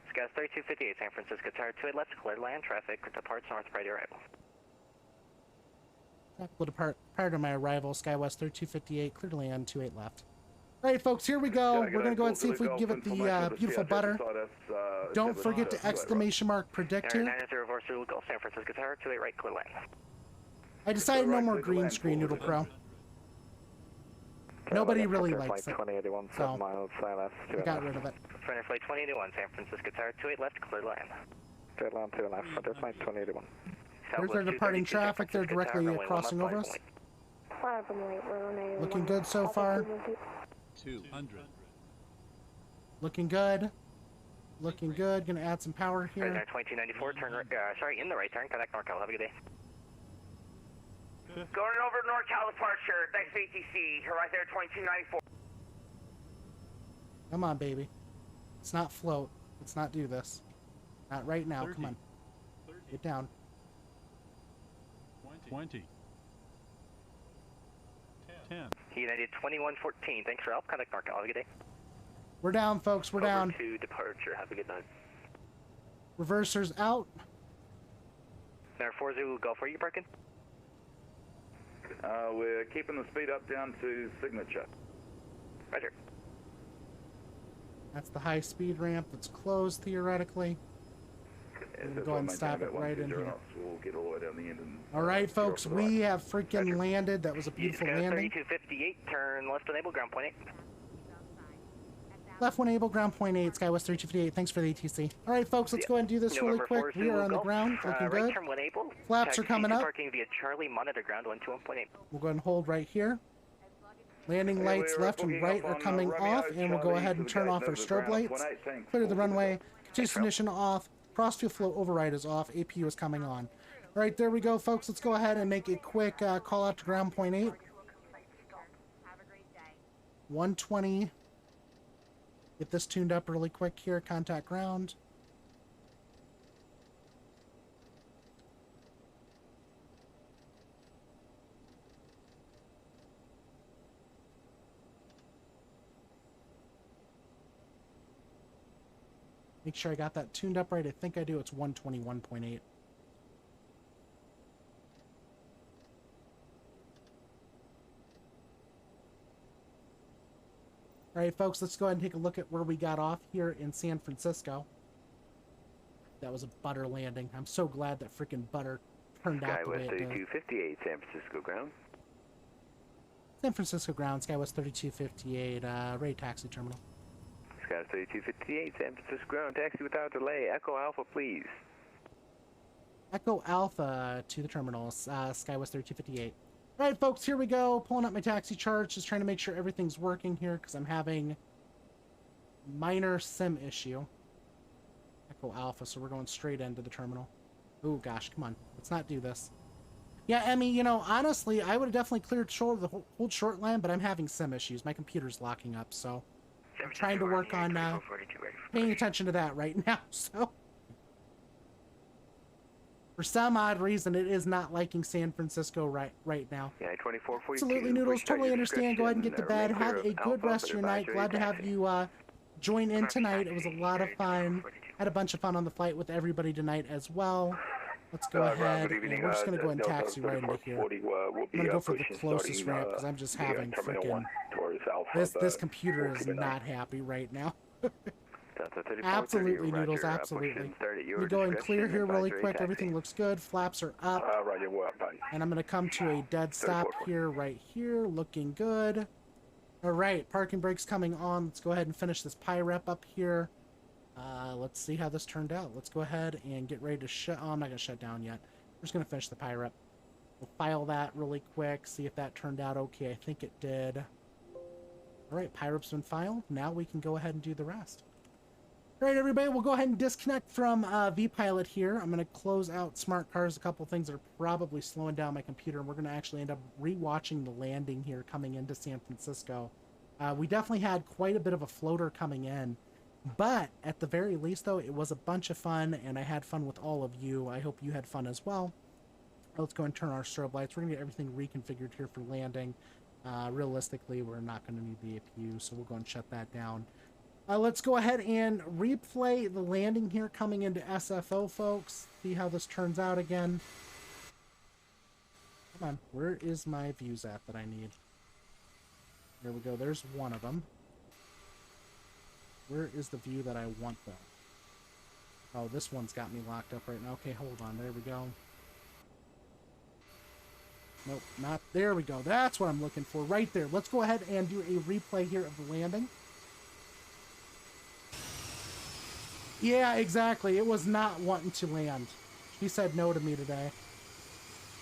Skywas 3258, San Francisco Tower 28 left, clear land traffic. Departs north prior to arrival. Will depart prior to my arrival. Skywest 3258. Clear to land 28 left. All right, folks, here we go. We're going to go ahead and see if we can give it the beautiful butter. Don't forget to exclamation mark predict here. 904 Zulu Golf, San Francisco Tower 28 right, clear land. I decided no more green screen, Noodle Pro. Nobody really likes it, 2081, so 7 miles, ILS I got rid of it. Frontier Flight 2081, San Francisco Tower 28 left, clear land. Straight land 2 left, Frontier Flight 2081. There's their departing traffic. They're directly crossing over us. Looking good so far. 200. Looking good. Gonna add some power here. 2294, turn in the right turn, contact NorCal, have a good day. Going over NorCal departure, thanks ATC, Horizon Air 2294. Come on, baby. Let's not float. Let's not do this. Not right now. 30. Come on. Get down. 20. 10. United 2114, thanks for help, contact NorCal, have a good day. We're down, folks. We're down. Over to departure, have a good night. Reversers out. Number 4 Zulu Golf, where are you parking? We're keeping the speed up down to signature. Roger. That's the high speed ramp that's closed theoretically. We'll go ahead and stop it right in here. We'll get all the way down the end. And, all right, folks, we have freaking landed. That was a beautiful landing. 3258, turn left enable, ground point 8. Left 1 able, ground point 8, Skywest 3258. Thanks for the ATC. All right, folks, let's go ahead and do this really quick. We are on the ground, looking good. Right turn 1 able. Flaps are coming up. Parking via Charlie, monitor ground 121.8. We'll go ahead and hold right here. Landing lights left and right are coming off, and we'll go ahead and turn off our strobe lights. Clear the runway. Continuous ignition off. Cross fuel flow override is off. APU is coming on. All right, there we go, folks. Let's go ahead and make a quick call out to ground point 8. 120. Get this tuned up really quick here. Contact ground. Make sure I got that tuned up right. I think I do. It's 121.8. All right, folks, let's go ahead and take a look at where we got off here in San Francisco. That was a butter landing. I'm so glad that freaking butter turned out the way it did. Skywest 3258, San Francisco ground. San Francisco ground, Skywest 3258, ready taxi terminal. Skywest 3258, San Francisco ground, taxi without delay. Echo Alpha, please. Echo Alpha to the terminal, Skywest 3258. All right, folks, here we go. Pulling up my taxi charts, just trying to make sure everything's working here because I'm having minor sim issue. Echo Alpha, so we're going straight into the terminal. Oh, gosh, come on. Let's not do this. Yeah, Emmy, you know, honestly, I would have definitely cleared the whole short line, but I'm having sim issues. My computer's locking up, so I'm trying to work on paying attention to that right now, so... For some odd reason, it is not liking San Francisco right now. Yeah, 2442. Absolutely, Noodles. Totally understand. Go ahead and get to bed. Have a good rest of your night. Glad to have you join in tonight. It was a lot of fun. Had a bunch of fun on the flight with everybody tonight as well. Let's go ahead, and we're just going to go and taxi right into here. I'm going to go for the closest ramp because I'm just having freaking... This computer is not happy right now. Absolutely, Noodles, absolutely. We go and clear here really quick. Everything looks good. Flaps are up. And I'm going to come to a dead stop here, right here. Looking good. All right, parking brakes coming on. Let's go ahead and finish this PIREP up here. Let's see how this turned out. Let's go ahead and get ready to shut... Oh, I'm not going to shut down yet. We're just going to finish the PIREP. We'll file that really quick, see if that turned out okay. I think it did. All right, PIREP's been filed. Now we can go ahead and do the rest. All right, everybody, we'll go ahead and disconnect from vPilot here. I'm going to close out Smart Cars. A couple things that are probably slowing down my computer, and we're going to actually end up rewatching the landing here coming into San Francisco. We definitely had quite a bit of a floater coming in, but at the very least, though, it was a bunch of fun, and I had fun with all of you. I hope you had fun as well. Let's go and turn our strobe lights. We're going to get everything reconfigured here for landing. Realistically, we're not going to need the APU, so we'll go and shut that down. Let's go ahead and replay the landing here coming into SFO, folks. See how this turns out again. Come on, where is my views at that I need? There we go, there's one of them. Where is the view that I want, though? Oh, this one's got me locked up right now. Okay, hold on, there we go. Nope, not, there we go. That's what I'm looking for, right there. Let's go ahead and do a replay here of the landing. Yeah, exactly. It was not wanting to land. She said no to me today.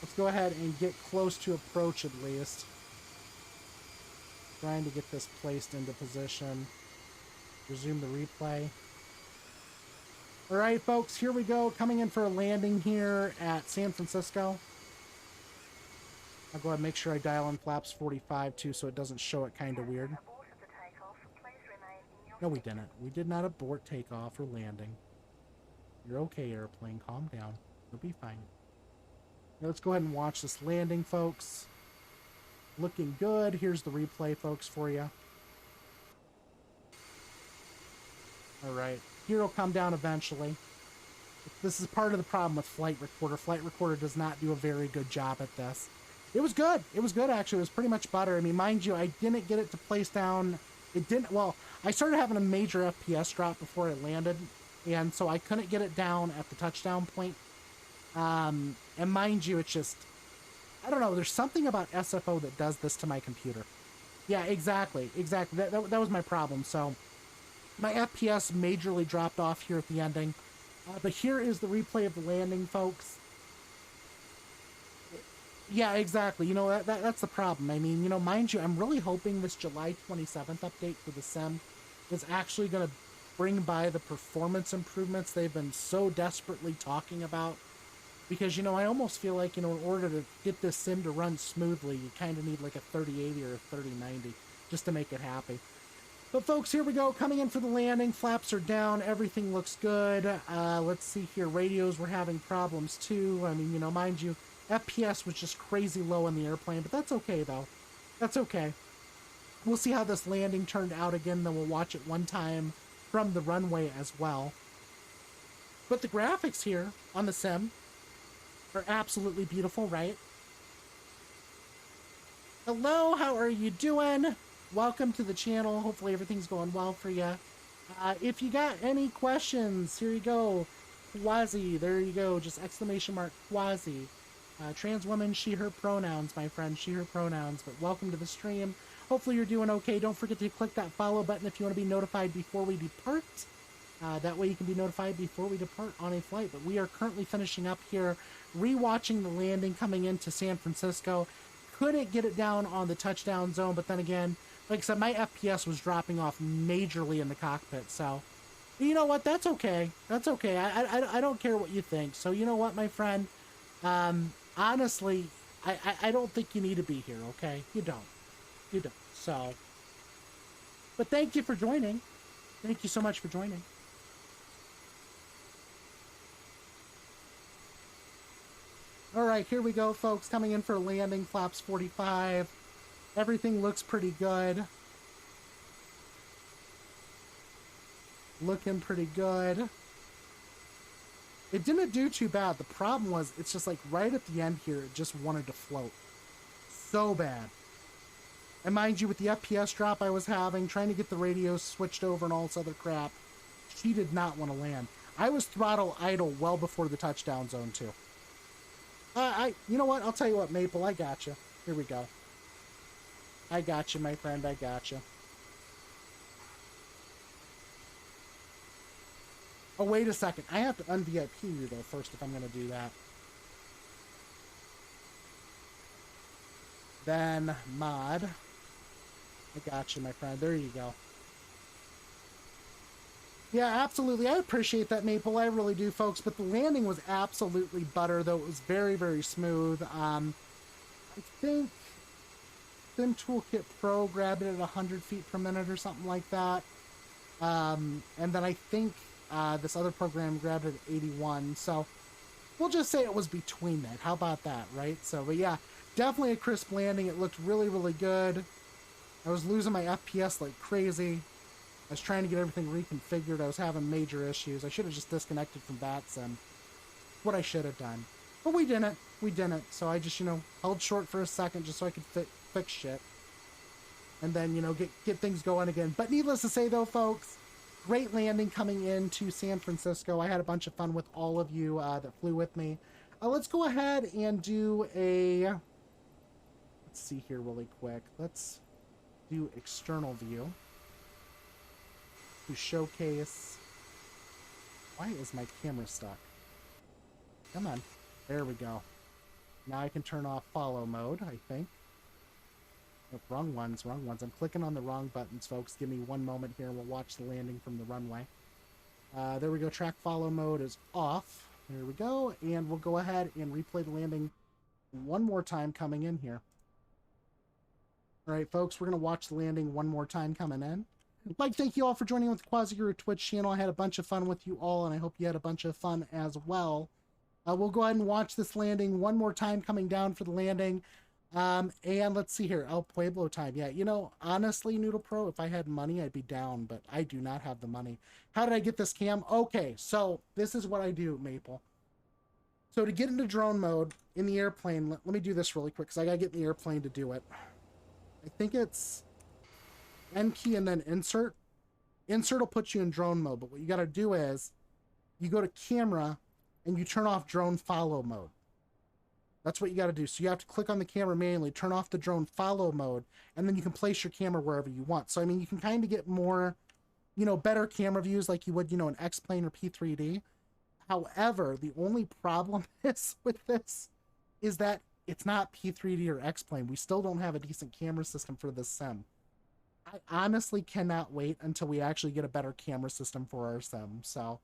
Let's go ahead and get close to approach at least. Trying to get this placed into position. Resume the replay. Alright, folks, here we go. Coming in for a landing here at San Francisco. I'll go ahead and make sure I dial in flaps 45 too so it doesn't show it kind of weird. No, we didn't. We did not abort takeoff or landing. You're okay, airplane. Calm down. You'll be fine. Now let's go ahead and watch this landing, folks. Looking good. Here's the replay, folks, for you. Alright. Here will come down eventually. This is part of the problem with Flight Recorder. Flight Recorder does not do a very good job at this. It was good. It was good, actually. It was pretty much butter. I mean, mind you, I didn't get it to place down... It didn't... Well, I started having a major FPS drop before I landed. and so I couldn't get it down at the touchdown point. And mind you, it's just, I don't know, there's something about SFO that does this to my computer. Yeah, exactly. That was my problem. So my FPS majorly dropped off here at the ending. But here is the replay of the landing, folks. Yeah, exactly. You know, that's the problem. I mean, you know, mind you, I'm really hoping this July 27th update for the sim is actually going to bring by the performance improvements they've been so desperately talking about. Because, you know, I almost feel like, you know, in order to get this sim to run smoothly, you kind of need like a 3080 or a 3090 just to make it happy. But folks, here we go. Coming in for the landing. Flaps are down. Everything looks good. Let's see here. Radios were having problems too. I mean, you know, mind you, FPS was just crazy low in the airplane, but that's okay though. That's okay. We'll see how this landing turned out again, then we'll watch it one time from the runway as well. But the graphics here on the sim are absolutely beautiful, right? Hello, how are you doing? Welcome to the channel. Hopefully everything's going well for you. If you got any questions, here you go. Quasi, there you go. Just exclamation mark quasi. Trans woman, she, her pronouns, my friend. She, her pronouns. But welcome to the stream. Hopefully you're doing okay. Don't forget to click that follow button if you want to be notified before we depart. That way you can be notified before we depart on a flight. But we are currently finishing up here, rewatching the landing coming into San Francisco. Couldn't get it down on the touchdown zone, but then again, like I said, my FPS was dropping off majorly in the cockpit. So, you know what? That's okay. That's okay. I don't care what you think. So, you know what, my friend? Honestly, I don't think you need to be here, okay? You don't. You don't. So, but thank you for joining. Thank you so much for joining. All right, here we go, folks. Coming in for landing, flaps 45. Everything looks pretty good. Looking pretty good. It didn't do too bad. The problem was, it's just like right at the end here, it just wanted to float. So bad. And mind you, with the FPS drop I was having, trying to get the radio switched over and all this other crap, she did not want to land. I was throttle idle well before the touchdown zone, too. You know what? I'll tell you what, Maple, I got you. Here we go. I got you, my friend. I got you. Oh, wait a second. I have to un-VIP you, though, first, if I'm going to do that. Then, mod. I got you, my friend. There you go. Yeah, absolutely. I appreciate that, Maple. I really do, folks. But the landing was absolutely butter, though. It was very, very smooth. I think Sim Toolkit Pro grabbed it at 100 feet per minute or something like that. And then I think this other program grabbed it at 81. So we'll just say it was between that. How about that, right? So, but yeah, definitely a crisp landing. It looked really, really good. I was losing my FPS like crazy. I was trying to get everything reconfigured. I was having major issues. I should have just disconnected from VATSIM. What I should have done. But we didn't. We didn't. So I just, you know, held short for a second just so I could fix shit. And then, you know, get things going again. But needless to say, though, folks, great landing coming into San Francisco. I had a bunch of fun with all of you that flew with me. Let's go ahead and do a... Let's see here really quick. Let's do external view. To showcase... Why is my camera stuck? Come on. There we go. Now I can turn off follow mode, I think. Oh, wrong ones. I'm clicking on the wrong buttons, folks. Give me one moment here and we'll watch the landing from the runway. There we go. Track follow mode is off. There we go. And we'll go ahead and replay the landing one more time coming in here. All right, folks, we're going to watch the landing one more time coming in. I'd like to thank you all for joining with the Quasi Guru Twitch channel. I had a bunch of fun with you all, and I hope you had a bunch of fun as well. We'll go ahead and watch this landing one more time coming down for the landing. And let's see here. El Pueblo time. Yeah, you know, honestly, Noodle Pro, if I had money, I'd be down, but I do not have the money. How did I get this cam? Okay, so this is what I do, Maple. So to get into drone mode in the airplane, let me do this really quick, because I got to get in the airplane to do it. I think it's N key and then insert. Insert will put you in drone mode, but what you got to do is you go to camera and you turn off drone follow mode. That's what you got to do. So you have to click on the camera manually, turn off the drone follow mode, and then you can place your camera wherever you want. So, I mean, you can kind of get more, you know, better camera views like you would, you know, an X-Plane or P3D. However, the only problem is with this is that it's not P3D or X-Plane. We still don't have a decent camera system for this sim. I honestly cannot wait until we actually get a better camera system for our sim. So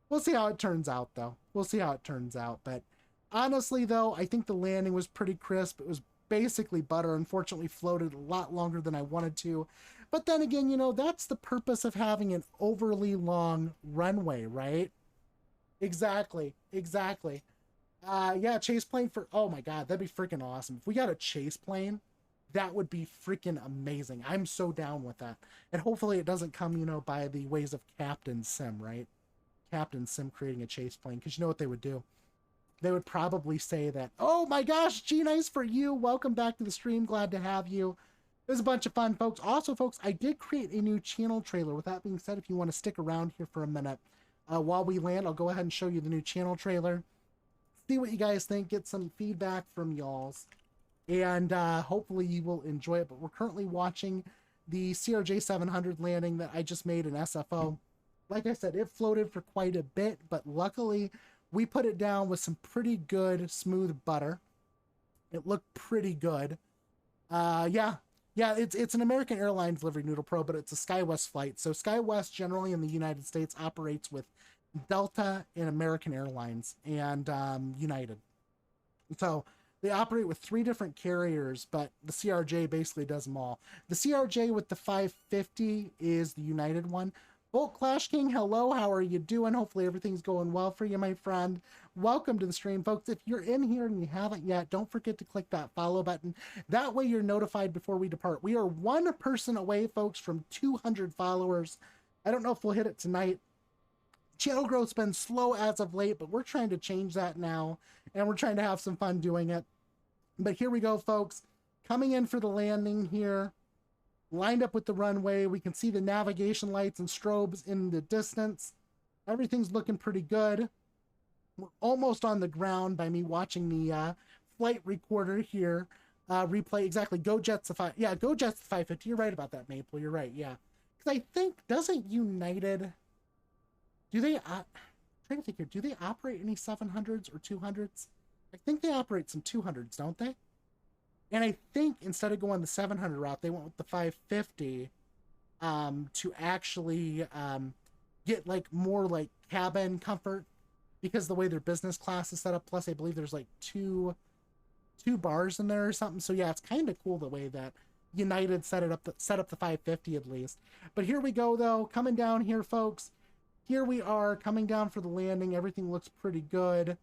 we'll see how it turns out, though. We'll see how it turns out. But honestly, though, I think the landing was pretty crisp. It was basically butter. Unfortunately, floated a lot longer than I wanted to. But then again, you know, that's the purpose of having an overly long runway, right? Exactly. Exactly. Yeah, chase plane for... Oh my god, that'd be freaking awesome. If we got a chase plane, that would be freaking amazing. I'm so down with that. And hopefully it doesn't come, you know, by the ways of Captain Sim, right? Captain Sim creating a chase plane. Because you know what they would do? They would probably say that, oh my gosh, G-Nice for you. Welcome back to the stream. Glad to have you. It was a bunch of fun, folks. Also, folks, I did create a new channel trailer. With that being said, if you want to stick around here for a minute, while we land, I'll go ahead and show you the new channel trailer. See what you guys think. Get some feedback from y'alls. And hopefully you will enjoy it. But we're currently watching the CRJ 700 landing that I just made in SFO. Like I said, it floated for quite a bit, but luckily we put it down with some pretty good smooth butter. It looked pretty good. Yeah, it's an American Airlines Delivery Noodle Pro, but it's a SkyWest flight. So SkyWest generally in the United States operates with Delta and American Airlines and United. So they operate with 3 different carriers, but the CRJ basically does them all. The CRJ with the 550 is the United one. Bolt Clash King, hello, how are you doing? Hopefully everything's going well for you, my friend. Welcome to the stream, folks. If you're in here and you haven't yet, don't forget to click that follow button. That way you're notified before we depart. We are 1 person away, folks, from 200 followers. I don't know if we'll hit it tonight. Channel growth's been slow as of late, but we're trying to change that now, and we're trying to have some fun doing it. But here we go, folks. Coming in for the landing here. Lined up with the runway. We can see the navigation lights and strobes in the distance. Everything's looking pretty good. We're almost on the ground by me watching the flight recorder here replay. Exactly. Go Jets the 5. Yeah, go Jets the 550. You're right about that, Maple. You're right. Yeah. Because I think, doesn't United... Do they... I'm trying to think here. Do they operate any 700s or 200s? I think they operate some 200s, don't they? And I think instead of going the 700 route, they went with the 550 to actually get like more like cabin comfort because the way their business class is set up. Plus, I believe there's like two bars in there or something. So yeah, it's kind of cool the way that United set up the 550 at least. But here we go though, coming down here, folks. Here we are coming down for the landing. Everything looks pretty good.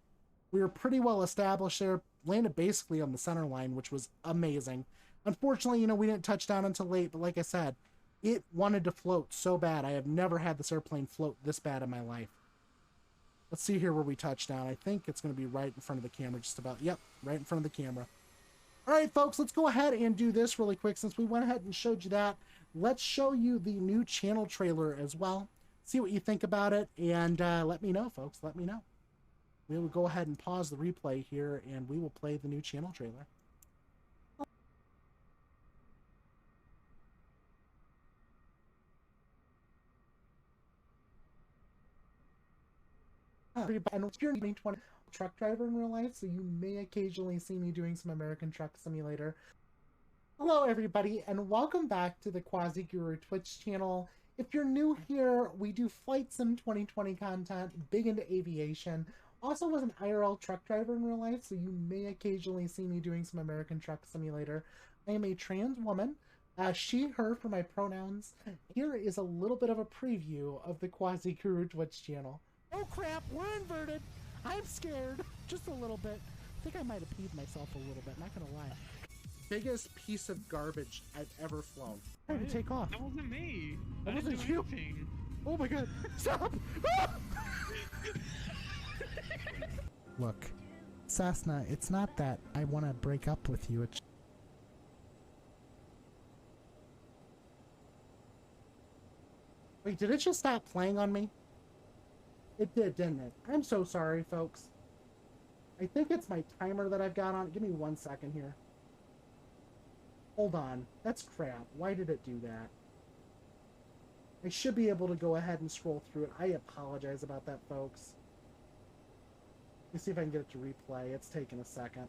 We were pretty well established there. Landed basically on the center line, which was amazing. Unfortunately, you know, we didn't touch down until late, but like I said, it wanted to float so bad. I have never had this airplane float this bad in my life. Let's see here where we touch down. I think it's going to be right in front of the camera, just about. Yep, right in front of the camera. All right, folks, let's go ahead and do this really quick. Since we went ahead and showed you that, let's show you the new channel trailer as well. See what you think about it, and let me know, folks. Let me know. We will go ahead and pause the replay here, and we will play the new channel trailer. And you're a 20 truck driver in real life, so you may occasionally see me doing some American Truck Simulator. Hello, everybody, and welcome back to the Quasi Guru Twitch channel. If you're new here, we do Flight Sim 2020 content, big into aviation. Also was an IRL truck driver in real life, so you may occasionally see me doing some American Truck Simulator. I am a trans woman, she, her for my pronouns. Here is a little bit of a preview of the Quasi Guru Twitch channel. Oh crap, we're inverted! I'm scared, just a little bit. I think I might have peed myself a little bit, not gonna lie. Biggest piece of garbage I've ever flown. I had to take off. That wasn't me. That wasn't you. Anything. Oh my god, stop! Look, Cessna, it's not that I want to break up with you. It's... Wait, did it just stop playing on me? It did, didn't it? I'm so sorry, folks. I think it's my timer that I've got on. Give me 1 second here. Hold on. That's crap. Why did it do that? I should be able to go ahead and scroll through it. I apologize about that, folks. Let me see if I can get it to replay. It's taking a second.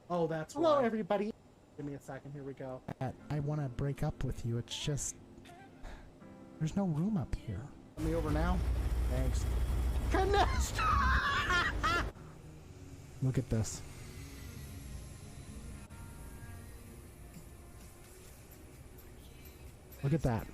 Oh, that's Hello, why. Everybody. Give me a second. Here we go. I want to break up with you. It's just... there's no room up here. Let me over now. Thanks. Connect! Look at this. Look at that.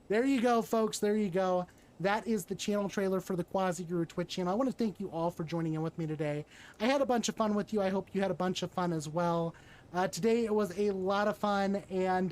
There you go, folks. There you go. That is the channel trailer for the Quasi Guru Twitch channel. I want to thank you all for joining in with me today. I had a bunch of fun with you. I hope you had a bunch of fun as well. Today it was a lot of fun, and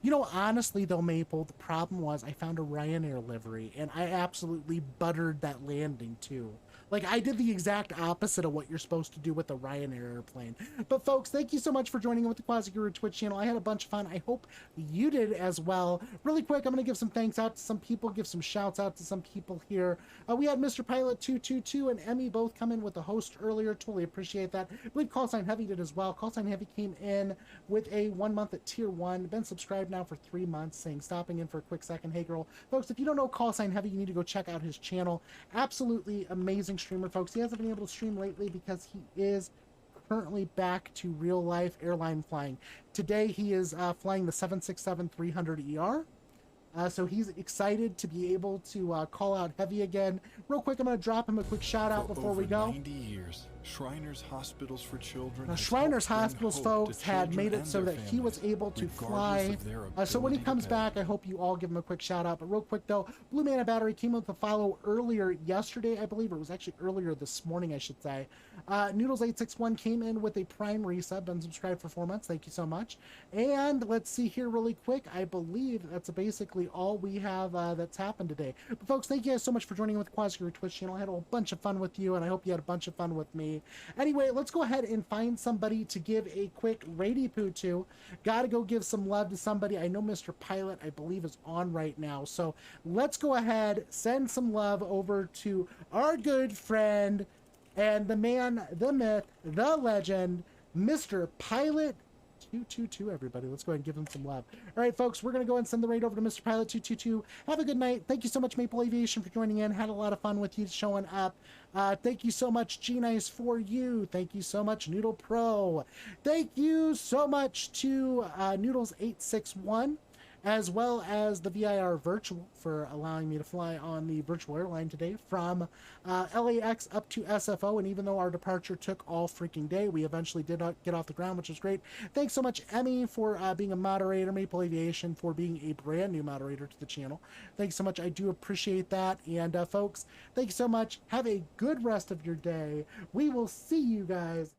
you know, honestly though, Maple, the problem was I found a Ryanair livery, and I absolutely buttered that landing too. Like, I did the exact opposite of what you're supposed to do with a Ryanair airplane. But folks, thank you so much for joining in with the Quasi Guru Twitch channel. I had a bunch of fun. I hope you did as well. Really quick, I'm going to give some thanks out to some people, give some shouts out to some people here. We had Mr. Pilot 222 and Emmy both come in with the host earlier. Totally appreciate that. I believe Callsign Heavy did as well. Callsign Heavy came in with a 1 month at tier 1. Been subscribed now for 3 months, saying stopping in for a quick second. Hey girl. Folks, if you don't know Callsign Heavy, you need to go check out his channel. Absolutely amazing streamer, folks. He hasn't been able to stream lately because he is currently back to real life airline flying. Today he is flying the 767-300ER. So he's excited to be able to call out Heavy again. Real quick, I'm going to drop him a quick shout out before we go. 90 years, Shriners Hospitals for Children. Now, Shriners Hospitals, folks, had made it so that he was able to fly. So when he comes back, I hope you all give him a quick shout out. But real quick, though, Blue Mana Battery came with a follow earlier yesterday, I believe. It was actually earlier this morning, I should say. Noodles861 came in with a Prime resub, been subscribed for 4 months. Thank you so much. And let's see here really quick. I believe that's basically all we have that's happened today. But folks, thank you guys so much for joining with the Quasi Guru Twitch channel. I had a whole bunch of fun with you, and I hope you had a bunch of fun with me. Anyway, let's go ahead and find somebody to give a quick radio poo to. Gotta go give some love to somebody. I know Mr. Pilot, I believe, is on right now. So let's go ahead, send some love over to our good friend and the man, the myth, the legend, Mr. Pilot 222, everybody. Let's go ahead and give him some love. All right, folks, we're going to go and send the raid over to Mr. Pilot 222. Have a good night. Thank you so much, Maple Aviation, for joining in. Had a lot of fun with you showing up. Thank you so much, G-Nice, for you. Thank you so much, Noodle Pro. Thank you so much to Noodles861, as well as the VIR Virtual for allowing me to fly on the virtual airline today from LAX up to SFO. And even though our departure took all freaking day, we eventually did not get off the ground, which is great. Thanks so much, Emmy, for being a moderator, Maple Aviation for being a brand new moderator to the channel. Thanks so much. I do appreciate that. And folks, thank you so much. Have a good rest of your day. We will see you guys